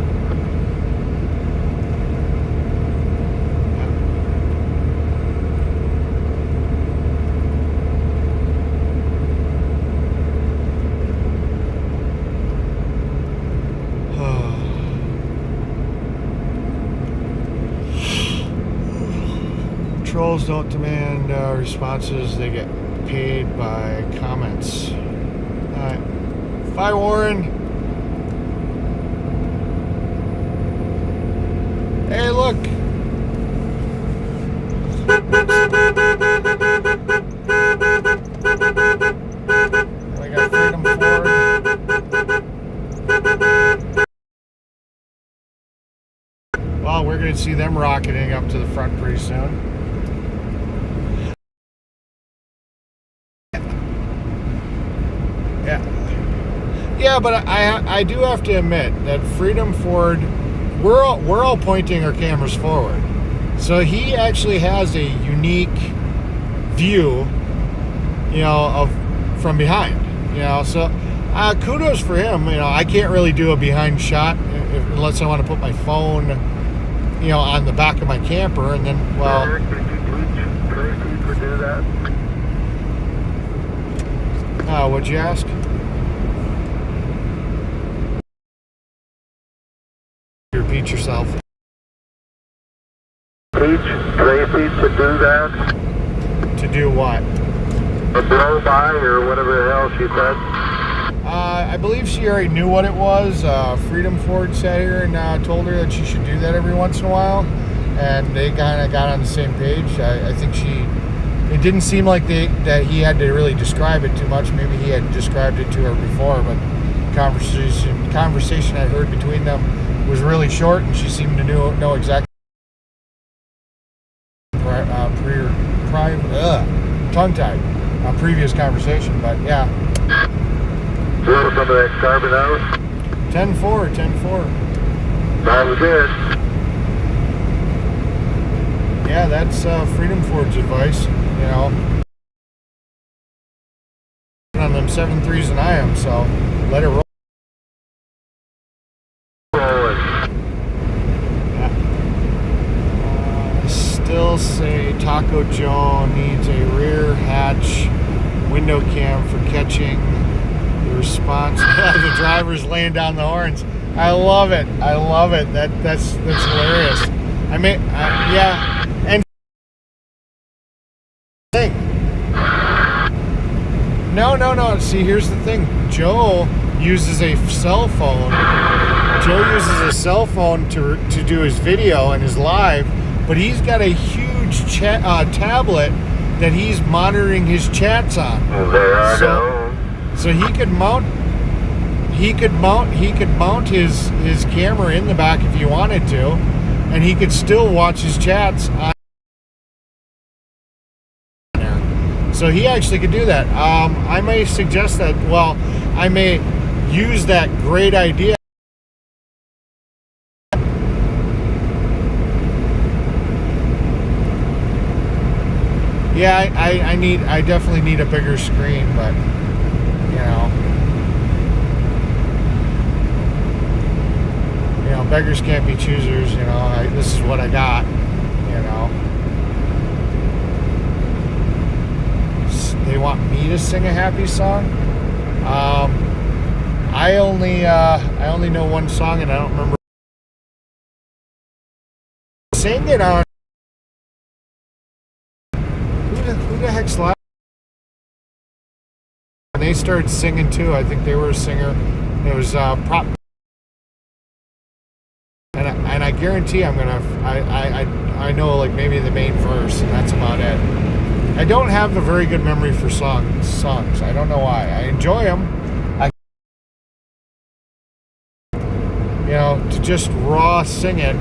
Trolls don't demand responses, they get paid by comments. Alright. Bye, Warren. Hey, look. We got Freedom Ford. Well, we're going to see them rocketing up to the front pretty soon. Yeah, but I do have to admit that Freedom Ford we're all pointing our cameras forward. So he actually has a unique view, from behind, So kudos for him. I can't really do a behind shot unless I want to put my phone, on the back of my camper, and then, well. Eric, did you teach Tracy to do that? What'd you ask? Repeat yourself. Teach Tracy to do that? To do what? A blow by or whatever the hell she said? I believe she already knew what it was. Freedom Ford sat here and told her that she should do that every once in a while, and they kind of got on the same page. I think it didn't seem like that he had to really describe it too much. Maybe he had described it to her before, but conversation I heard between them was really short, and she seemed to know exactly tongue-tied previous conversation, but yeah. Blow some of that carbon out? 10-4. Sounds good. Yeah, that's Freedom Ford's advice, on them 7.3s and I am, so let it roll. Still say Taco Joe needs a rear hatch window cam for catching the response. The driver's laying down the horns. I love it. That's hilarious. Yeah, and thing. No. See, here's the thing. Joe uses a cell phone. To do his video and his live. But he's got a huge tablet that he's monitoring his chats on. So he could mount his camera in the back if he wanted to, and he could still watch his chats on there. So he actually could do that. I may suggest that. Well, I may use that great idea. Yeah, I definitely need a bigger screen, but beggars can't be choosers. This is what I got. They want me to sing a happy song. I only know one song, and I don't remember sing it on. Who the heck's live? And they started singing too. I think they were a singer. It was prop. And I guarantee I know like maybe the main verse, and that's about it. I don't have a very good memory for songs. I don't know why. I enjoy them. To just raw sing it.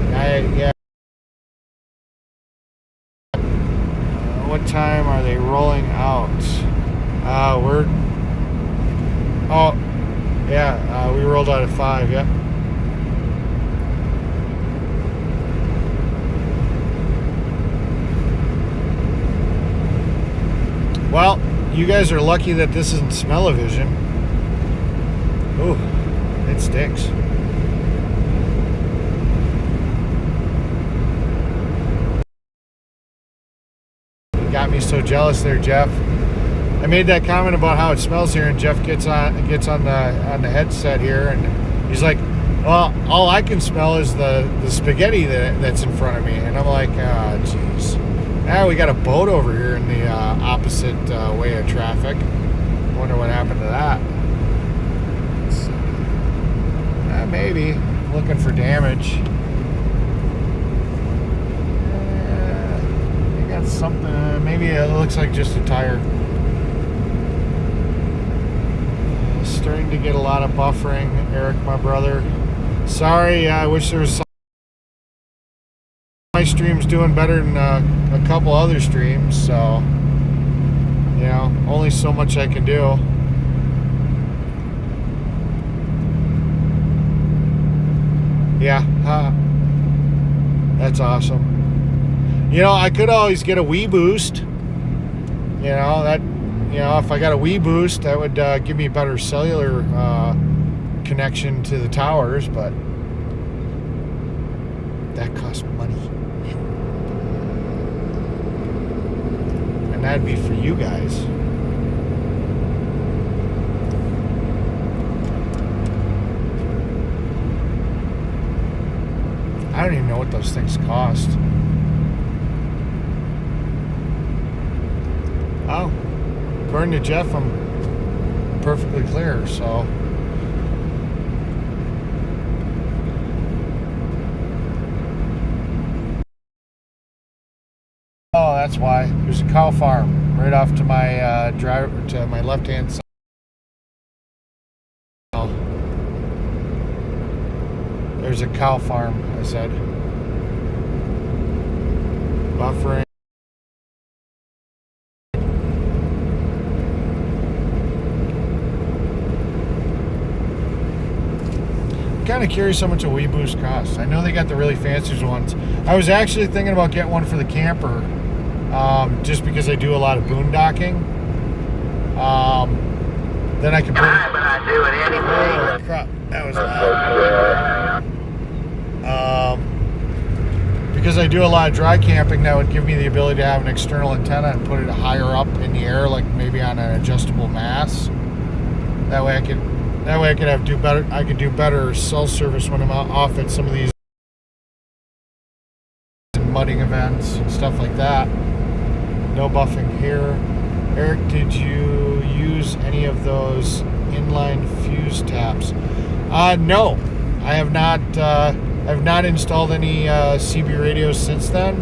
What time are they rolling out? We rolled out at 5, yeah. Well, you guys are lucky that this isn't smell-o-vision. Ooh, it stinks. Got me so jealous there, Jeff. I made that comment about how it smells here, and Jeff gets on the headset here, and he's like, "Well, all I can smell is the spaghetti that's in front of me," and I'm like, "Ah, jeez." We got a boat over here in the opposite way of traffic. Wonder what happened to that. Maybe looking for damage. Something, maybe it looks like just a tire. Starting to get a lot of buffering, Eric, my brother. Sorry, I wish there was some. My stream's doing better than a couple other streams, so only so much I can do. Yeah, That's awesome. You know, I could always get a Wii Boost. You know, if I got a Wii Boost, that would give me a better cellular connection to the towers, but that costs money. And that'd be for you guys. I don't even know what those things cost. Oh, according to Jeff, I'm perfectly clear, so. Oh, that's why. There's a cow farm right off to my to my left-hand side. There's a cow farm, I said. Buffering. I'm kind of curious how much a Wii Boost costs. I know they got the really fancy ones. I was actually thinking about getting one for the camper, just because I do a lot of boondocking. Then I can put. I'm not doing anything. Oh crap! That was loud. Because I do a lot of dry camping, that would give me the ability to have an external antenna and put it higher up in the air, like maybe on an adjustable mast. That way I could do better. I could do better cell service when I'm off at some of these mudding events and stuff like that. No buffing here. Eric, did you use any of those inline fuse taps? No, I have not. I've not installed any CB radios since then.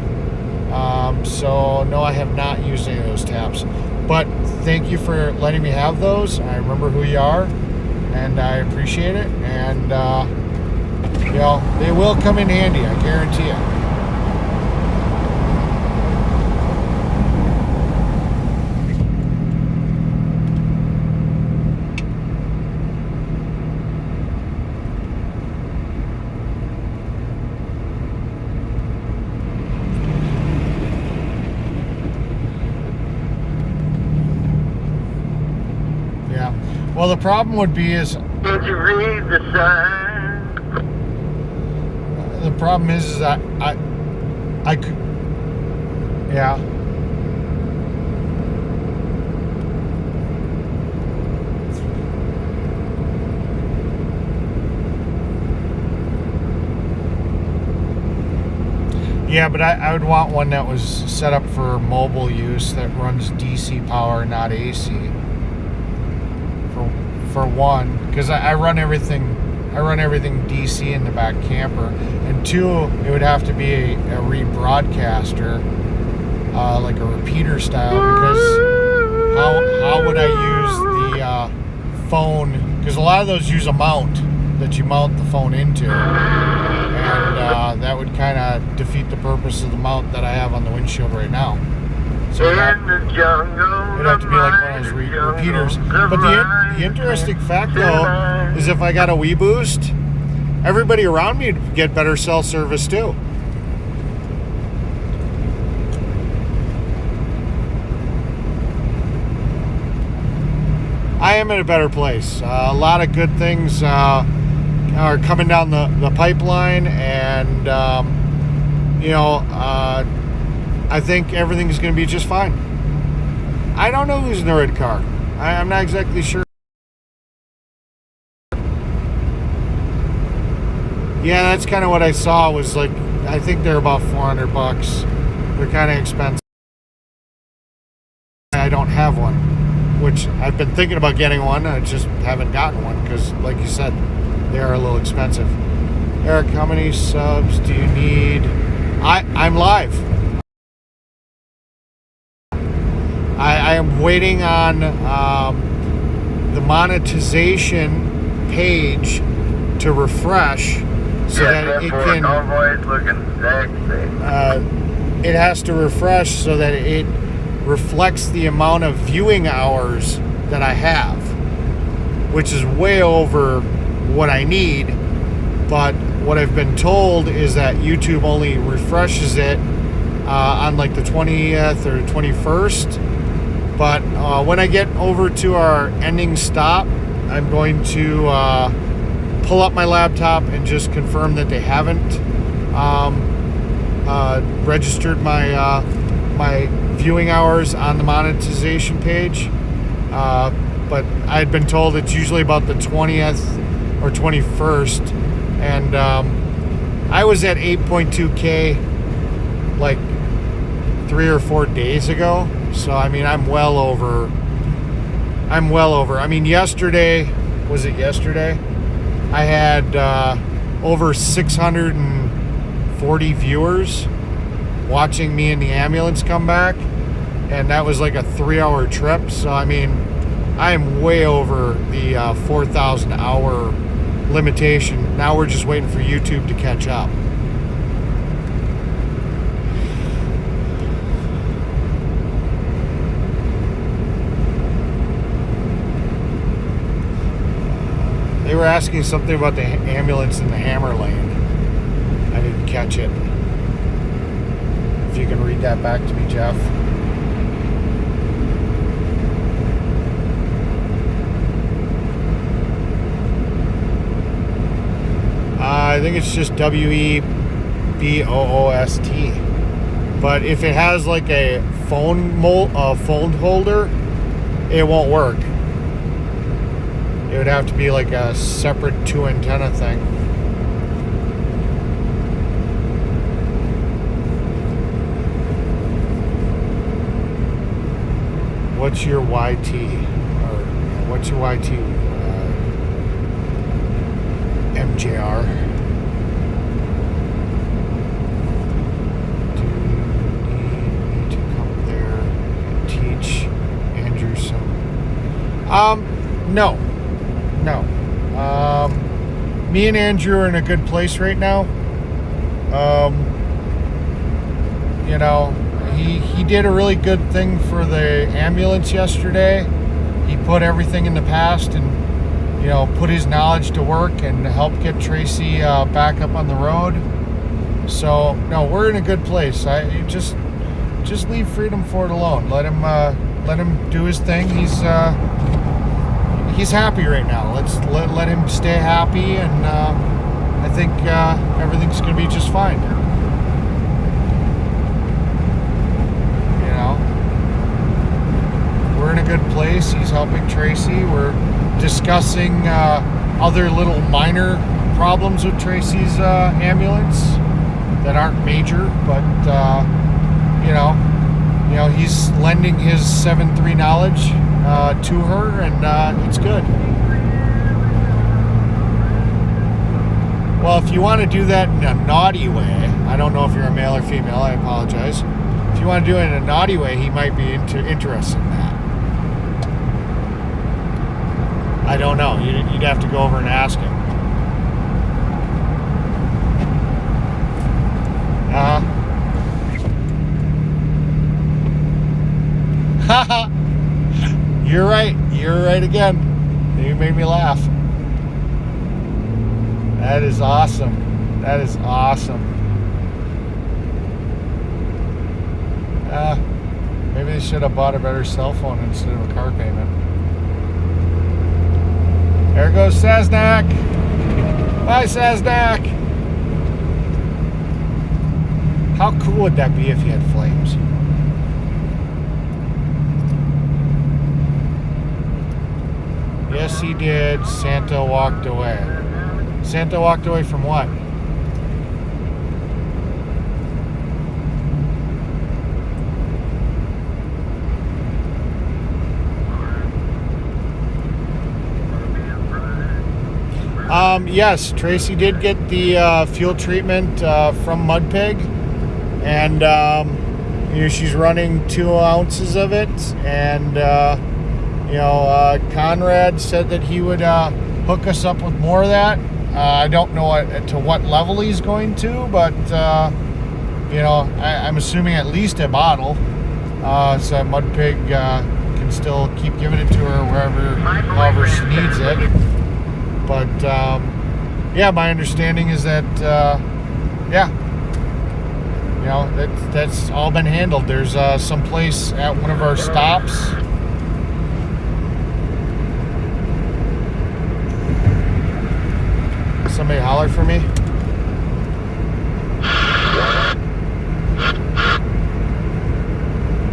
So no, I have not used any of those taps. But thank you for letting me have those. I remember who you are, and I appreciate it. And you know, they will come in handy, I guarantee it. Well, the problem would be is. Did you read the sign? The problem is that I could. Yeah. Yeah, but I would want one that was set up for mobile use that runs DC power, not AC. For one, because I run everything DC in the back camper, and two, it would have to be a rebroadcaster, like a repeater style, because how would I use the phone? Because a lot of those use a mount that you mount the phone into, and that would kind of defeat the purpose of the mount that I have on the windshield right now. So it'd have to be like one of those repeaters. But the interesting fact, though, is if I got a Wii Boost, everybody around me would get better cell service too. I am in a better place. A lot of good things are coming down the pipeline, and you know, I think everything's going to be just fine. I don't know who's in the red car. I'm not exactly sure. Yeah, that's kind of what I saw. Was like, I think they're about $400. They're kind of expensive. I don't have one, which I've been thinking about getting one. I just haven't gotten one because, like you said, they are a little expensive. Eric, how many subs do you need? I'm live. I am waiting on the monetization page to refresh so that it can. Convoy's looking sexy. It has to refresh so that it reflects the amount of viewing hours that I have, which is way over what I need, but what I've been told is that YouTube only refreshes it on like the 20th or 21st. But when I get over to our ending stop, I'm going to pull up my laptop and just confirm that they haven't registered my my viewing hours on the monetization page. But I had been told it's usually about the 20th or 21st, and I was at 8.2K like 3 or 4 days ago. So I mean, I'm well over. I mean, yesterday, was it yesterday? I had over 640 viewers watching me in the ambulance come back, and that was like a 3-hour trip. So I mean, I am way over the 4,000 hour limitation. Now we're just waiting for YouTube to catch up. They were asking something about the ambulance in the Hammer lane. I didn't catch it. If you can read that back to me, Jeff. I think it's just WEBOOST. But if it has like a phone holder, it won't work. It would have to be like a separate 2-antenna thing. What's your YT? Or what's your YT? MJR. Do you need to come there and teach Andrew some? No. No. Me and Andrew are in a good place right now. You know, he did a really good thing for the ambulance yesterday. He put everything in the past and, you know, put his knowledge to work and helped get Tracy back up on the road. So, no, we're in a good place. I just leave Freedom Ford alone. Let him do his thing. He's happy right now. Let's let him stay happy, and I think everything's gonna be just fine. You know, we're in a good place. He's helping Tracy. We're discussing other little minor problems with Tracy's ambulance that aren't major, but you know, he's lending his 7.3 knowledge to her, and it's good. Well, if you want to do that in a naughty way, I don't know if you're a male or female, I apologize. If you want to do it in a naughty way, he might be interested in that. I don't know. You'd have to go over and ask him. Haha. You're right. You're right again. You made me laugh. That is awesome. That is awesome. Maybe they should have bought a better cell phone instead of a car payment. There goes Saznak. Bye, Saznak. How cool would that be if he had flames? Yes, he did. Santa walked away. Santa walked away from what? Yes, Tracy did get the fuel treatment from Mudpig, and you know, she's running 2 ounces of it, and you know, Conrad said that he would hook us up with more of that. I don't know to what level he's going to, but you know, I'm assuming at least a bottle, so that Mudpig can still keep giving it to her however she needs it. But yeah, my understanding is that, yeah, you know, that's all been handled. There's some place at one of our stops. Somebody holler for me.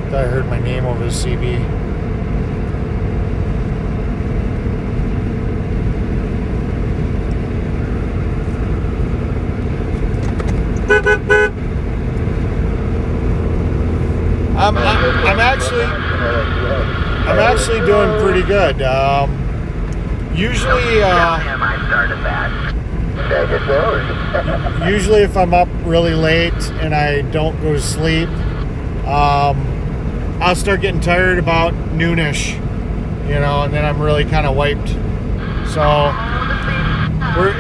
Thought I heard my name over the CB. I'm actually doing pretty good. Usually, usually if I'm up really late and I don't go to sleep, I'll start getting tired about noonish, you know, and then I'm really kind of wiped. So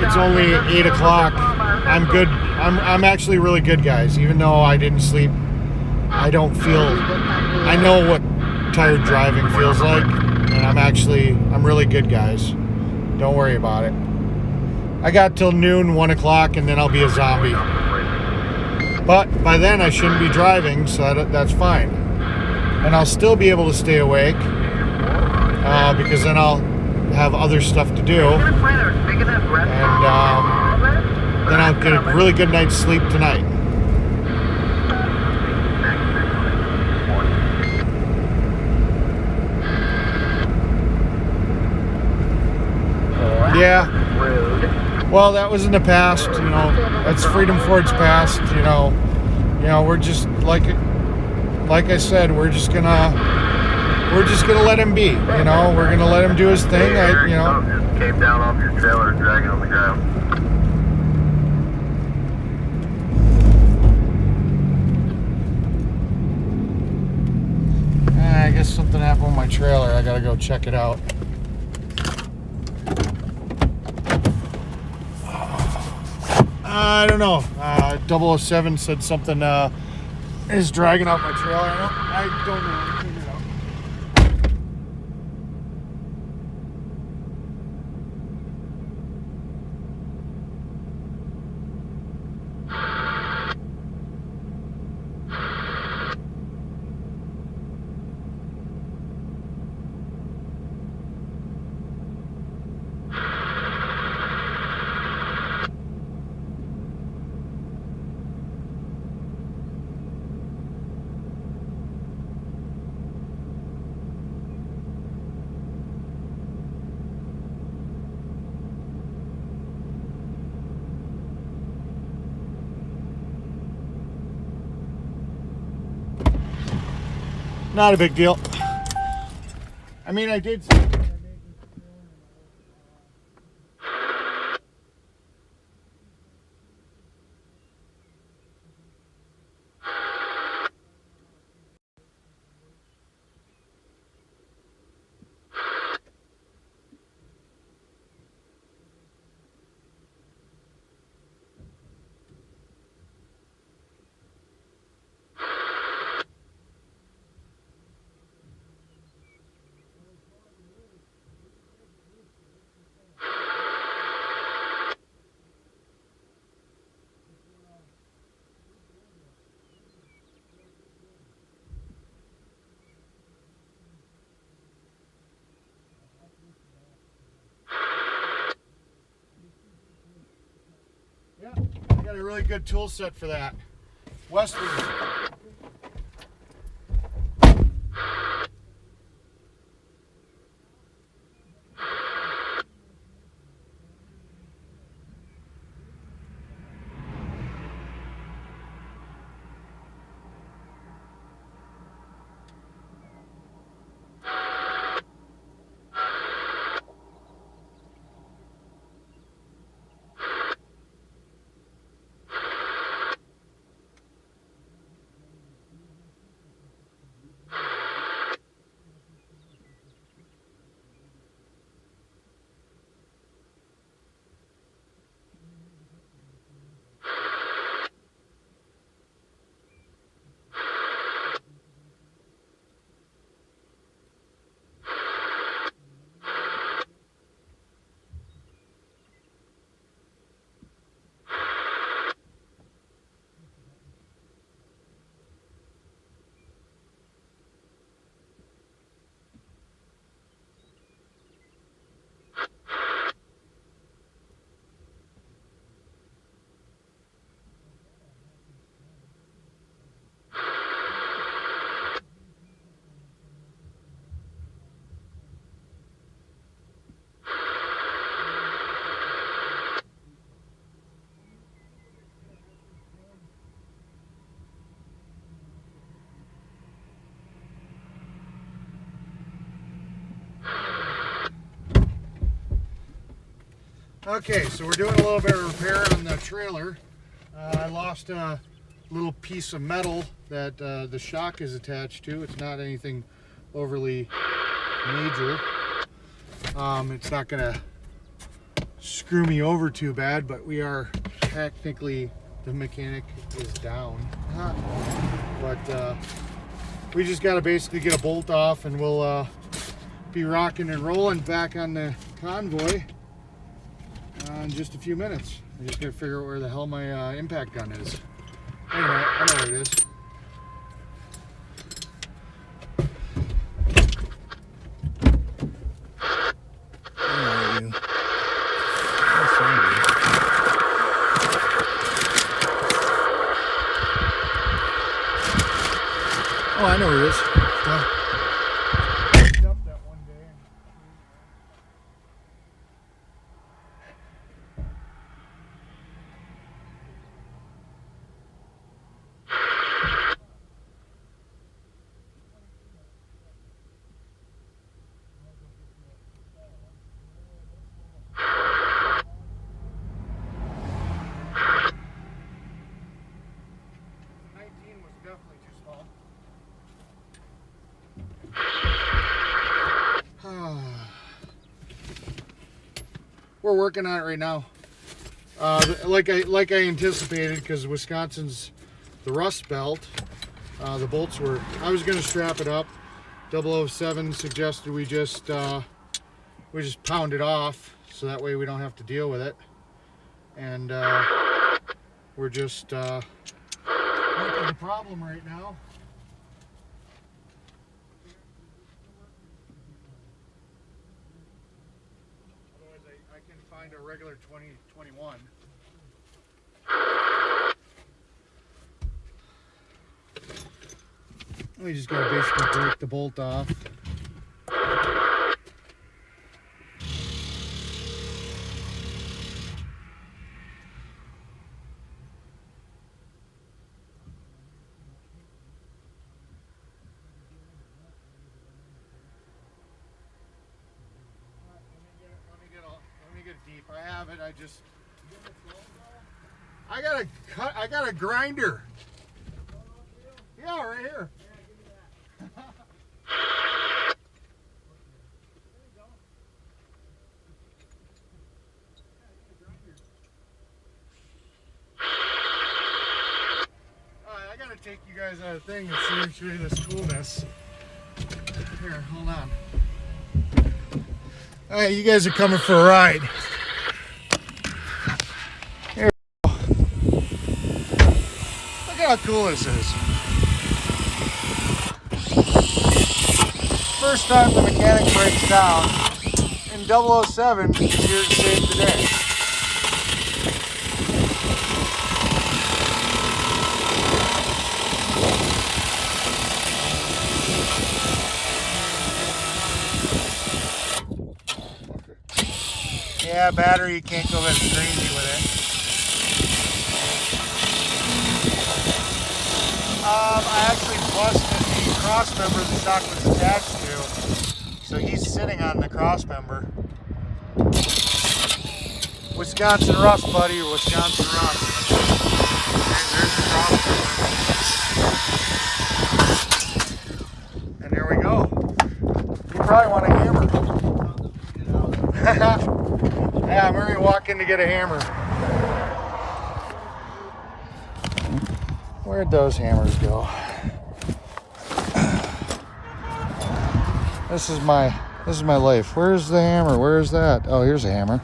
it's only 8 o'clock. I'm good. I'm actually really good, guys. Even though I didn't sleep, I know what tired driving feels like, and I'm really good, guys. Don't worry about it. I got till noon, 1 o'clock, and then I'll be a zombie. But by then I shouldn't be driving, so that's fine. And I'll still be able to stay awake, because then I'll have other stuff to do. And then I'll get a really good night's sleep tonight. Yeah. Well, that was in the past, you know. That's Freedom Ford's past, you know. You know, we're just like I said, we're just gonna let him be, you know. We're gonna let him do his thing, you know. Just came down off your trailer and dragging on the ground. I guess something happened with my trailer. I gotta go check it out. I don't know. 007 said something is dragging out my trailer. I don't know. I'll figure it out. Not a big deal. I mean, I did. Yeah, I got a really good tool set for that. Western. Okay, so we're doing a little bit of repair on the trailer. I lost a little piece of metal that the shock is attached to. It's not anything overly major. It's not gonna screw me over too bad, but we are technically, the mechanic is down. But we just gotta basically get a bolt off, and we'll be rocking and rolling back on the convoy in just a few minutes. I just gotta figure out where the hell my impact gun is. Anyway, I know where it is. Oh, I know where it is. We're working on it right now. Like I anticipated, because Wisconsin's the rust belt. The bolts were. I was going to strap it up. 007 suggested we just pound it off, so that way we don't have to deal with it. And we're just working the problem right now. I can find a regular 2021. We just gotta basically break the bolt off. Let me get deep. I have it. I got a grinder. Yeah, right here. Alright, I gotta take you guys on a thing and show you this coolness. Here, hold on. Alright, you guys are coming for a ride. Here we go. Look how cool this is. First time the mechanic breaks down, and 007 is here to save the day. Yeah, battery, you can't go that crazy with it. I actually busted the cross member the shock was attached to, so he's sitting on the cross member. Wisconsin rust, buddy, Wisconsin rust. There's the cross member. And there we go. You probably want a hammer. Yeah, I'm already walking to get a hammer. Where'd those hammers go? This is my life. Where's the hammer? Where's that? Oh, here's a hammer.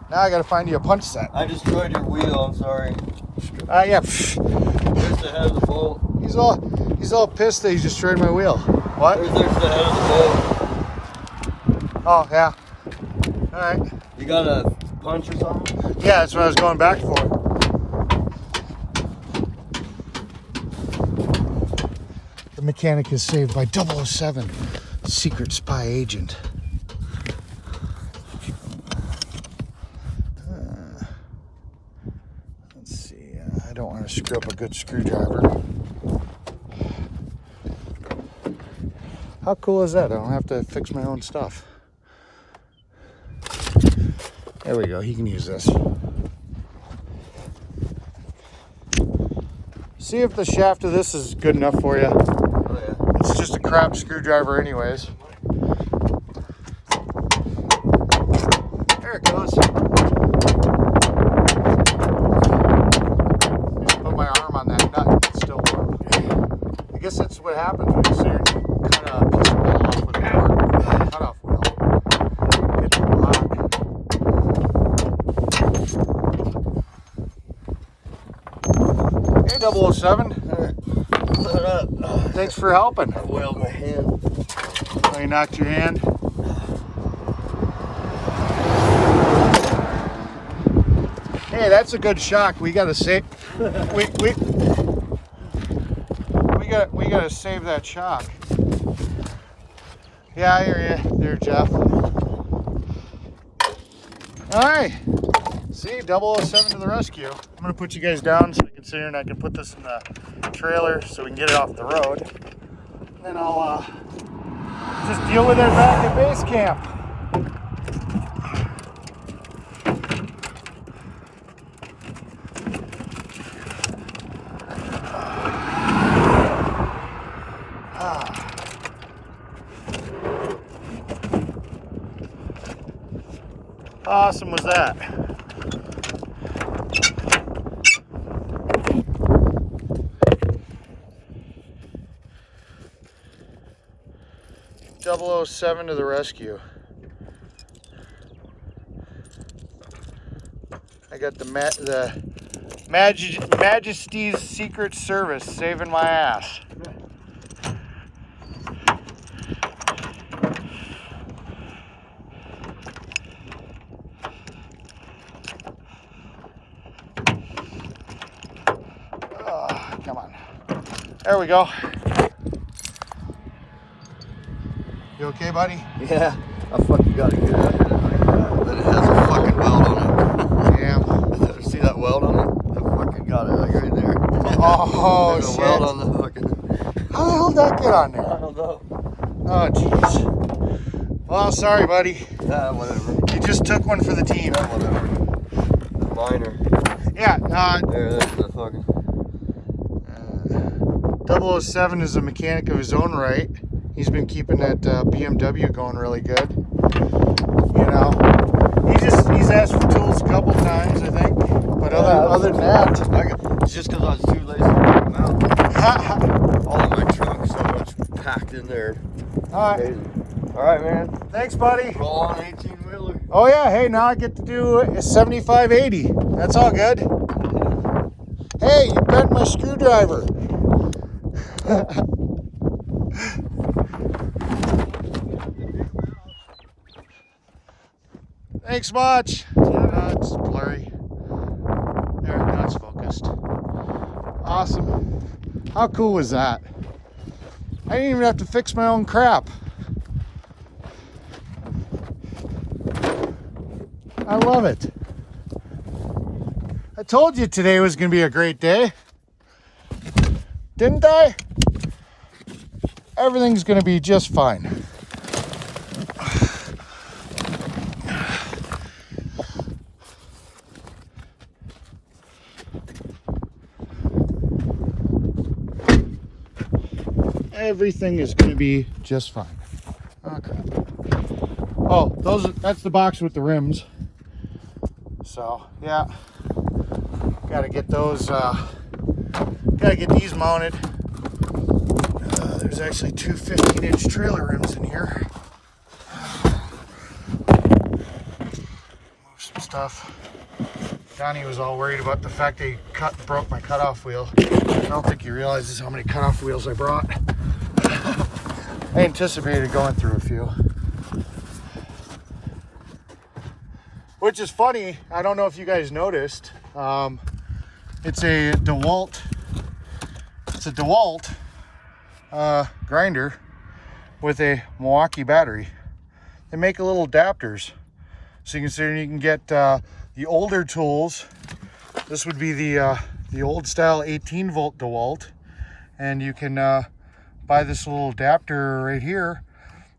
Now I gotta find you a punch set. I destroyed your wheel, I'm sorry. Yeah. There's the head of the bolt. He's all pissed that he destroyed my wheel. What? There's the head of the bolt. Oh, yeah. Alright. You got a punch or something? Yeah, that's what I was going back for. The mechanic is saved by 007, secret spy agent. Let's see. I don't want to screw up a good screwdriver. How cool is that? I don't have to fix my own stuff. There we go. He can use this. See if the shaft of this is good enough for you. Oh, yeah. It's just a crap screwdriver anyways. There it goes. Just put my arm on that nut and it's still warm. I guess that's what happens when you sit and cut a piece of metal off with a cutoff wheel. Get the lock. Hey, 007. What up? Thanks for helping. I wailed my hand. Oh, you knocked your hand? Hey, that's a good shock. We gotta save. We gotta save that shock. Yeah, I hear you there, Jeff. All right. See, 007 to the rescue. I'm gonna put you guys down so I can sit here and I can put this in the trailer so we can get it off the road. And then I'll just deal with it back at base camp. How awesome was that? .007 to the rescue. I got the Majesty's Secret Service saving my ass. Come on. There we go. You okay, buddy? Yeah, I fucking got it good. But it has a fucking weld on it. Damn. See that weld on it? I fucking got it like right there. Oh, There's shit. a weld on the fucking... How the hell did that get on there? I don't know. Oh, jeez. Well, sorry, buddy. Nah, whatever. You just took one for the team. Yeah, whatever. Minor. Yeah, There, that's the fucking... 007 is a mechanic of his own right. He's been keeping that BMW going really good. You know, he's asked for tools a couple times, I think. But other than that, it's just because I was too lazy to take them out. All of my trunk, so much packed in there. all right. All right, man. Thanks, buddy. Roll on 18-wheeler. Oh yeah, hey, now I get to do a 75/80. That's all good. Hey, you bent my screwdriver. Thanks much. It's blurry. There, now it's focused. Awesome. How cool was that? I didn't even have to fix my own crap. I love it. I told you today was going to be a great day. Didn't I? Everything's going to be just fine. Everything is going to be just fine. Okay. Oh, that's the box with the rims. So, yeah. Got to get those gotta get these mounted. There's actually two 15-inch trailer rims in here. Move some stuff. Donnie was all worried about the fact they broke my cutoff wheel. I don't think he realizes how many cutoff wheels I brought. I anticipated going through a few. Which is funny, I don't know if you guys noticed. It's a DeWalt. It's a DeWalt grinder with a Milwaukee battery. They make little adapters, so you can get the older tools. This would be the old style 18-volt DeWalt, and you can buy this little adapter right here,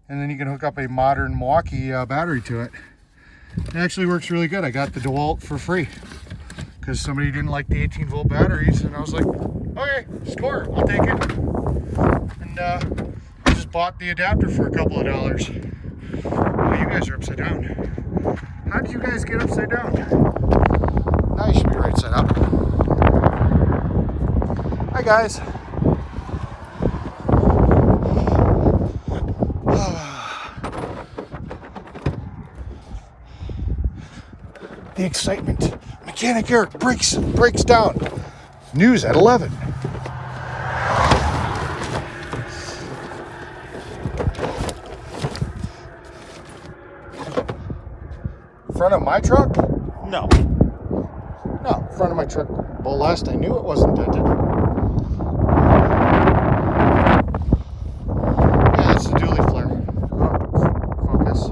and then you can hook up a modern Milwaukee battery to it. It actually works really good. I got the DeWalt for free because somebody didn't like the 18-volt batteries, and I was like, okay, score, I'll take it. And I just bought the adapter for a couple of dollars. Oh, you guys are upside down. How did you guys get upside down? Now you should be right side up. Hi guys. The excitement. Mechanic Eric breaks down. News at 11. Front of my truck? No. No, front of my truck. Well, last I knew it wasn't dented. Yeah, it's a dually flare. Oh, focus.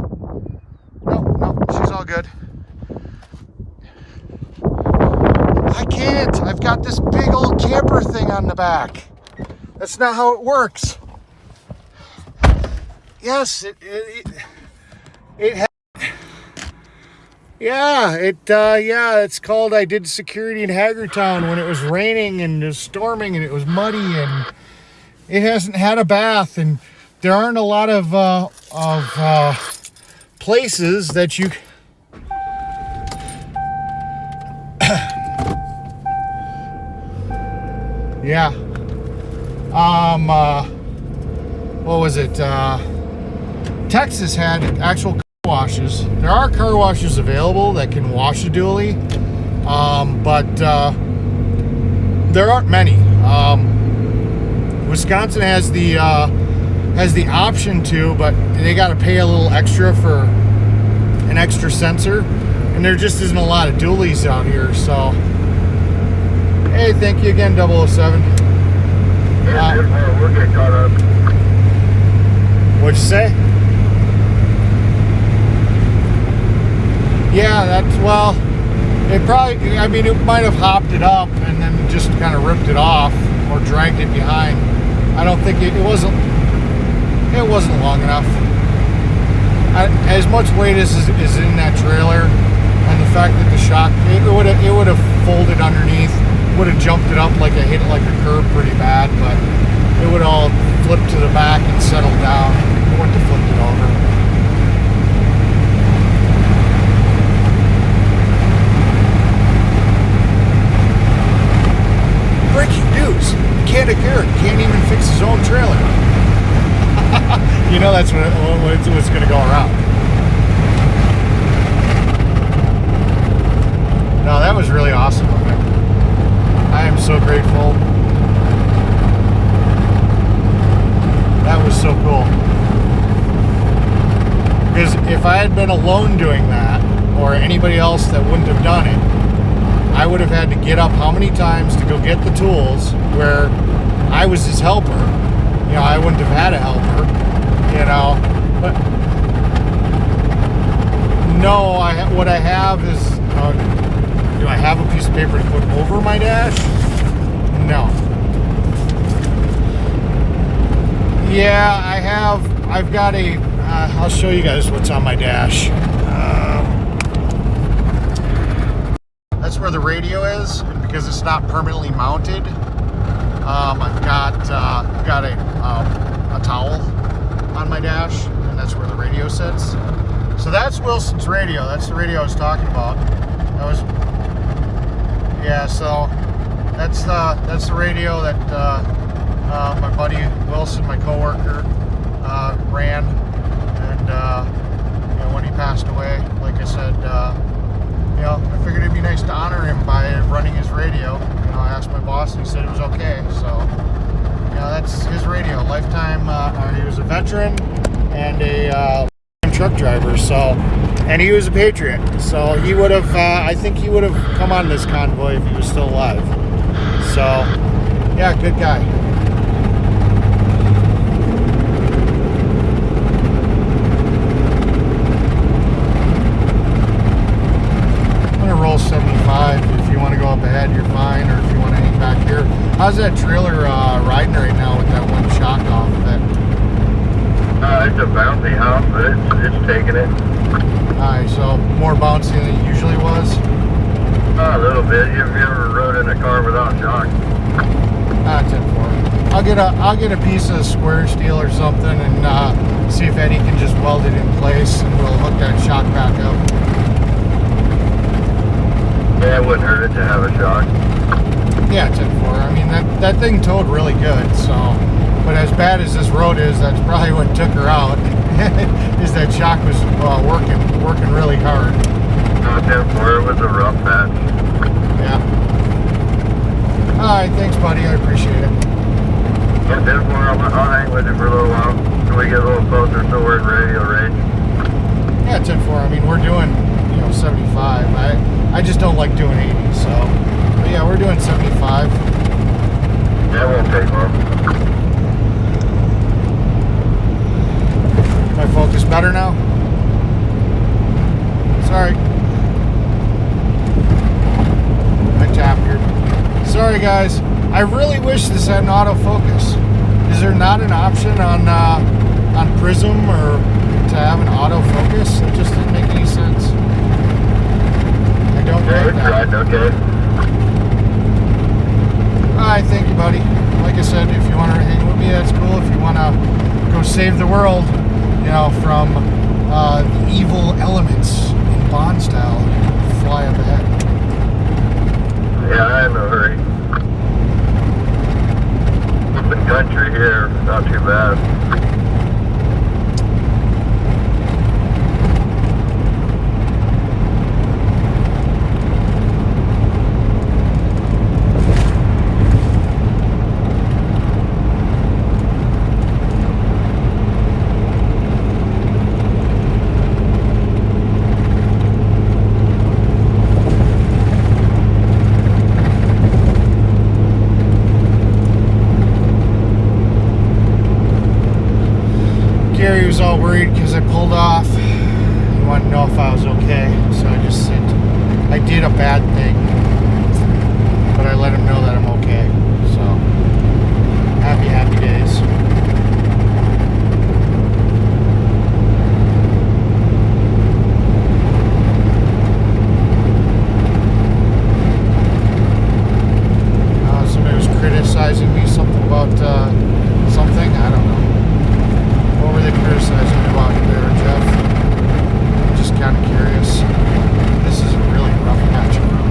No, she's all good. I can't. I've got this big old camper thing on the back. That's not how it works. Yes, it has. Yeah, it's called, I did security in Hagertown when it was raining and it was storming and it was muddy and it hasn't had a bath, and there aren't a lot of places that you yeah. What was it? Texas had actual car washes. There are car washes available that can wash a dually, but there aren't many. Wisconsin has the option to, but they got to pay a little extra for an extra sensor, and there just isn't a lot of dualies out here. So, hey, thank you again, 007. We'll get caught up. What'd you say? Yeah, that's, well, it probably, I mean, it might have hopped it up and then just kind of ripped it off or dragged it behind. I don't think it wasn't long enough. As much weight as is in that trailer, and the fact that the shock, it would have folded underneath, would have jumped it up like I hit it like a curb pretty bad, but it would all flip to the back and settle down. It wouldn't have flipped it over. Breaking news: Mechanic Eric can't even fix his own trailer. You know that's what's going to go around. No, that was really awesome of him. I am so grateful. That was so cool. Because if I had been alone doing that, or anybody else that wouldn't have done it, I would have had to get up how many times to go get the tools where I was his helper. You know, I wouldn't have had a helper, you know. But no, what I have is, do I have a piece of paper to put over my dash? No. Yeah, I have. I've got a, I'll show you guys what's on my dash. That's where the radio is, and because it's not permanently mounted, I've got a towel on my dash, and that's where the radio sits. So that's Wilson's radio. That's the radio I was talking about. That was, yeah. So that's the radio that my buddy Wilson, my coworker, ran, and you know, when he passed away, like I said, you know, I figured it'd be nice to honor him by running his radio. You know, I asked my boss, and he said it was okay. So, you know, that's his radio. Lifetime. He was a veteran and a truck driver. So, and he was a patriot. So he would have. I think he would have come on this convoy if he was still alive. So, yeah, good guy. Roll 75. If you want to go up ahead, you're fine, or if you want to hang back here. How's that trailer riding right now with that one shock off of it. It's a bouncy house, but it's taking it. Alright, so more bouncy than it usually was. A little bit. Have you ever rode in a car without shock? 10-4. I'll get a piece of square steel or something and see if Eddie can just weld it in place, and we'll hook that shock back up. Yeah, it wouldn't hurt it to have a shock. Yeah, 10-4. I mean, that thing towed really good, so. But as bad as this road is, that's probably what took her out. Is that shock was working really hard. 10-4, it was a rough patch. Yeah. Alright, thanks buddy, I appreciate it. Yeah, 10-4, I'll hang with you for a little while until we get a little closer so we're in radio range. Yeah, 10-4, I mean, we're doing, 75. I just don't like doing 80, so. But yeah, we're doing 75. Yeah, it won't take long. My focus better now? Sorry. I tapped her. Sorry guys. I really wish this had an autofocus. Is there not an option on Prism or to have an autofocus? It just didn't make any sense. I don't get that. Right, okay. Alright, thank you buddy. Like I said, if you want to hang with me, that's cool. If you want to go save the world, from the evil elements in Bond style, fly up ahead. Yeah, I have no hurry. Open country here, not too bad. Gary was all worried because I pulled off. He wanted to know if I was okay, so I just said I did a bad thing, but I let him know that I'm okay. So happy days. Somebody was criticizing me something about something. I don't know. What were they criticizing me about there, Jeff? I'm just kind of curious. This is a really rough patch of road.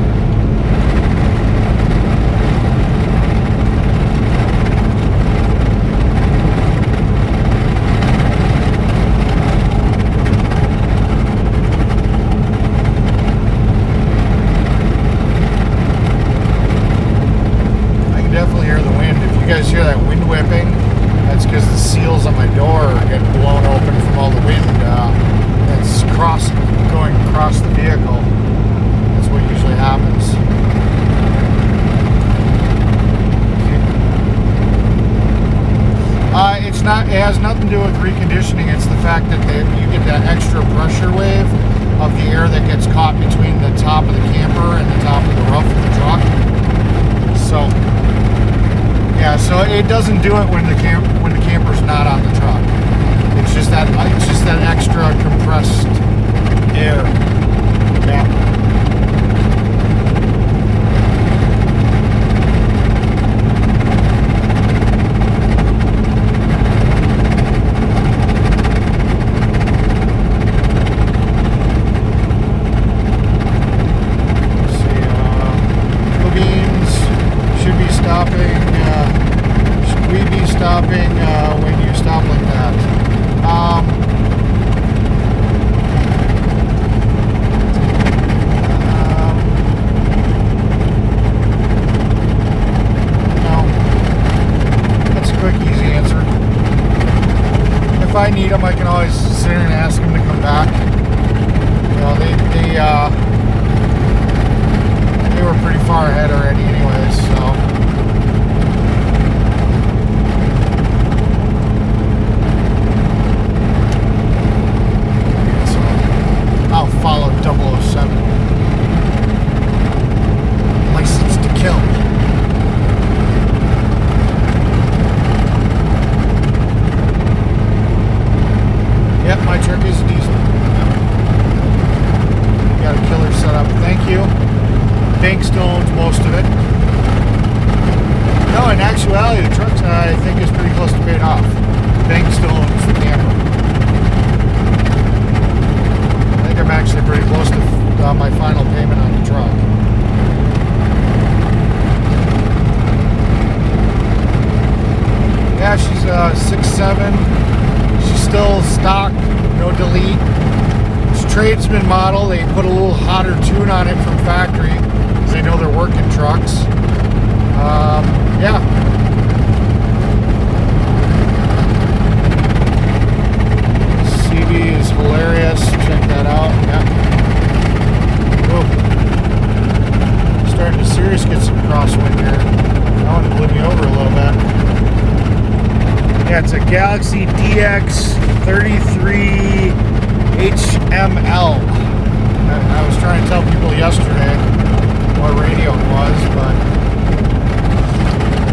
I can definitely hear the wind. If you guys hear that wind whipping, that's because the seals on my door get blown open from all the wind that's going across the vehicle. That's what usually happens. It has nothing to do with reconditioning. It's the fact that you get that extra pressure wave of the air that gets caught between the top of the camper and the top of the roof of the truck. So. Yeah, so it doesn't do it when the camper's not on the truck. It's just that extra compressed air. Yeah. Stopping when you stop like that. No. That's a quick, easy answer. If I need them, I can always sit there and ask them to come back. They were pretty far ahead already anyways, so. I'll follow 007. License to kill. bank still owns most of it. No, in actuality, the truck I think is pretty close to paid off. The bank still owns the camper. I think I'm actually pretty close to my final payment on the truck. Yeah, she's 6'7". She's still stock, no delete. It's a tradesman model. They put a little hotter tune on it from factory because they know they're working trucks. Yeah. CB is hilarious. Check that out. Yeah. Whoa. Starting to seriously get some crosswind here. That one blew me over a little bit. Yeah, it's a Galaxy DX33 HML. I was trying to tell people yesterday what radio it was, but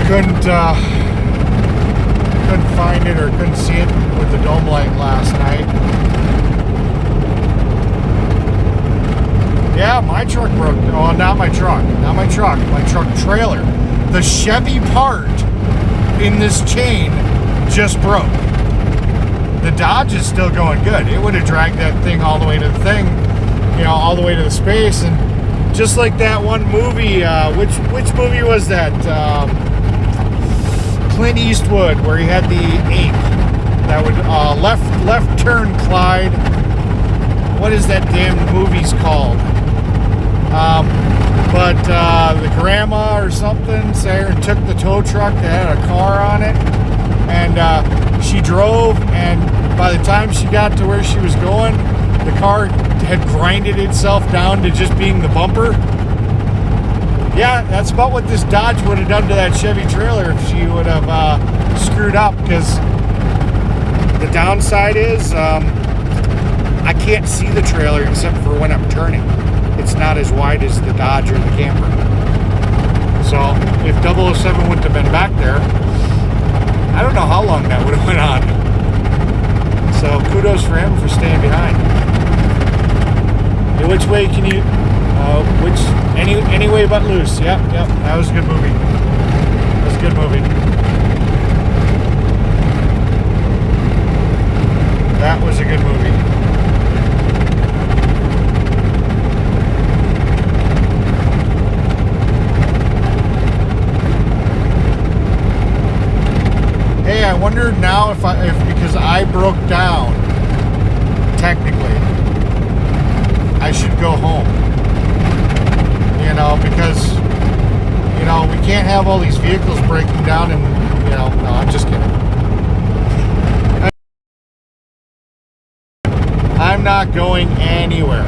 couldn't find it or couldn't see it with the dome light last night. Yeah, my truck broke. Oh, not my truck. My truck trailer. The Chevy part in this chain just broke. The Dodge is still going good. It would have dragged that thing all the way to the thing, all the way to the space. And just like that one movie, which movie was that? Clint Eastwood, where he had the ape that would left turn Clyde. What is that damn movie's called? But the grandma or something, Sarah, took the tow truck that had a car on it, and she drove, and by the time she got to where she was going, the car had grinded itself down to just being the bumper. Yeah, that's about what this Dodge would have done to that Chevy trailer if she would have screwed up, because the downside is I can't see the trailer except for when I'm turning. It's not as wide as the Dodge or the camper. So if 007 wouldn't have been back there, I don't know how long that would have went on. So kudos for him for staying behind. Hey, which way can you... any way but loose. Yep. That was a good movie. That was a good movie. Hey, I wonder now if because I broke down, technically, I should go home. Because, we can't have all these vehicles breaking down and, no, I'm just kidding. I'm not going anywhere.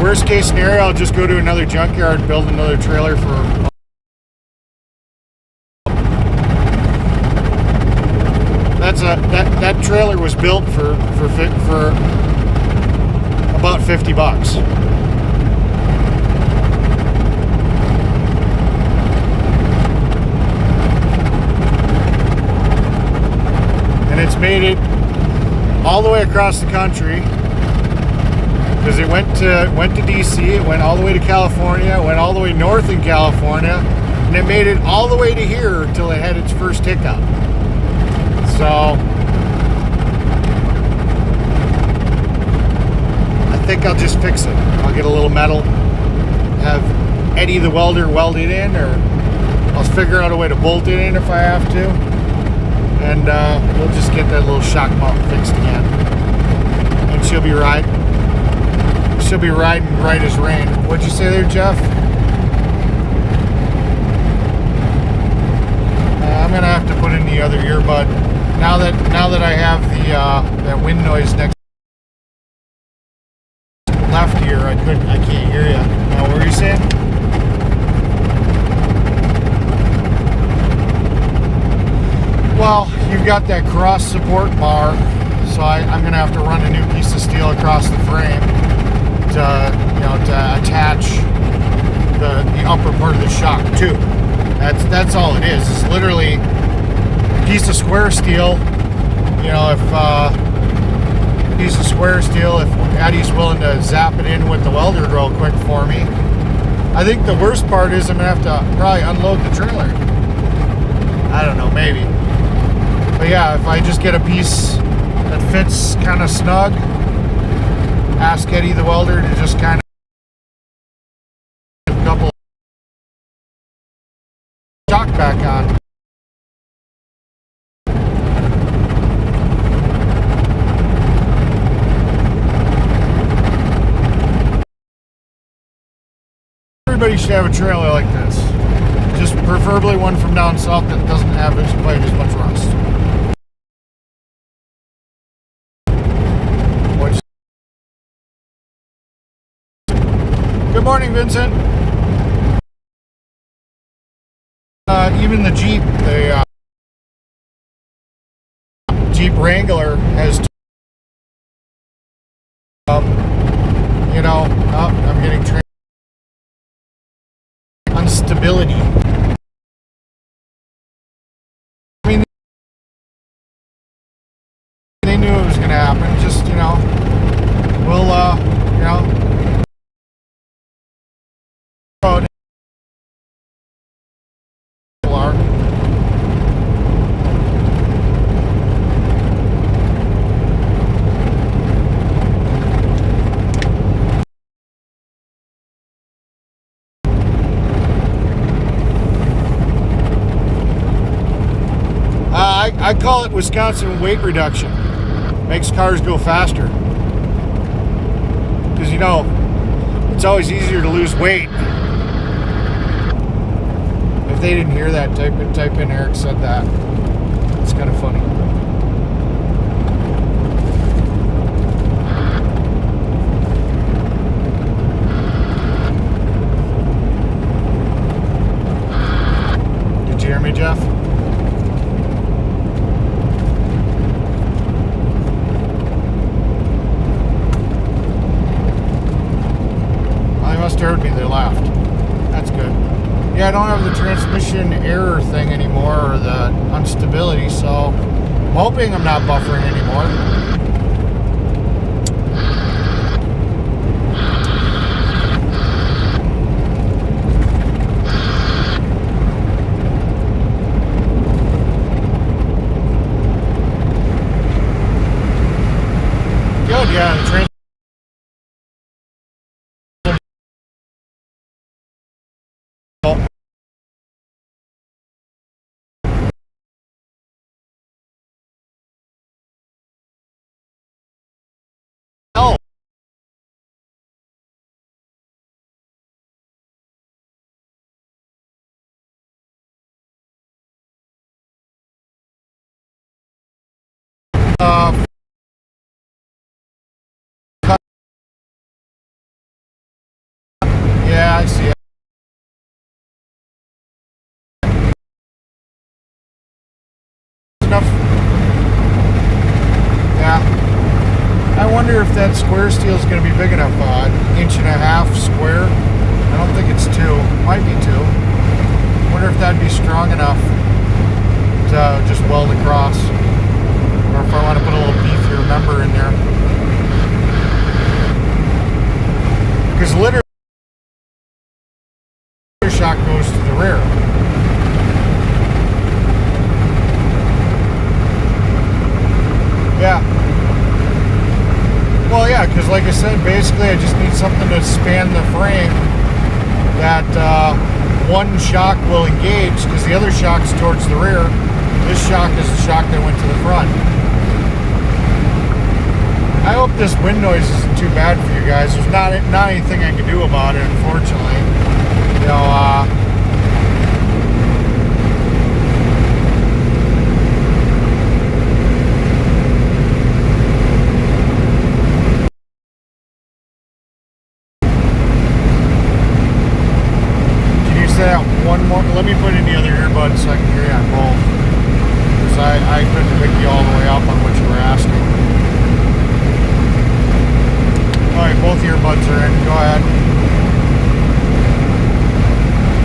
Worst case scenario, I'll just go to another junkyard, build another trailer for... That trailer was built for about $50. And it's made it all the way across the country, because it went to DC, it went all the way to California, it went all the way north in California, and it made it all the way to here until it had its first hiccup. So I think I'll just fix it. I'll get a little metal, have Eddie the welder weld it in, or I'll figure out a way to bolt it in if I have to, and we'll just get that little shock mount fixed again. And she'll be riding right as rain. What'd you say there, Jeff? I'm gonna have to put in the other earbud. Now that I have the that wind noise next left ear, I can't hear you. Now, what were you saying? Well, you've got that cross support bar, so I'm gonna have to run a new piece of steel across the frame to attach the upper part of the shock too. That's all it is. It's literally piece of square steel. If Use a square steel if Eddie's willing to zap it in with the welder real quick for me. I think the worst part is I'm gonna have to probably unload the trailer. I don't know, maybe. But yeah, if I just get a piece that fits kind of snug, ask Eddie the welder to just kind of a couple shock back on. Everybody should have a trailer like this. Just preferably one from down south that doesn't have quite as much rust. Good morning, Vincent. Even the Jeep, the Jeep Wrangler has, you know, I'm getting instability. I mean, they knew it was going to happen. Just, you know, we'll, you know, road. I call it Wisconsin weight reduction. Makes cars go faster. Because, you know, it's always easier to lose weight. If they didn't hear that, type in Eric said that. It's kind of funny. Did you hear me, Jeff? Heard me, they laughed. That's good. Yeah, I don't have the transmission error thing anymore, or the instability, so I'm hoping I'm not buffering anymore. Good, yeah, the transmission. Yeah, I see it. Enough. Yeah. I wonder if that square steel is going to be big enough. 1.5 inches square. I don't think it's 2. Might be 2. Wonder if that'd be strong enough to just weld across. Or if I want to put a little beefier member in there. Because literally, shock goes to the rear. Yeah. Well, yeah, because like I said, basically I just need something to span the frame that one shock will engage, because the other shock's towards the rear. This shock is the shock that went to the front. I hope this wind noise isn't too bad for you guys. There's not anything I can do about it, unfortunately. You know, can you say that one more? Let me put in the other earbuds so I can hear you on both. Because I couldn't pick you all the way up on what you were asking. Alright, both earbuds are in. Go ahead.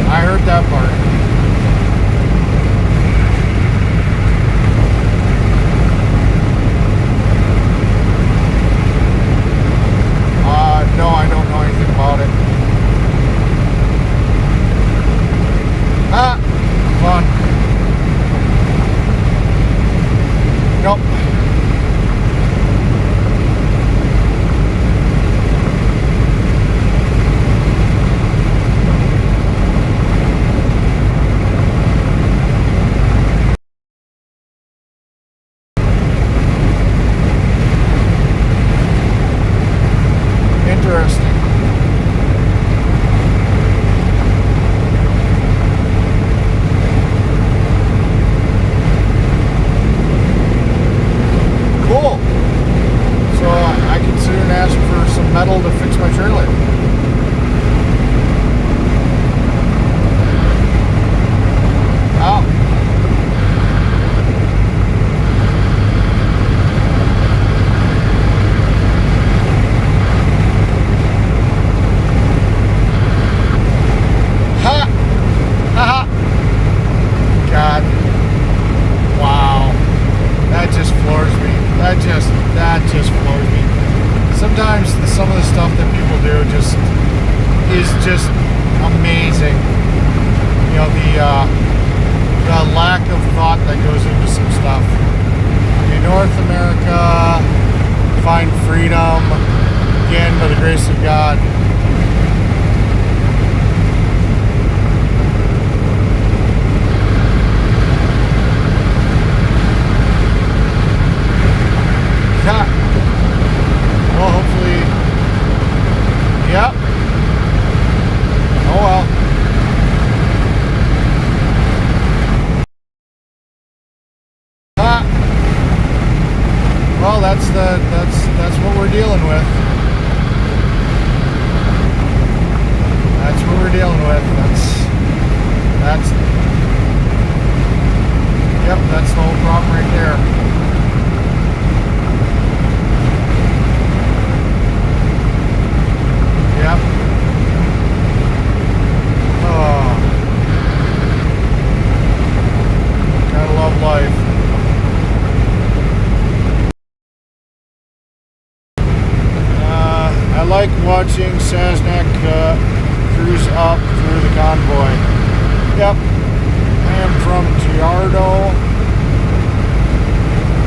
I heard that part. sometimes some of the stuff that people do is just amazing. You know, the lack of thought that goes into some stuff. In North America, find freedom, again, by the grace of God. Well, hopefully, yeah. Oh well. Well, that's what we're dealing with. That's what we're dealing with. That's yep. That's the whole problem right there. Yep. Oh. Gotta love life. I like watching Sasnak cruise up through the convoy. Yep. I am from Giardo.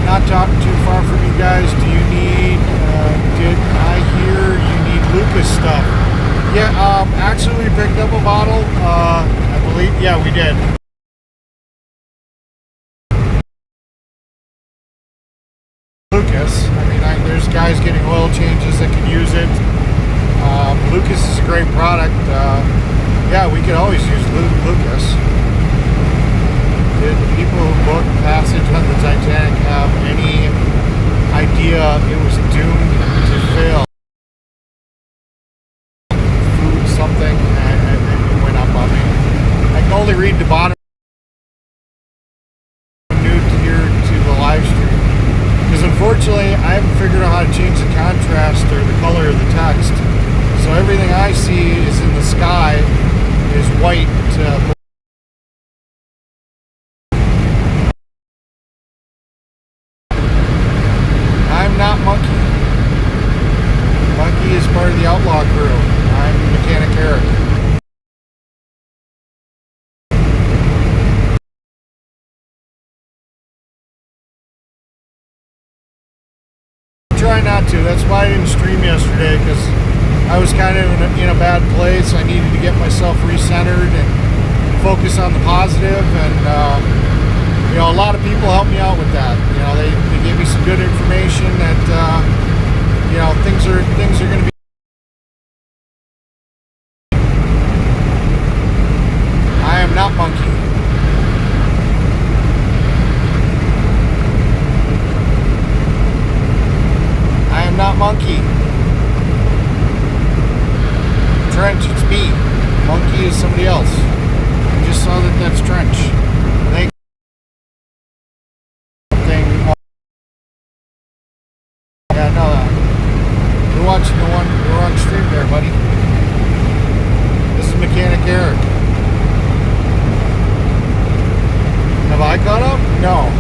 Not too far from you guys. Do you need, did I hear you need Lucas stuff? Yeah, actually we picked up a bottle, I believe, yeah, we did. Lucas, I mean, there's guys getting oil changes that can use it. Lucas is a great product. Yeah, we could always use Lucas. Did people who booked passage on the Titanic have any idea it was doomed to fail? Food, something, it went up on me. I can only read the bottom. New to here to the live stream. Because unfortunately, I haven't figured out how to change the contrast or the color of the text. So everything I see is in the sky is white. I'm not Monkey. Monkey is part of the outlaw crew. I'm Mechanic Eric. Try not to. That's why I didn't stream yesterday, because I was kind of in a bad place. I needed to get myself recentered and focus on the positive, and you know, a lot of people helped me out with that. You know, they gave me some good information that you know, things are going to be. I am not Monkey. I am not Monkey. Trench, it's me. Monkey is somebody else. I just saw that that's Trench. Thank you. Yeah, no, you're watching the one, you're on stream there, buddy. This is Mechanic Eric. Have I caught up? No.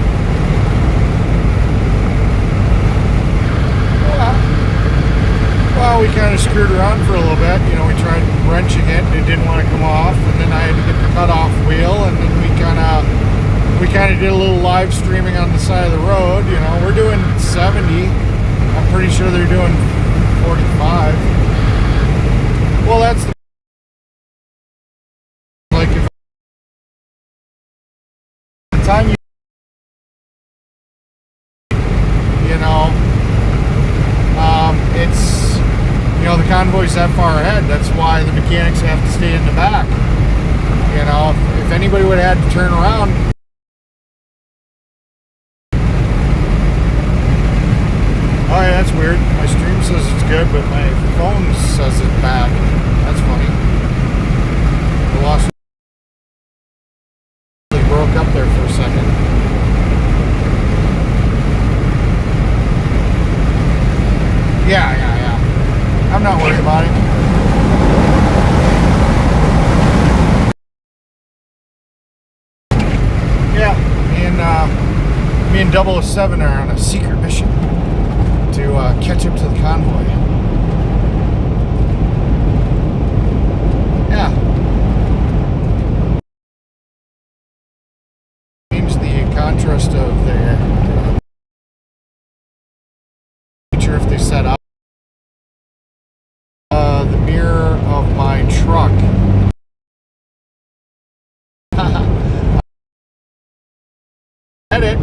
Well, we kind of screwed around for a little bit. You know, we tried wrenching it and it didn't want to come off, and then I had to get the cutoff wheel, and then we kind of did a little live streaming on the side of the road. You know, we're doing 70. I'm pretty sure they're doing 45. Well, that's the, like, if the time you know, it's, you know, the convoy's that far ahead. That's why the mechanics have to stay in the back. You know, if anybody would have had to turn around. Oh yeah, that's weird. My stream says it's good, but my phone says it's bad. That's funny. I lost. They broke up there for a second. Yeah. I'm not worried about it. Yeah, me and 007 are on a secret mission to catch up to the convoy. actually set up. The mirror of my truck. Edit.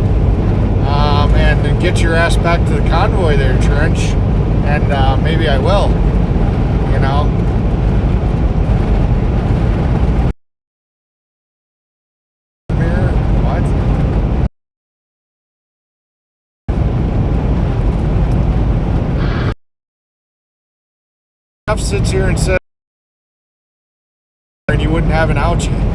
And then get your ass back to the convoy there, Trench. And maybe I will. You know. Mirror? What? Jeff sits here and says, and you wouldn't have an ouchie.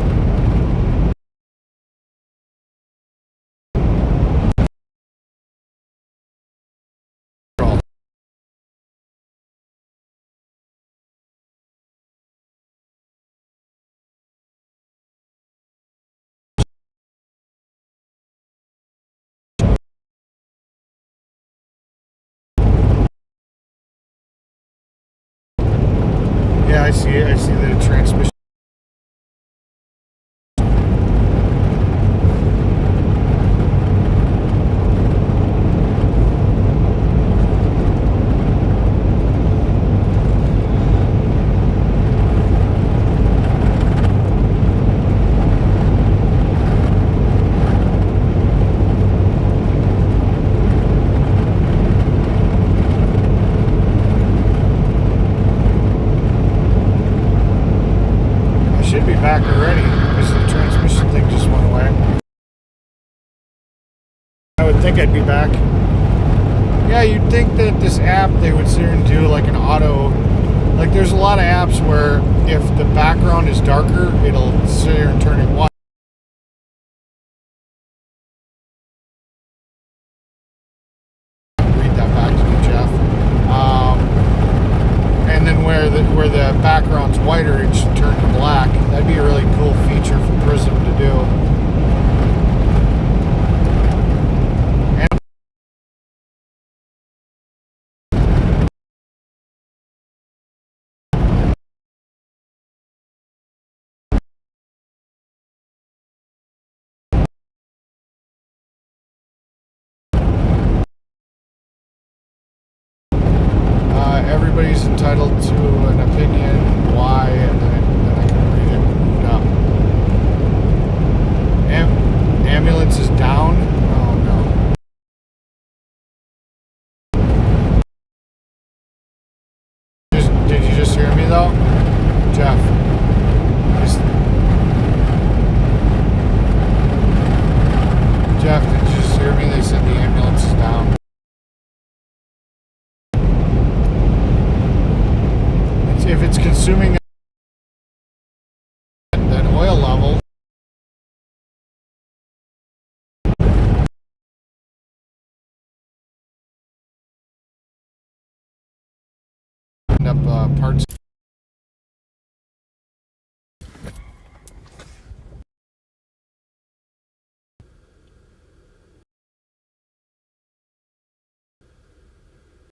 Yeah, I see it. I see the transmission. Should be back already because the transmission thing just went away. I would think I'd be back. Yeah, you'd think that this app they would sit here and do like an auto. Like there's a lot of apps where if the background is darker, it'll sit here and turn it white. Read that back to me, Jeff. And then where the background's whiter, it should turn to black. That'd be a really cool feature for Prism to do. Everybody's entitled to an opinion, why, and then I can read it moved up. Ambulance is down? Oh no. Did you just hear me though? Jeff. Jeff, did you just hear me? They said the ambulance is down. If it's consuming that oil level, end up parts.